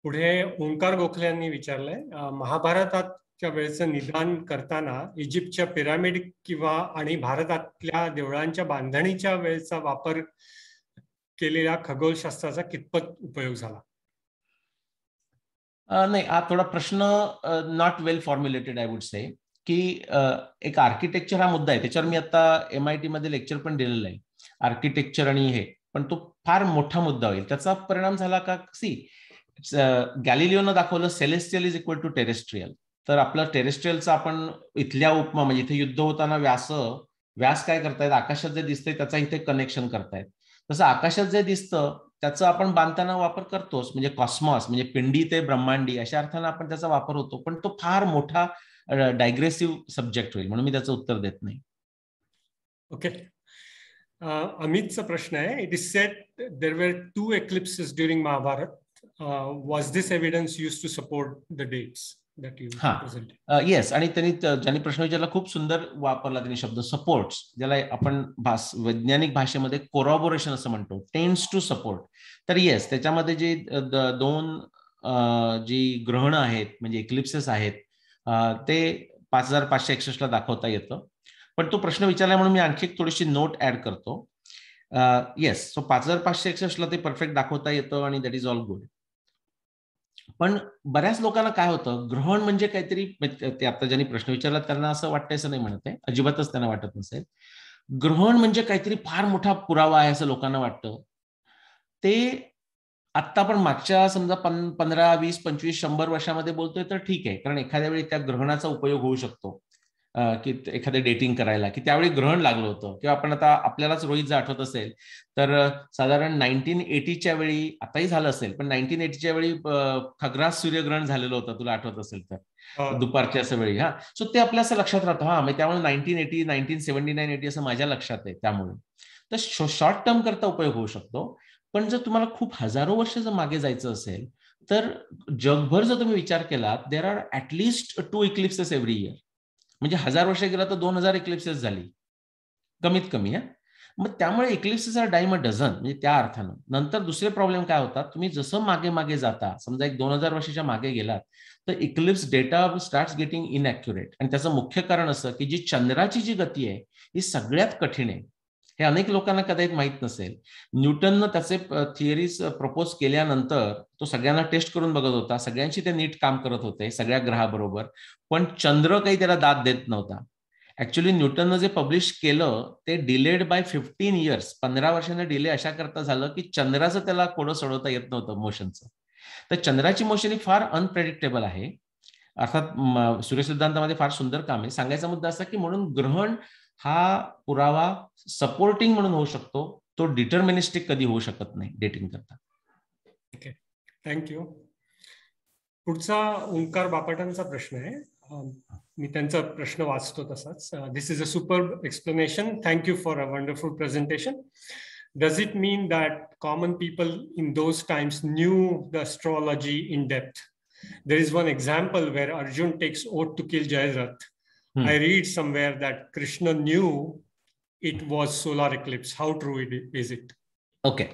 पुढे ओंकार गोखले यांनी विचारलंय, महाभारताच्या वेळेचं निदान करताना इजिप्तच्या पिरामिड किंवा आणि भारतातल्या देवळांच्या बांधणीच्या वेळेचा वापर केलेल्या खगोलशास्त्राचा कितपत उपयोग झाला? नाही, हा थोडा प्रश्न not well formulated I would say. की एक आर्किटेक्चर हा मुद्दा आहे, त्याच्यावर मी आता MIT मध्ये लेक्चर पण दिलेलं आहे, आर्किटेक्चर आणि हे. पण तो फार मोठा मुद्दा होईल. त्याचा परिणाम झाला का, गॅलिलिओनं दाखवलं celestial is equal to terrestrial. तर आपलं टेरेस्ट्रियलचं आपण इथल्या उपमा, म्हणजे इथे युद्ध होताना व्यास काय करतायत, आकाशात जे दिसतंय त्याचा इथे कनेक्शन करतायत. तसं आकाशात जे दिसतं त्याचा आपण बांधताना वापर करतोच, म्हणजे कॉस्मॉस, म्हणजे पिंडी ते ब्रह्मांडी अशा अर्थानं आपण त्याचा वापर होतो. पण तो फार मोठा डायग्रेसिव्ह सब्जेक्ट होईल, म्हणून मी त्याचं उत्तर देत नाही. ओके. अमितचा प्रश्न आहे, it is sed there were 2 eclipses during Mahabharata. Was this evidence used to support the dates that you presented? Yes. आणि ज्यांनी प्रश्न विचारला खूप सुंदर वापरला त्यांनी शब्द सपोर्ट्स, ज्याला आपण वैज्ञानिक भाषेमध्ये कोरॉबोरेशन असं म्हणतो, टेंड्स टू सपोर्ट. तर येस, त्याच्यामध्ये जे 2 जी ग्रहणं आहेत म्हणजे इक्लिप्सेस आहेत ते 5561 ला दाखवता येतं. पण तो प्रश्न विचारला म्हणून मी आणखी थोडीशी नोट ऍड करतो. येस, सो 5561 ला ते परफेक्ट दाखवता येतं आणि दॅट इज ऑल गुड. पण बऱ्याच लोकांना काय होतं, ग्रहण म्हणजे काहीतरी, ते आता ज्यांनी प्रश्न विचारला त्यांना असं वाटतंय असं नाही म्हणत आहे, अजिबातच त्यांना वाटत नसेल. ग्रहण म्हणजे काहीतरी फार मोठा पुरावा आहे असं लोकांना वाटतं. ते आत्ता आपण मागच्या समजा 15, 20, 25, 100 वर्षामध्ये बोलतोय तर ठीक आहे, कारण एखाद्या वेळी त्या ग्रहणाचा उपयोग होऊ शकतो की एखादं डेटिंग करायला, की त्यावेळी ग्रहण लागलं होतं. किंवा आपण आता आपल्यालाच रोहित जर आठवत असेल तर साधारण 1980च्या वेळी, आताही झालं असेल पण 1980च्या वेळी खग्रास सूर्यग्रहण झालेलं होतं, तुला आठवत असेल तर, दुपारच्या असं वेळी. सो ते आपल्या असं लक्षात राहतं. म्हणजे त्यामुळे 1980, 1979, 80 असं माझ्या लक्षात आहे. त्यामुळे तर शॉर्ट टर्म करता उपयोग होऊ शकतो. पण जर तुम्हाला खूप हजारो वर्ष जर मागे जायचं असेल तर जगभर जर तुम्ही विचार केलात, there are at least 2 eclipses every year. म्हणजे 1000 वर्ष गेला तर 2000 इक्लिप्सेस झाली कमीत कमी. मग त्यामुळे इक्लिप्सेस आर डाईम अ डझन, म्हणजे त्या अर्थानं. नंतर दुसरे प्रॉब्लेम काय होतात, तुम्ही जसं मागे मागे जाता, समजा एक 2000 वर्षाच्या मागे गेलात तर इक्लिप्स डेटा स्टार्ट्स गेटिंग इनअॅक्युरेट. आणि त्याचं मुख्य कारण असं की जी चंद्राची जी गती आहे ही सगळ्यात कठीण आहे. हे अनेक लोकांना कदाचित माहीत नसेल. न्यूटननं त्याचे थिअरीज प्रपोज केल्यानंतर तो सगळ्यांना टेस्ट करून बघत होता, सगळ्यांशी ते नीट काम करत होते सगळ्या ग्रहाबरोबर, पण चंद्र काही त्याला दाद देत नव्हता. ऍक्च्युली न्यूटननं जे पब्लिश केलं ते डिलेड बाय 15 इयर्स, 15 वर्षांना डिले अशा करता झालं की चंद्राचं त्याला कोडं सोडवता येत नव्हतं मोशनचं. तर चंद्राची मोशन ही फार अनप्रेडिक्टेबल आहे. अर्थात सूर्यसिद्धांतामध्ये फार सुंदर काम आहे. सांगायचा मुद्दा असा की म्हणून ग्रहण हा पुरावा सपोर्टिंग म्हणून होऊ शकतो, तो डिटर्मिनिस्टिक कधी होऊ शकत नाही डेटिंग करता. Okay, thank you. पुढचा ओंकार बापटांचा प्रश्न आहे. मी त्यांचा प्रश्न वाचतो तसाच. This is a super explanation. Thank you for a wonderful presentation. Does it mean that common people in those times knew the astrology in depth? There is one example where Arjun takes oath to kill Jayadratha. I read somewhere that Krishna knew it was solar eclipse. How true is it? Okay,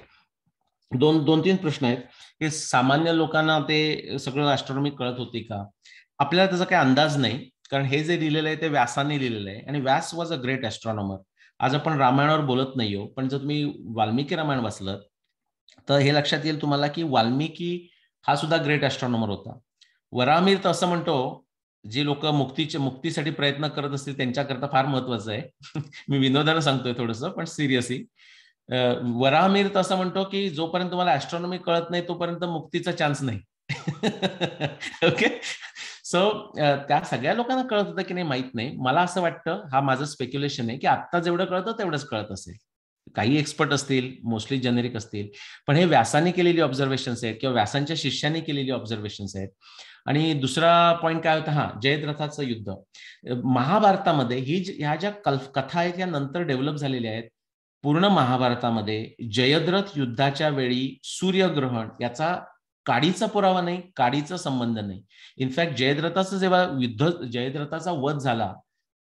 दोन तीन प्रश्न आहेत. हे सामान्य लोकांना ते सगळं astronomy कळत होती का? आपल्याला त्याचा काही अंदाज नाही, कारण हे जे लिहिलेलं आहे ते व्यासाने लिहिलेलं आहे आणि व्यास वॉज अ ग्रेट ॲस्ट्रॉनॉमर. आज आपण रामायणावर बोलत नाही हो, पण जर तुम्ही वाल्मिकी रामायण वाचलं तर हे लक्षात येईल तुम्हाला की वाल्मिकी हा सुद्धा ग्रेट ॲस्ट्रॉनॉमर होता. वराहमिहिर तर असं म्हणतो, जी लोक मुक्तीसाठी प्रयत्न करत असतील त्यांच्याकरता फार महत्वाचं आहे. मी विनोदानं सांगतोय थोडंसं, पण सिरियसली वराहमिहिर तर असं म्हणतो की जोपर्यंत तुम्हाला ॲस्ट्रॉनॉमी कळत नाही तोपर्यंत मुक्तीचा चान्स नाही. ओके, सो त्या सगळ्या लोकांना कळत होतं की नाही माहित नाही. मला असं वाटतं, हा माझं स्पेक्युलेशन आहे, की आता जेवढं कळतं तेवढंच कळत असेल. काही एक्सपर्ट असतील, मोस्टली जेनेरिक असतील, पण हे व्यासाने केलेली ऑब्झर्वेशन्स आहेत किंवा व्यासांच्या शिष्यांनी केलेली ऑब्झर्वेशन्स आहेत. आणि दुसरा पॉईंट काय होता, जयद्रथाचं युद्ध. महाभारतामध्ये ह्या ज्या कथा आहेत या नंतर डेव्हलप झालेल्या आहेत. पूर्ण महाभारतामध्ये जयद्रथ युद्धाच्या वेळी सूर्यग्रहण याचा काडीचा पुरावा नाही, काडीचा संबंध नाही. इनफॅक्ट जयद्रथाचं जेव्हा जयद्रथाचा वध झाला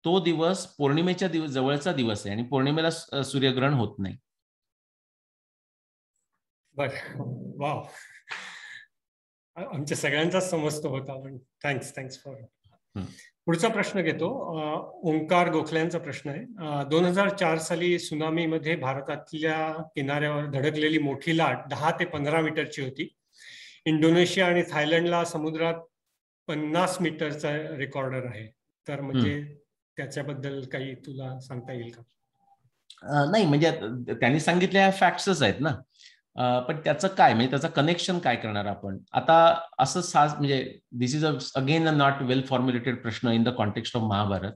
तो दिवस पौर्णिमेच्या जवळचा दिवस आहे आणि पौर्णिमेला सूर्यग्रहण होत नाही. बरं, वाव, आमच्या सगळ्यांचाच समजतो होता. पण थँक्स फॉर. पुढचा प्रश्न घेतो. ओंकार गोखल्यांचा प्रश्न आहे. 2004 साली सुनामीमध्ये भारतातल्या किनाऱ्यावर धडकलेली मोठी लाट 10 ते 15 मीटरची होती. इंडोनेशिया आणि थायलंडला समुद्रात 50 मीटरचा रेकॉर्डर आहे. तर म्हणजे त्याच्याबद्दल काही तुला सांगता येईल का? नाही, म्हणजे त्यांनी सांगितल्या फॅक्ट्सच आहेत ना, पण त्याचं काय, म्हणजे त्याचं कनेक्शन काय करणार आपण आता? असं म्हणजे this is again a not well formulated प्रश्न in the context of Mahabharat.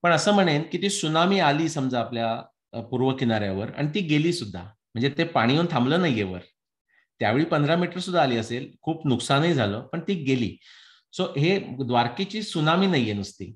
पण असं म्हणेन की ती सुनामी आली समजा आपल्या पूर्व किनाऱ्यावर आणि ती गेली सुद्धा, म्हणजे ते पाणी येऊन थांबलं नाहीये वर. त्यावेळी 15 मीटर सुद्धा आली असेल, खूप नुकसानही झालं, पण ती गेली. सो हे द्वारकेची सुनामी नाहीये नुसती.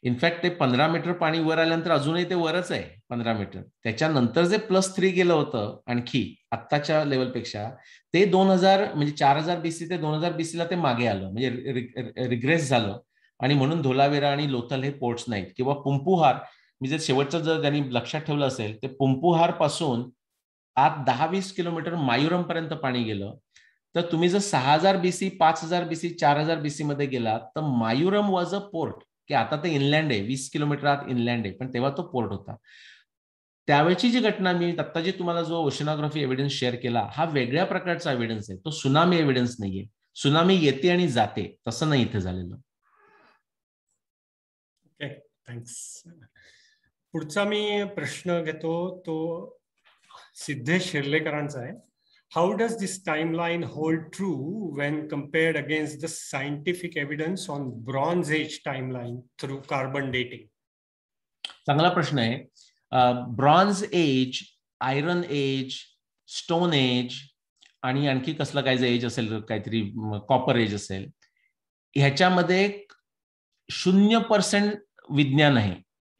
इनफॅक्ट ते 15 मीटर पाणी वर आल्यानंतर अजूनही ते वरच आहे 15 मीटर. त्याच्यानंतर जे +3 गेलं होतं आणखी आत्ताच्या लेवलपेक्षा, ते 2000 म्हणजे 4000 BC ते 2000 BC ला ते मागे आलं, म्हणजे रिग्रेस झालं. आणि म्हणून धोलावेरा आणि लोथल हे पोर्ट्स नाहीत. किंवा पुंपुहार, मी जर शेवटचं जर त्यांनी लक्षात ठेवलं असेल, ते पुंपुहार पासून आत 10-20 किलोमीटर मायुरम पर्यंत पाणी गेलं. तर तुम्ही जर 6000 BC, 5000 BC, 4000 BC मध्ये गेलात तर मायुरम वॉज अ पोर्ट, की आता ते इनलँड आहे, 20 किलोमीटर आत इनलँड आहे, पण तेव्हा तो पोर्ट होता. त्यावेळची जी घटना, मी आता जी तुम्हाला जो ओशनोग्राफी एव्हिडन्स शेअर केला, हा वेगळ्या प्रकारचा एव्हिडन्स आहे, तो सुनामी एव्हिडन्स नाहीये. सुनामी येते आणि जाते, तसं नाही इथे झालेलं. Okay, thanks. पुढचा मी प्रश्न घेतो, तो सिद्धेश शिर्लेकरांचा आहे. How does this timeline hold true when compared against the scientific evidence on Bronze Age timeline through carbon dating? चांगला प्रश्न आहे. Bronze age, iron age, stone age आणि आणखी कसलं काय जे एज असेल, काहीतरी कॉपर एज असेल, ह्याच्यामध्ये 0% विज्ञान आहे.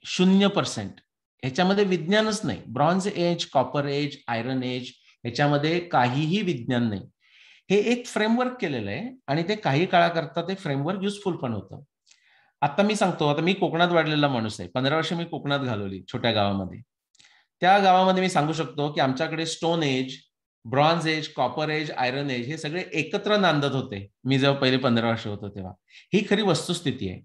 0%. ह्याच्यामध्ये विज्ञानच नाही. Bronze age, copper age, iron age ह्याच्यामध्ये काहीही विज्ञान नाही. हे एक फ्रेमवर्क केलेलं आहे आणि ते काही काळाकरता ते फ्रेमवर्क युजफुल पण होतं. आता मी सांगतो, आता मी कोकणात वाढलेला माणूस आहे, 15 वर्ष मी कोकणात घालवली छोट्या गावामध्ये. त्या गावामध्ये मी सांगू शकतो की आमच्याकडे stone age, bronze age, copper age, iron age हे सगळे एकत्र नांदत होते मी जेव्हा पहिले 15 वर्ष होतो तेव्हा. ही खरी वस्तुस्थिती आहे.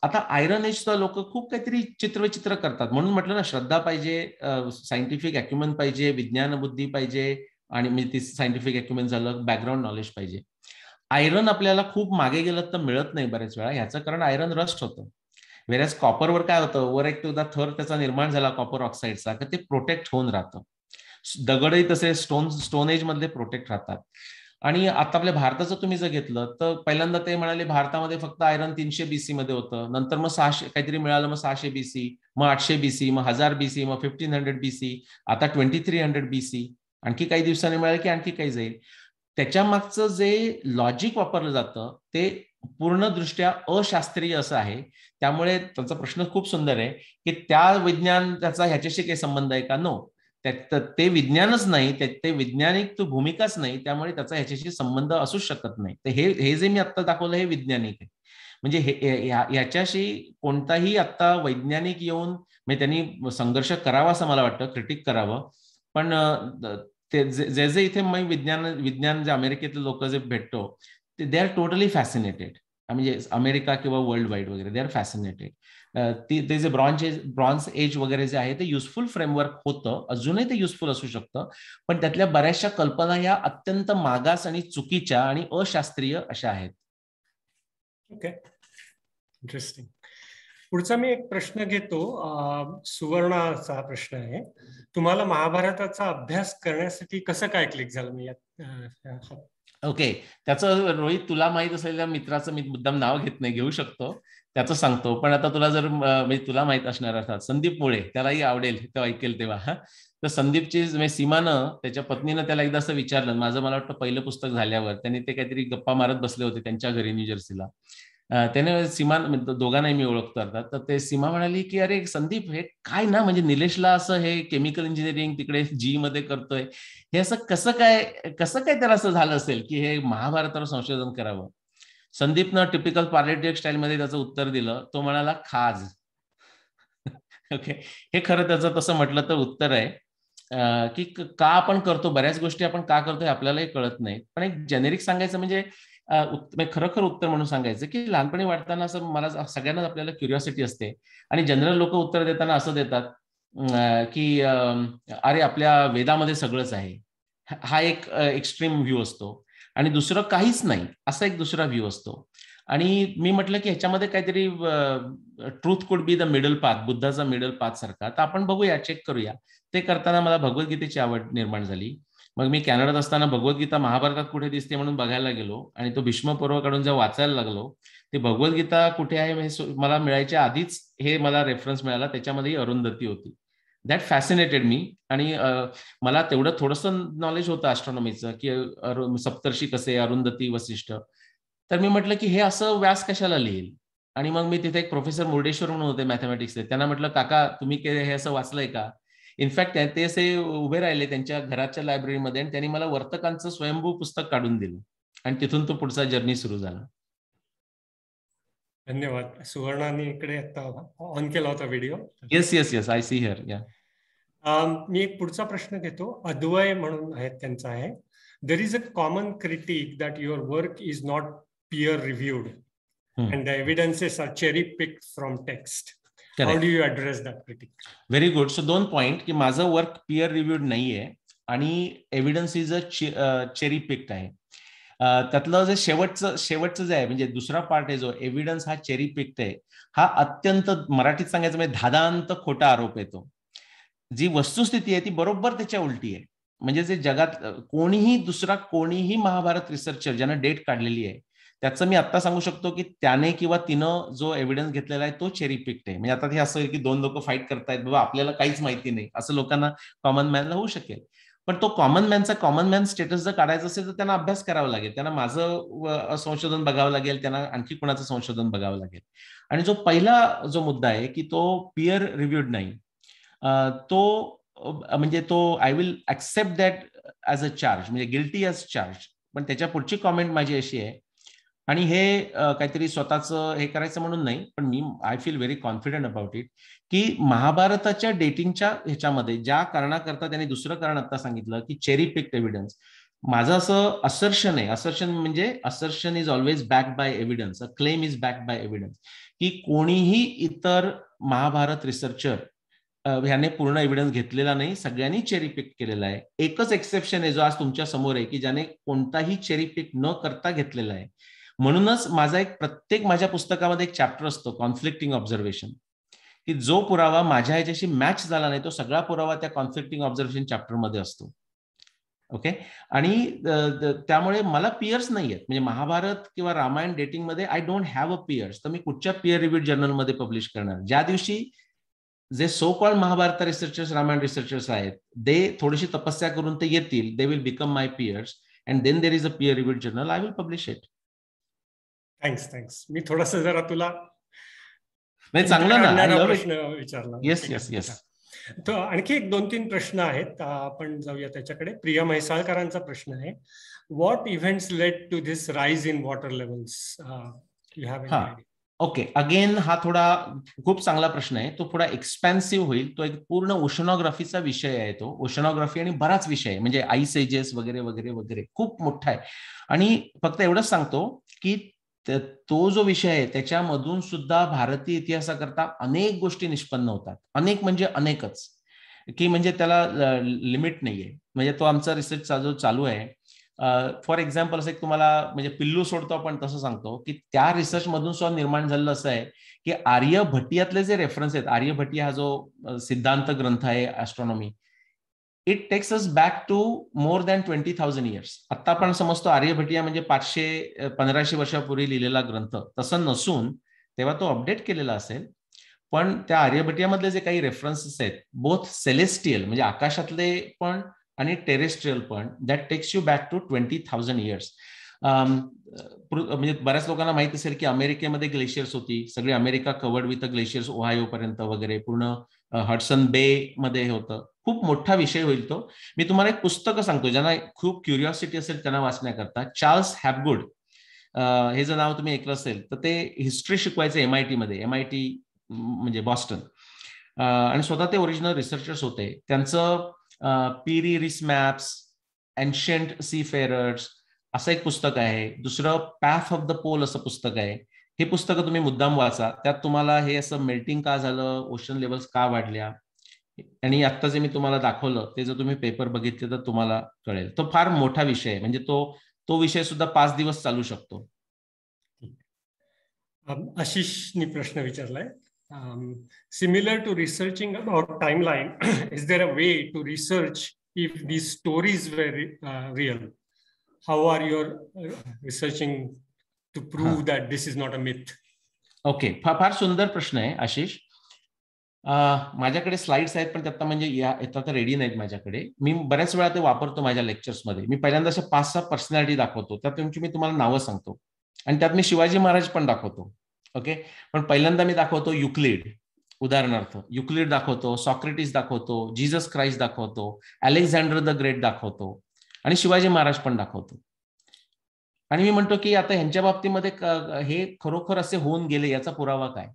आता आयरन एजचा लोक खूप काहीतरी चित्रविचित्र करतात, म्हणून म्हटलं ना, श्रद्धा पाहिजे, सायंटिफिक अॅक्युमेंट पाहिजे, विज्ञान बुद्धी पाहिजे, आणि मी ती सायंटिफिक अॅक्युमेंट झालं, बॅकग्राऊंड नॉलेज पाहिजे. आयरन आपल्याला खूप मागे गेलं तर मिळत नाही बऱ्याच वेळा, ह्याचं कारण आयरन रस्ट होतं. वेरॅज कॉपरवर काय होतं, वर एक तुझा थर त्याचा निर्माण झाला कॉपर ऑक्साईडचा, तर ते प्रोटेक्ट होऊन राहतं. दगडही तसे स्टोन एज मधले प्रोटेक्ट राहतात. आणि आता आपल्या भारताचं तुम्ही जर घेतलं तर पहिल्यांदा ते म्हणाले भारतामध्ये फक्त आयरन 300 BC मध्ये होतं, नंतर मग 600 काहीतरी मिळालं, मग 600 BC, मग 800 BC, मग 1000 BC, मग 1500 BC, आता 2300 BC, आणखी काही दिवसांनी मिळालं की आणखी काही जाईल. त्याच्या मागचं जे लॉजिक वापरलं जातं ते पूर्णदृष्ट्या अशास्त्रीय असं आहे. त्यामुळे त्यांचा प्रश्न खूप सुंदर आहे की त्या विज्ञान त्याचा ह्याच्याशी काही संबंध आहे का? नो, ते विज्ञानच नाही, ते वैज्ञानिक तो भूमिकाच नाही, त्यामुळे त्याचा ह्याच्याशी संबंध असूच शकत नाही. तर हे जे मी आता दाखवलं हे वैज्ञानिक आहे. म्हणजे याच्याशी कोणताही आता वैज्ञानिक येऊन म्हणजे त्यांनी संघर्ष करावा असं मला वाटतं, क्रिटिक करावं. पण ते जे इथे मी विज्ञान जे अमेरिकेतले लोक जे भेटतो ते दे आर टोटली फॅसिनेटेड. म्हणजे अमेरिका किंवा वर्ल्ड वाईड वगैरे दे आर फॅसिनेटेड. ते जे ब्रॉन्झ एज वगैरे जे आहे ते युजफुल फ्रेमवर्क होतं, अजूनही ते युजफुल असू शकतं, पण त्यातल्या बऱ्याचशा कल्पना ह्या अत्यंत मागास आणि चुकीच्या आणि अशास्त्रीय अशा आहेत. Okay, interesting. पुढचा मी एक प्रश्न घेतो. सुवर्णाचा प्रश्न आहे, तुम्हाला महाभारताचा अभ्यास करण्यासाठी कसं काय क्लिक झालं? मी ओके, त्याचं रोहित तुला माहित असलेल्या मित्राचं मी मुद्दाम नाव घेत नाही, घेऊ शकतो, त्याचं सांगतो. पण आता तुला जर म्हणजे तुला माहित असणार अर्थात संदीप मुळे, त्यालाही आवडेल तो ऐकेल तेव्हा. तर संदीपची सीमानं त्याच्या पत्नीनं त्याला एकदा असं विचारलं, माझं मला वाटतं पहिलं पुस्तक झाल्यावर, त्यांनी ते काहीतरी गप्पा मारत बसले होते त्यांच्या घरी न्यूजर्सीला. त्याने सीमा, दोघांनाही मी ओळखतो अर्थात, तर ते सीमा म्हणाली की अरे संदीप, हे काय ना, म्हणजे निलेशला असं हे केमिकल इंजिनिअरिंग तिकडे जी मध्ये करतोय, हे असं कसं काय त्याला असं झालं असेल की हे महाभारतावर संशोधन करावं? संदीपनं टिपिकल पार्लिटिक स्टाईलमध्ये त्याचं उत्तर दिलं. तो म्हणाला खाज. ओके, हे खरं त्याचं तसं म्हटलं तर उत्तर आहे की का आपण करतो, बऱ्याच गोष्टी आपण का करतो हे आपल्यालाही कळत नाही. पण एक जेनेरिक सांगायचं म्हणजे खरोखर उत्तर म्हणून सांगायचं की लहानपणी वाटताना असं मला सगळ्यांनाच आपल्याला क्युरिओसिटी असते, आणि जनरल लोक उत्तर देताना असं देतात की अरे आपल्या वेदामध्ये सगळंच आहे, हा एक एक्स्ट्रीम व्ह्यू असतो, आणि दुसरं काहीच नाही असा एक दुसरा व्ह्यू असतो. आणि मी म्हटलं की ह्याच्यामध्ये काहीतरी truth could be the middle path, बुद्धाचा मिडल पाथ सारखा. तर आपण बघूया, चेक करूया. ते करताना मला भगवद्गीतेची आवड निर्माण झाली. मग मी कॅनडात असताना भगवद्गीता महाभारतात कुठे दिसते म्हणून बघायला गेलो, आणि तो भीष्म पर्व काढून जेव्हा वाचायला लागलो, ते भगवद्गीता कुठे आहे मला मिळायच्या आधीच हे मला रेफरन्स मिळाला, त्याच्यामध्येही अरुंधती होती. दॅट फॅसिनेटेड मी. आणि मला तेवढं थोडंसं नॉलेज होतं ॲस्ट्रॉनॉमीचं की सप्तर्षी कसे, अरुंधती, वसिष्ठ. तर मी म्हटलं की हे असं व्यास कशाला लिहिल. आणि मग मी तिथे एक प्रोफेसर मुर्डेश्वर म्हणून होते मॅथमॅटिक्सचे, त्यांना म्हटलं काका तुम्ही हे असं वाचलंय का? इनफॅक्ट ते असे उभे राहिले त्यांच्या घराच्या लायब्ररीमध्ये, आणि त्यांनी मला वर्तकांचं स्वयंभू पुस्तक काढून दिलं, आणि तिथून तो पुढचा जर्नी सुरू झाला. धन्यवाद. सुवर्णाने इकडे आता ऑन केला होता video. Yes I see here. या मी एक पुढचा प्रश्न घेतो. अद्वय म्हणून आहेत, त्यांचा आहे, देर is a common critic that your work is not peer reviewed and the evidences are cherry picked from text. Correct. How do you address that critique? Very good. So 2 point की माझं वर्क peer reviewed नाहीये आणि evidence is a cherry picked आहे. त्यातलं जे शेवटचं जे आहे, म्हणजे दुसरा पार्ट आहे जो एव्हिडन्स हा चेरी पिक्ड आहे, हा अत्यंत मराठीत सांगायचं म्हणजे धादांत खोटा आरोप येतो. जी वस्तुस्थिती आहे ती बरोबर त्याच्या उलटी आहे. म्हणजे जे जगात कोणीही महाभारत रिसर्चर ज्यानं डेट काढलेली आहे, त्याचं मी आता सांगू शकतो की त्याने किंवा तिनं जो एव्हिडन्स घेतलेला आहे तो चेरी पिक्ड आहे. म्हणजे आता हे असं आहे की 2 लोक फाईट करतायत, बाबा आपल्याला काहीच माहिती नाही, असं लोकांना, कॉमन मॅनला होऊ शकेल. पण तो कॉमन मॅन स्टेटस जर काढायचं असेल तर त्यांना अभ्यास करावा लागेल, त्यांना माझं संशोधन बघावं लागेल, त्यांना आणखी कोणाचं संशोधन बघावं लागेल. आणि जो पहिला जो मुद्दा आहे की तो पियर रिव्ह्यूड नाही, तो म्हणजे तो I will accept that as a charge, म्हणजे गिल्टी ऍज चार्ज. पण त्याच्या पुढची कॉमेंट माझी अशी आहे, आणि हे काहीतरी स्वतःचं हे करायचं म्हणून नाही, पण मी I feel very confident about it की महाभारताच्या डेटिंगच्या ह्याच्यामध्ये ज्या कारणाकरता त्यांनी दुसरं कारण आता सांगितलं की चेरी पिक्ड एव्हिडन्स, माझं असं असर्शन आहे, असर्शन म्हणजे assertion is always back by evidence, a claim is back by evidence, की कोणीही इतर महाभारत रिसर्चर ह्याने पूर्ण एव्हिडन्स घेतलेला नाही, सगळ्यांनी चेरी पिक केलेला आहे. एकच एक्सेप्शन आहे जो आज तुमच्या समोर आहे की ज्याने कोणताही चेरी पिक न करता घेतलेला आहे. म्हणूनच प्रत्येक माझ्या पुस्तकामध्ये एक चॅप्टर असतो कॉन्फ्लिक्टिंग ऑब्झर्वेशन, की जो पुरावा माझ्या ह्याच्याशी मॅच झाला नाही तो सगळा पुरावा त्या कॉन्फ्लिक्टिंग ऑब्झर्वेशन चॅप्टरमध्ये असतो. ओके, आणि त्यामुळे मला पियर्स नाही आहेत, म्हणजे महाभारत किंवा रामायण डेटिंगमध्ये I don't have a peers. तर मी कुठच्या पियर रिव्ह्यूड जर्नलमध्ये पब्लिश करणार? ज्या दिवशी जे so called Mahabharat researchers, Ramayan researchers आहेत, ते थोडीशी तपस्या करून ते येतील, they will become my peers and then there is a peer reviewed journal, I will publish it. Thanks. मी थोडस जरा तुला नाही, चांगलं ना, प्रश्न विचारला. येस. तो आणखी 1-2-3 प्रश्न आहेत, आपण जाऊया त्याच्याकडे. प्रिया म्हैसाळकरांचा प्रश्न आहे, what events led to this rise in water levels? You have any idea? Okay, again हा थोडा खूप चांगला प्रश्न आहे, तो थोडा एक्सपेन्सिव्ह होईल. तो एक पूर्ण ओशनोग्राफीचा विषय आहे, तो ओशनोग्राफी आणि बराच विषय आहे, म्हणजे आईस एजेस वगैरे वगैरे वगैरे खूप मोठा आहे. आणि फक्त एवढंच सांगतो की तो जो विषय आहे त्याच्यामधून सुद्धा भारतीय इतिहासाकरता अनेक गोष्टी निष्पन्न होतात, अनेक म्हणजे अनेकच, की म्हणजे त्याला लिमिट नाहीये. म्हणजे तो आमचा रिसर्च जो चालू आहे, फॉर एक्झाम्पल असं एक तुम्हाला म्हणजे पिल्लू सोडतो आपण तसं सांगतो की त्या रिसर्च मधून सुद्धा निर्माण झालेलं असं आहे की आर्यभट्टीयातले जे रेफरन्स आहेत, आर्यभट्टी हा जो सिद्धांत ग्रंथ आहे astronomy, it takes us back to more than 20,000 years. आता आपण समजतो आर्यभट्टिया म्हणजे 500-1500 वर्षापूर्वी लिहिलेला ग्रंथ, तसं नसून तेव्हा तो अपडेट केलेला असेल. पण त्या आर्यभट्टियामधले जे काही रेफरन्सेस आहेत, बोथ सेलेस्टियल म्हणजे आकाशातले पण आणि टेरेस्ट्रियल पण, that takes you back to 20,000 years. म्हणजे बऱ्याच लोकांना माहित असेल की अमेरिकेमध्ये ग्लेशियर्स होती, सगळी America covered with glaciers, Ohio पर्यंत वगैरे, पूर्ण हडसन बे मध्ये होतं. खूप मोठा विषय होईल तो. मी तुम्हाला एक पुस्तक सांगतो, ज्यांना खूप क्युरिओसिटी असेल त्यांना वाचण्याकरता. चार्ल्स हॅपगुड हे जर नाव तुम्ही ऐकलं असेल तर ते हिस्ट्री शिकवायचे MIT मध्ये, MIT म्हणजे बॉस्टन, आणि स्वतः ते ओरिजिनल रिसर्चर्स होते. त्यांचं पीरी रिस मॅप्स, एन्शियंट सीफेरर्स असं एक पुस्तक आहे. दुसरं पॅथ ऑफ द पोल असं पुस्तक आहे. हे पुस्तकं तुम्ही मुद्दाम वाचा, त्यात तुम्हाला हे असं मेल्टिंग का झालं, ओशन लेवल्स का वाढल्या, आणि आता जे मी तुम्हाला दाखवलं ते जर तुम्ही पेपर बघितले तर तुम्हाला कळेल. तो फार मोठा विषय आहे, म्हणजे तो विषय सुद्धा 5 दिवस चालू शकतो. आशिषनी प्रश्न विचारलाय, similar to researching about timeline, is there a way to research if these stories were real? How are your researching to prove that this is not a myth? Okay, फार सुंदर प्रश्न आहे आशिष. माझ्याकडे स्लाइड्स आहेत, पण आता म्हणजे आता तर रेडी नाहीत माझ्याकडे. मी बऱ्याच वेळा ते वापरतो माझ्या लेक्चर्समध्ये. मी पहिल्यांदा अशा 5-6 पर्सनॅलिटी दाखवतो, त्यात तुमची मी तुम्हाला नावं सांगतो, आणि त्यात मी शिवाजी महाराज पण दाखवतो. ओके, पण पहिल्यांदा मी दाखवतो युक्लिड, उदाहरणार्थ युक्लिड दाखवतो, सॉक्रेटिस दाखवतो, जीसस क्राइस्ट दाखवतो, अलेक्झांडर द ग्रेट दाखवतो, आणि शिवाजी महाराज पण दाखवतो. आणि मी म्हणतो की आता ह्यांच्या बाबतीमध्ये हे खरोखर असे होऊन गेले याचा पुरावा काय?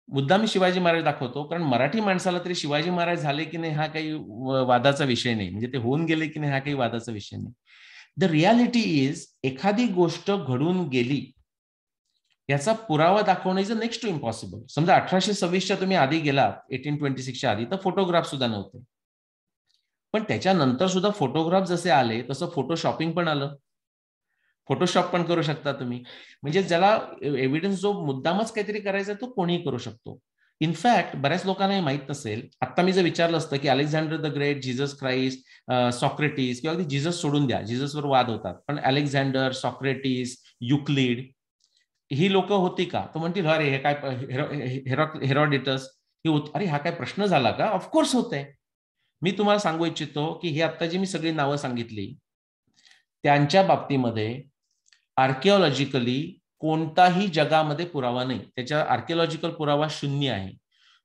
मुद्दा मी शिवाजी महाराज दाखवतो कारण मराठी माणसाला तरी शिवाजी महाराज झाले की नाही हा काही वादाचा विषय नाही, म्हणजे ते होऊन गेले की नाही हा काही वादाचा विषय नाही. द रियालिटी इज, एखादी गोष्ट घडून गेली याचा पुरावा दाखवणं is a next to impossible. समजा 1826च्या तुम्ही आधी गेलात, 1826च्या आधी, तर फोटोग्राफ सुद्धा नव्हते. पण त्याच्यानंतर सुद्धा फोटोग्राफ जसे आले तसं फोटोशॉपिंग पण आलं. फोटोशॉप पण करू शकता तुम्ही. म्हणजे ज्याला एव्हिडन्स जो मुद्दामच काहीतरी करायचा तो कोणीही करू शकतो. इनफॅक्ट बऱ्याच लोकांना हे माहित नसेल, आता मी जर विचारलं असतं की Alexander the great, Jesus Christ, Socrates, किंवा अगदी जीसस सोडून द्या, जीससवर वाद होतात, पण अलेक्झांडर, सॉक्रेटिस, युक्लिड ही लोक होती का? तो म्हणतील अरे हे काय, हेरोडिटस, अरे हा काय प्रश्न झाला का? ऑफकोर्स होतंय. मी तुम्हाला सांगू इच्छितो की हे आता जी मी सगळी नावं सांगितली त्यांच्या बाबतीमध्ये आर्किओलॉजिकली कोणताही जगामध्ये पुरावा नाही. त्याच्या आर्किओलॉजिकल पुरावा 0 आहे.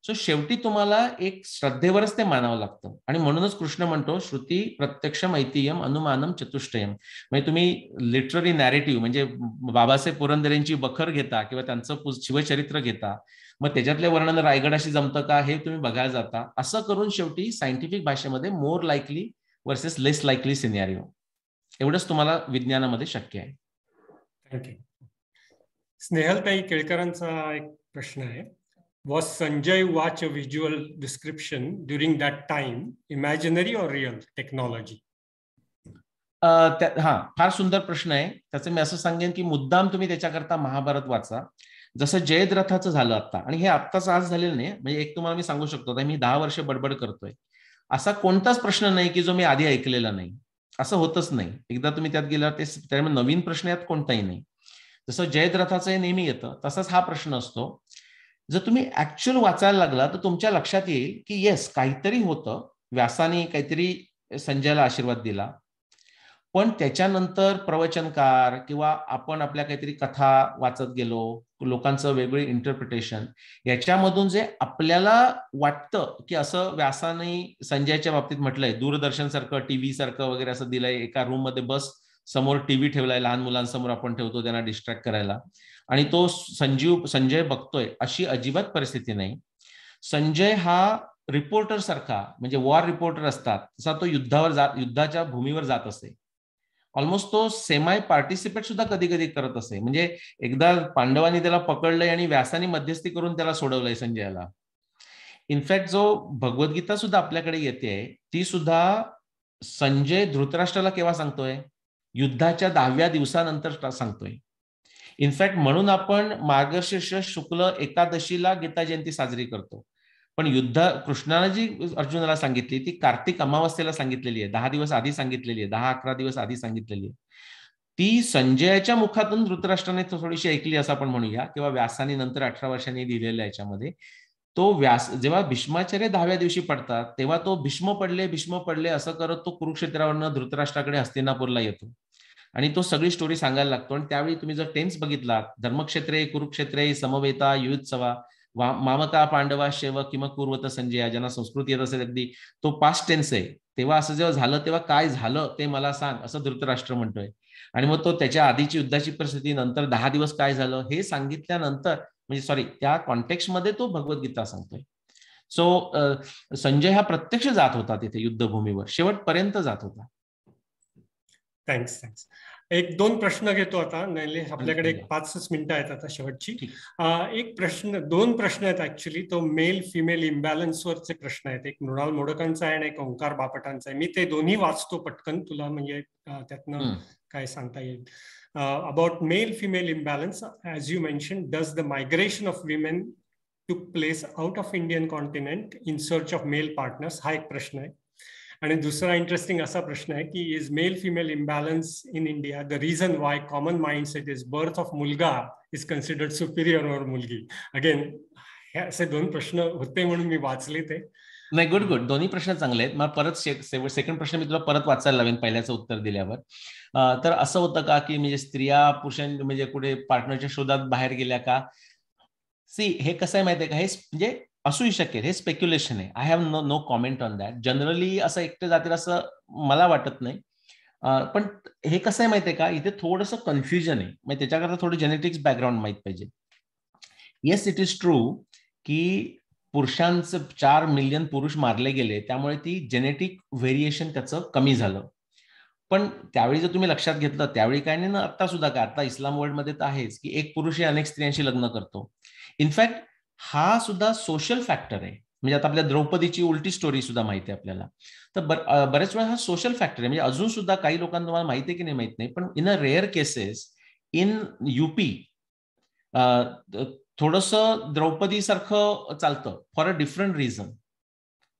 सो शेवटी तुम्हाला एक श्रद्धेवरच ते मानावं लागतं. आणि म्हणूनच कृष्ण म्हणतो श्रुती प्रत्यक्षम ऐतिह्यम अनुमानम चतुष्टयम. म्हणजे तुम्ही लिटररी नॅरेटिव्ह म्हणजे बाबासाहेब पुरंदरेंची बखर घेता किंवा त्यांचं शिवचरित्र घेता, मग त्याच्यातले वर्णन रायगडाशी जमतं का हे तुम्ही बघायला जाता. असं करून शेवटी सायंटिफिक भाषेमध्ये मोर लाईकली वर्सेस लेस लाईकली सिनॅरिओ, एवढंच तुम्हाला विज्ञानामध्ये शक्य आहे. थँक्यू. स्नेहलताई केळकरांचा एक प्रश्न आहे. Was Sanjay Watch a visual description during that time, imaginary or real technology? हा फार सुंदर प्रश्न आहे. त्याचं मी असं सांगेन की मुद्दाम तुम्ही त्याच्याकरता महाभारत वाचा, जसं जयद्रथाचं झालं आता. आणि हे आत्ताच आज झालेलं नाही, म्हणजे एक तुम्हाला मी सांगू शकतो, मी 10 वर्ष बडबड करतोय, असा कोणताच प्रश्न नाही की जो मी आधी ऐकलेला नाही. असं होतच नाही. एकदा तुम्ही त्यात गेल्यावर ते त्यामुळे नवीन प्रश्न यात कोणताही नाही. जसं जयद्रथाचं हे नेहमी येतं, तसाच हा प्रश्न असतो. जर तुम्ही ऍक्च्युअल वाचायला लागला तर तुमच्या लक्षात येईल की येस, काहीतरी होतं, व्यासाने काहीतरी संजयला आशीर्वाद दिला, पण त्याच्यानंतर प्रवचनकार किंवा आपण आपल्या काहीतरी कथा वाचत गेलो, लोकांचं वेगळी इंटरप्रिटेशन, याच्यामधून जे आपल्याला वाटतं की असं व्यासाने संजयच्या बाबतीत म्हटलंय, दूरदर्शन सारखं टीव्ही सारखं वगैरे असं दिलंय, एका रूम मध्ये बस, समोर टीव्ही ठेवलाय, लहान मुलांसमोर आपण ठेवतो त्यांना डिस्ट्रॅक्ट करायला, आणि तो संजय बघतोय, अशी अजिबात परिस्थिती नाही. संजय हा रिपोर्टर सारखा, म्हणजे वॉर रिपोर्टर असतात तसा तो युद्धाच्या भूमीवर जात असे. ऑलमोस्ट तो सेमाय पार्टिसिपेट सुद्धा कधी कधी करत असे. म्हणजे एकदा पांडवांनी त्याला पकडलंय आणि व्यासाने मध्यस्थी करून त्याला सोडवलंय संजयाला. इनफॅक्ट जो भगवद्गीता सुद्धा आपल्याकडे येते, ती सुद्धा संजय धृतराष्ट्राला केव्हा सांगतोय? युद्धाच्या 10व्या दिवसानंतर सांगतोय. इनफॅक्ट म्हणून आपण मार्गशीर्ष शुक्ल एकादशीला गीता जयंती साजरी करतो, पण कृष्णाने जी अर्जुनाला सांगितली ती कार्तिक अमावस्येला सांगितलेली आहे, 10 दिवस आधी सांगितलेली आहे, 10-11 दिवस आधी सांगितलेली आहे. ती संजयाच्या मुखातून धृतराष्ट्राने थोडीशी ऐकली असं आपण म्हणूया, किंवा व्यासाने नंतर 18 वर्षांनी लिहिलेल्या याच्यामध्ये. तो व्यास जेव्हा भीष्माचार्य 10व्या दिवशी पडतात तेव्हा तो भीष्म पडले असं करत तो कुरुक्षेत्रावरनं धृतराष्ट्राकडे हस्तिनापूरला येतो आणि तो सगळी स्टोरी सांगायला लागतो. आणि त्यावेळी तुम्ही जर टेन्स बघितलात, धर्मक्षेत्रे कुरुक्षेत्रे समवेता युत्सवा मामका पांडवा शेव किंवा कुर्वत संजय, ज्यांना संस्कृत येत असेल अगदी, तो पास्ट टेन्स आहे. तेव्हा असं जेव्हा झालं तेव्हा काय झालं ते मला सांग, असं धृतराष्ट्र म्हणतोय. आणि मग तो त्याच्या आधीची युद्धाची परिस्थिती, नंतर 10 दिवस काय झालं हे सांगितल्यानंतर, म्हणजे सॉरी, त्या कॉन्टेक्स्टमध्ये तो भगवद्गीता सांगतोय. सो संजय हा प्रत्यक्ष जात होता तिथे युद्धभूमीवर, शेवटपर्यंत जात होता. थँक्स. एक 2 प्रश्न घेतो आता. आपल्याकडे एक 5 मिनिटं आहेत आता शेवटची. एक प्रश्न, 2 प्रश्न आहेत ऍक्च्युली. तो मेल फिमेल इम्बॅलन्सवरचे प्रश्न आहेत. एक मृणाल मोडकांचा आहे आणि एक ओंकार बापटांचा आहे. मी ते दोन्ही वाचतो पटकन, तुला म्हणजे त्यातनं काय सांगता येईल. About male female imbalance, as you mention, does the migration of women टूक place out of Indian continent in search of male partners, हा एक प्रश्न आहे. आणि दुसरा इंटरेस्टिंग असा प्रश्न आहे की is male female imbalance in India the reason why common mindset is birth of मुलगा इज कन्सिडर्ड सुपिरियर ओर मुलगी. अगेन हे असे 2 प्रश्न होते म्हणून मी वाचले ते. नाही, गुड. दोन्ही प्रश्न चांगले आहेत. मग परत सेकंड प्रश्न मी तुला परत वाचायला लावेन पहिल्याचं उत्तर दिल्यावर. तर असं होतं का की म्हणजे स्त्रिया पुरुषांनी म्हणजे कुठे पार्टनरच्या शोधात बाहेर गेल्या का? हे कसं आहे माहिती आहे का, हे म्हणजे असूही शकेल, हे स्पेक्युलेशन आहे. I have no comment on that. Generally असं एकटे जातील असं मला वाटत नाही. पण हे कसं आहे माहितीये का, इथे थोडंसं कन्फ्युजन आहे. म्हणजे त्याच्याकरता थोडं जेनेटिक्स बॅकग्राऊंड माहित पाहिजे. येस, इट इज ट्रू की पुरुषांचं 4 मिलियन पुरुष मारले गेले, त्यामुळे ती जेनेटिक व्हेरिएशन त्याचं कमी झालं. पण त्यावेळी जर तुम्ही लक्षात घेतलं, त्यावेळी काय नाही ना, आता सुद्धा काय, आता इस्लाम वर्ल्डमध्ये तर आहेच की एक पुरुषही अनेक स्त्रियांशी लग्न करतो. इनफॅक्ट हा सुद्धा सोशल फॅक्टर आहे. म्हणजे आता आपल्या द्रौपदीची उलटी स्टोरी सुद्धा माहिती आहे आपल्याला. तर बऱ्याच वेळा हा सोशल फॅक्टर आहे. म्हणजे अजून सुद्धा काही लोकांना तुम्हाला माहिती आहे की नाही माहित नाही, पण in a rare cases in UP थोडंसं द्रौपदी सारखं चालतं फॉर अ डिफरंट रिझन.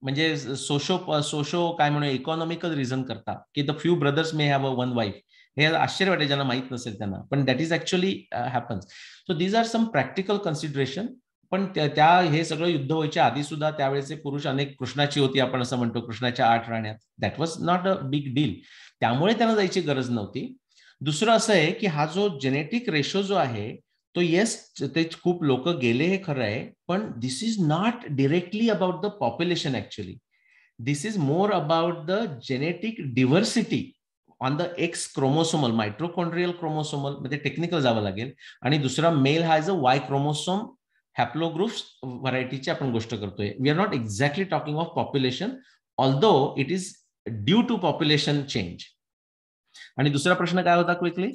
म्हणजे सोशो काय म्हणू, इकॉनॉमिकल रिझन करता की the few brothers may have a one wife. हे आश्चर्य वाटेल ज्यांना माहित नसेल त्यांना, पण that is actually happens. So these are some practical consideration. पण हे सगळं युद्ध व्हायच्या आधी सुद्धा त्यावेळेचे पुरुष अनेक, कृष्णाची होती आपण असं म्हणतो, कृष्णाच्या 8 राण्या, that was not a big deal. त्यामुळे त्यांना जायची गरज नव्हती. दुसरं असं आहे की हा जो जेनेटिक रेशो जो आहे तो येस ते खूप लोक गेले हे खरं आहे, पण this is not directly about the population actually. This is more about the genetic diversity on the X chromosomal, mitochondrial chromosomal मध्ये टेक्निकल जावं लागेल. आणि दुसरा मेल हा is a Y chromosome haplogroups व्हरायटीची आपण गोष्ट करतोय. We are not exactly talking of population, although it is due to population change. आणि दुसरा प्रश्न काय होता क्विकली?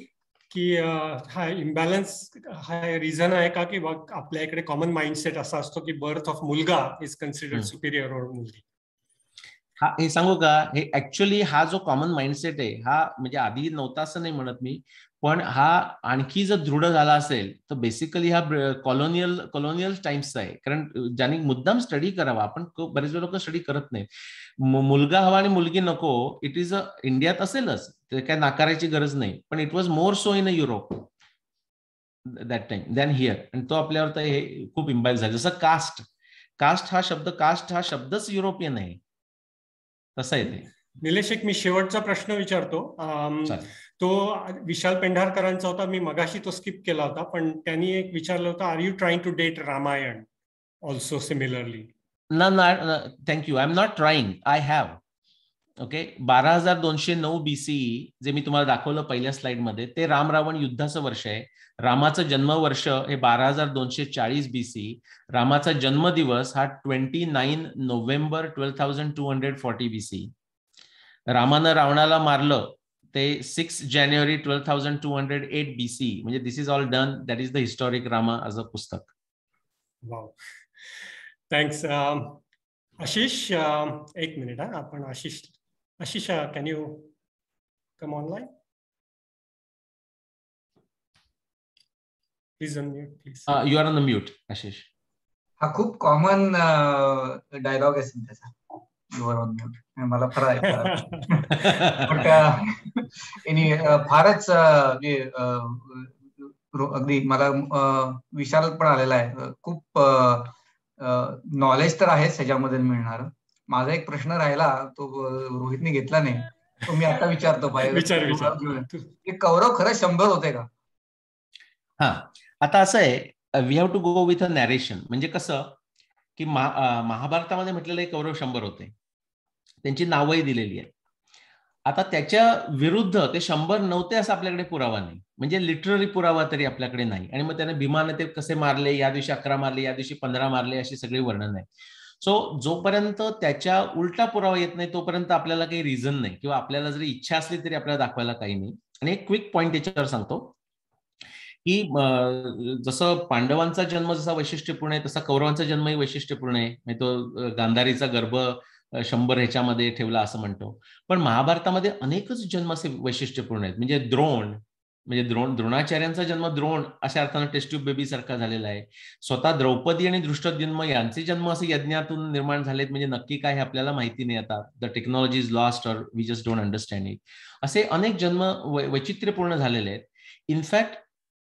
की हा इम्बॅलन्स हा रिझन आहे का, की आपल्या इकडे कॉमन माइंडसेट असा असतो की बर्थ ऑफ मुलगा इज कन्सिडर्ड सुपिरियर ओर मुलगी. हा हे सांगू का, हे ऍक्च्युअली हा जो कॉमन माइंडसेट आहे हा म्हणजे आधी नव्हता असं नाही म्हणत मी, पण हा आणखी जर दृढ झाला असेल तर बेसिकली हा कॉलोनियल टाइम्सचा आहे. कारण ज्यांनी मुद्दाम स्टडी करावा, आपण बरेच लोक स्टडी करत नाही. मुलगा हवा आणि मुलगी नको, इट इज अ इंडियात असेलच, ते काय नाकारायची गरज नाही, पण it was more so in a Europe that time than here. आणि तो आपल्यावर तर हे खूप इम्बॅलन्स झाला. जसं कास्ट हा शब्दच युरोपियन आहे, तसं आहे ते. निलेश, एक मी शेवटचा प्रश्न विचारतो. तो विशाल पेंढारकरांचा होता, मी मगाशी तो स्किप केला होता, पण त्यांनी एक विचारलं होतं, are you trying to date Ramayana also similarly? Thank you. I am not trying, I have. Okay, 12,209 BCE जे मी तुम्हाला दाखवलं पहिल्या स्लाइडमध्ये, ते राम रावण युद्धाचं वर्ष आहे. रामाचं जन्मवर्ष हे 12,240 BCE. रामाचा जन्मदिवस हा 29 नोव्हेंबर 12,240 BCE. रामानं रावणाला मारलं ते 6 जानेवारी 12,208 BCE. म्हणजे this is all done. That is the historic Rama as a पुस्तक. Wow, thanks. आशिष, एक मिनिट. आपण Ashish, can you come online? Please unmute, please. You are on the mute, Ashish. हा खूप कॉमन डायलॉग आहे सध्याचा, यू आर ऑन म्यूट. मला फार फारच अगदी मला विशाल पण आलेला आहे. खूप नॉलेज तर आहेच ह्याच्यामध्ये मिळणार. माझा एक प्रश्न राहिला, तो रोहितने घेतला नाही, तो मी आता विचारतो. कौरव खरंच 100 होते का? हा, आता असं आहे, we have to go with a narration. म्हणजे कसं की महाभारतामध्ये म्हटलेलं आहे कौरव 100 होते, त्यांची नावही दिलेली आहेत. आता त्याच्या विरुद्ध ते 100 नव्हते असं आपल्याकडे पुरावा नाही, म्हणजे लिटररी पुरावा तरी आपल्याकडे नाही. आणि मग त्याने भीमाने ते कसे मारले, या दिवशी 11 मारले, या दिवशी 15 मारले, अशी सगळी वर्णन आहे. सो जोपर्यंत त्याच्या उलटा पुरावा येत नाही तोपर्यंत आपल्याला काही रिझन नाही, किंवा आपल्याला जरी इच्छा असली तरी आपल्याला दाखवायला काही नाही. आणि एक क्विक पॉइंट त्याच्यावर सांगतो की जसं पांडवांचा जन्म जसा वैशिष्ट्यपूर्ण आहे, तसा कौरवांचा जन्मही वैशिष्ट्यपूर्ण आहे. म्हणजे तो गांधारीचा गर्भ 100 ह्याच्यामध्ये ठेवला असं म्हणतो. पण महाभारतामध्ये अनेकच जन्म असे वैशिष्ट्यपूर्ण आहेत. म्हणजे द्रोणाचार्यांचा जन्म द्रोण अशा अर्थानं टेस्ट ट्यूब बेबी सारखा झालेला आहे. स्वतः द्रौपदी आणि दृष्टद्युम्न यांचे जन्म असे यज्ञातून निर्माण झालेत. म्हणजे नक्की काय हे आपल्याला माहिती नाही. आता द टेक्नॉलॉजी इज लॉस्ट और we just don't understand it. असे अनेक जन्म वैचित्र्यपूर्ण झालेले आहेत. इनफॅक्ट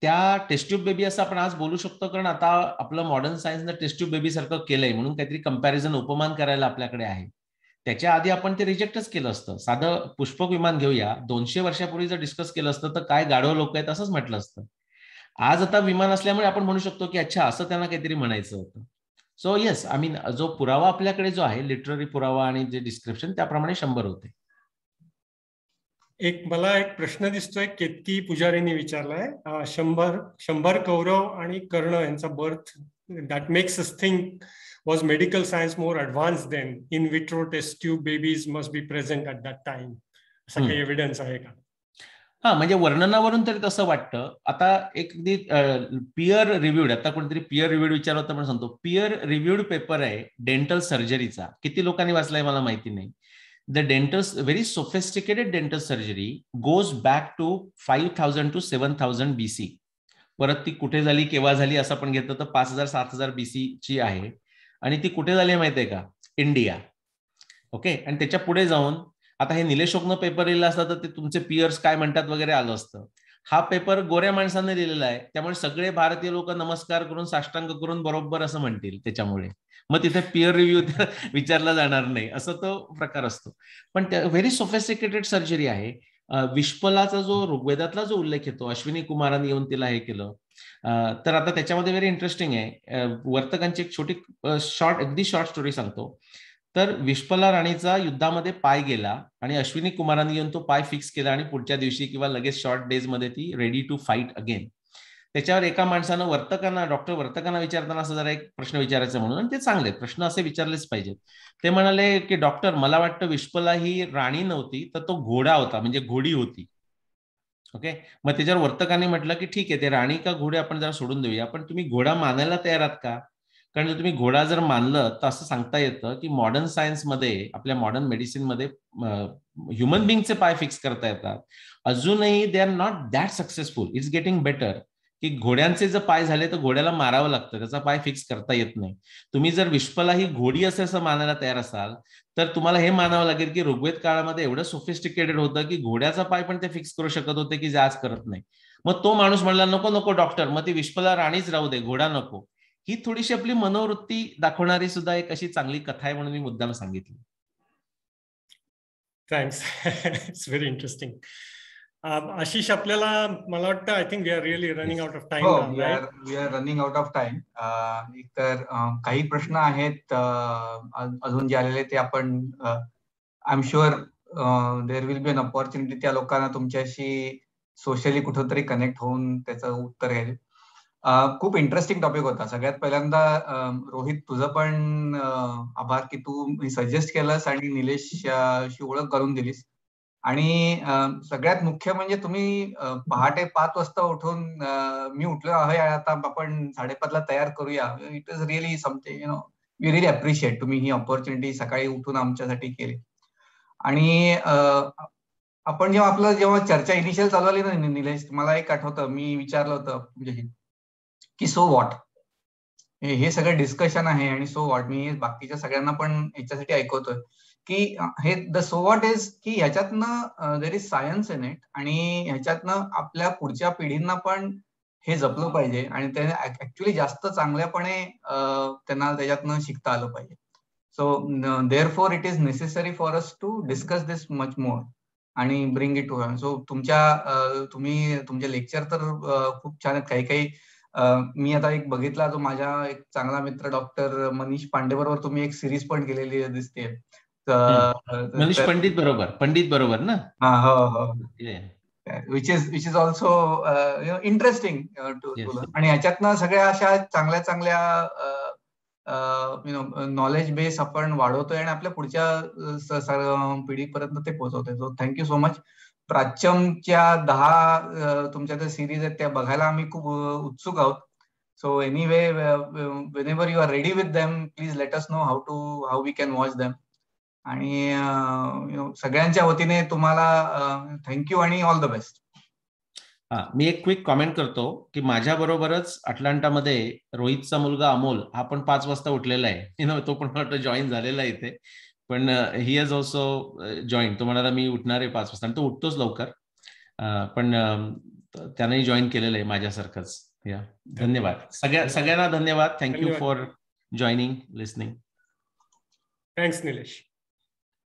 त्या टेस्ट ट्यूब बेबी असं आपण आज बोलू शकतो, कारण आता आपलं मॉडर्न सायन्सनं टेस्ट ट्यूब बेबी सारखं केलंय म्हणून काहीतरी कंपॅरिझन, उपमान करायला आपल्याकडे आहे. त्याच्या आधी आपण ते रिजेक्टच केलं असतं. साधं पुष्पक विमान घेऊया, 200 वर्षापूर्वी जर डिस्कस केलं असतं तर काय गाढव लोक आहेत असंच म्हटलं असतं. आज आता विमान असल्यामुळे आपण म्हणू शकतो की अच्छा, असं त्यांना काहीतरी म्हणायचं होतं. सो येस, आय मीन जो पुरावा आपल्याकडे जो आहे, लिटररी पुरावा आणि जे डिस्क्रिप्शन, त्याप्रमाणे 100 होते. मला एक प्रश्न दिसतोय, केतकी पुजारींनी विचारलाय. 100 कौरव आणि कर्ण यांचा birth, that makes us think was medical science more advanced then? In vitro test tube babies must be present at that time. असा काही एव्हिडन्स आहे का? हा, म्हणजे वर्णनावरून तरी तसं वाटतं. आता एक पियर रिव्ह्यूड, आता कोणतरी पियर रिव्ह्यूड विचारलं तर आपण सांगतो, पियर रिव्ह्यूड पेपर आहे डेंटल सर्जरीचा. किती लोकांनी वाचलाय मला माहिती नाही. The very sophisticated dental surgery goes back to 5,000 to 7,000 BC. परत ती कुठे झाली, केव्हा झाली असं आपण घेतलं तर 5,000-7,000 BC ची आहे. आणि ती कुठे झाली माहिती आहे का? इंडिया. ओके, आणि त्याच्या पुढे जाऊन आता हे निलेश ओकनं पेपर लिहिला असता तर ते तुमचे पियर्स काय म्हणतात वगैरे आलं असतं. हा पेपर गोऱ्या माणसाने लिहिलेला आहे, त्यामुळे सगळे भारतीय लोक नमस्कार करून, साष्टांग करून बरोबर असं म्हणतील. त्याच्यामुळे मग तिथे पियर रिव्ह्यू विचारला जाणार नाही, असं तो प्रकार असतो. पण व्हेरी सोफिस्टिकेटेड सर्जरी आहे. विश्पलाचा जो ऋग्वेदातला जो उल्लेख येतो, अश्विनी कुमारांनी येऊन तिला हे केलं. तर आता त्याच्यामध्ये व्हेरी इंटरेस्टिंग आहे, वर्तकांची एक छोटी अगदी शॉर्ट स्टोरी सांगतो. तर विश्पला राणीचा युद्धामध्ये पाय गेला आणि अश्विनी कुमारांनी येऊन तो पाय फिक्स केला आणि पुढच्या दिवशी किंवा लगेच शॉर्ट डेज मध्ये ती रेडी टू फाईट अगेन. त्याच्यावर एका माणसानं डॉक्टर वर्तकांना विचारताना असं जरा एक प्रश्न विचारायचा म्हणून, आणि ते चांगले प्रश्न असे विचारलेच पाहिजेत. ते म्हणाले की डॉक्टर, मला वाटतं विश्पला ही राणी नव्हती तर तो घोडा होता, म्हणजे घोडी होती. ओके, मग त्याच्यावर वर्तकाने म्हटलं की ठीक आहे, ते राणी का घोडे आपण जरा सोडून देऊया, पण तुम्ही घोडा मानायला तयार आहात का? कारण जर तुम्ही घोडा जर मानलं तर असं सांगता येतं की मॉडर्न सायन्समध्ये, आपल्या मॉडर्न मेडिसिनमध्ये ह्युमन बिंगचे पाय फिक्स करता येतात. अजूनही they are not that successful. It's getting better. की घोड्यांचे जर पाय झाले तर घोड्याला मारावं लागतं, त्याचा पाय फिक्स करता येत नाही. तुम्ही जर विश्पला ही घोडी असं मानायला तयार असाल तर तुम्हाला हे मानावं लागेल की ऋग्वेद काळामध्ये एवढं सोफिस्टिकेटेड होतं की घोड्याचा पाय पण ते फिक्स करू शकत होते की जे आज करत नाही. मग तो माणूस म्हणला नको नको डॉक्टर, मग ती विश्पला राणीच राहू दे, घोडा नको. ही थोडीशी आपली मनोवृत्ती दाखवणारी सुद्धा एक अशी चांगली कथा आहे म्हणून मी मुद्दाम सांगितली. Thanks. It's very interesting. Ashish, आपल्याला मला वाटतं I think we are really running out of time now, right? We are running out of time. तर काही प्रश्न आहेत अजून जे आलेले ते आपण, I am sure there will be an opportunity त्या लोकांना तुमच्याशी सोशली कुठंतरी कनेक्ट होऊन त्याचं उत्तर घ्यायला. खूप इंटरेस्टिंग टॉपिक होता. सगळ्यात पहिल्यांदा रोहित, तुझं पण आभार की तू सजेस्ट केलंस आणि निलेशशी ओळख करून दिलीस. आणि सगळ्यात मुख्य म्हणजे तुम्ही पहाटे 5 वाजता उठून, मी उठलो आहे आता आपण 5:30ला तयार करूया. It is really something, we really appreciate तुम्ही ही ऑपॉर्च्युनिटी सकाळी उठून आमच्यासाठी केली. आणि आपण जेव्हा चर्चा इनिशियल चालू आली ना निलेश, मला एक आठवतं, मी विचारलं होतं तुमच्याशी की सो व्हॉट, हे सगळं डिस्कशन आहे आणि सो व्हॉट, मी बाकीच्या सगळ्यांना पण याच्यासाठी ऐकवतोय की हे द सो व्हॉट इज की ह्याच्यातनं there is science in it, आणि ह्याच्यातनं आपल्या पुढच्या पिढींना पण हे जपलं पाहिजे आणि त्यांना ऍक्च्युली जास्त चांगल्यापणे त्यांना त्याच्यातनं शिकता आलं पाहिजे. So therefore it is necessary for us to discuss this much more आणि ब्रिंग इट टू. सो तुमचे लेक्चर तर खूप छान आहेत. काही मी आता एक बघितला, जो माझा एक चांगला मित्र डॉक्टर मनीष पांडे बरोबर तुम्ही एक सिरीज पण केलेली दिसते. मनीष पंडित बरोबर ना? हो. Which is also interesting to learn. आणि ह्याच्यातनं सगळ्या अशा चांगल्या नॉलेज बेस आपण वाढवतोय आणि आपल्या पुढच्या पिढीपर्यंत ते पोहोचवतोय. So thank you so much. प्राच्यमच्या 10 तुमच्या त्या सिरीज आहेत त्या बघायला आम्ही खूप उत्सुक आहोत. So anyway, whenever you are ready with them, please let us know how we can watch them. आणि सगळ्यांच्या वतीने तुम्हाला थँक्यू आणि ऑल द बेस्ट. मी एक क्विक कॉमेंट करतो की माझ्या बरोबरच अटलांटामध्ये रोहितचा मुलगा अमोल हा पण 5 वाजता उठलेला आहे. तो पण जॉईन झालेला आहे इथे, पण ही हॅज ऑल्सो जॉईन. तो म्हणाला मी उठणार आहे 5 वाजता, आणि तो उठतोच लवकर, पण त्यानेही जॉईन केलेलं आहे माझ्यासारखंच. या, धन्यवाद सगळ्यांना. धन्यवाद. Thank you for joining, listening. Thanks Nilesh.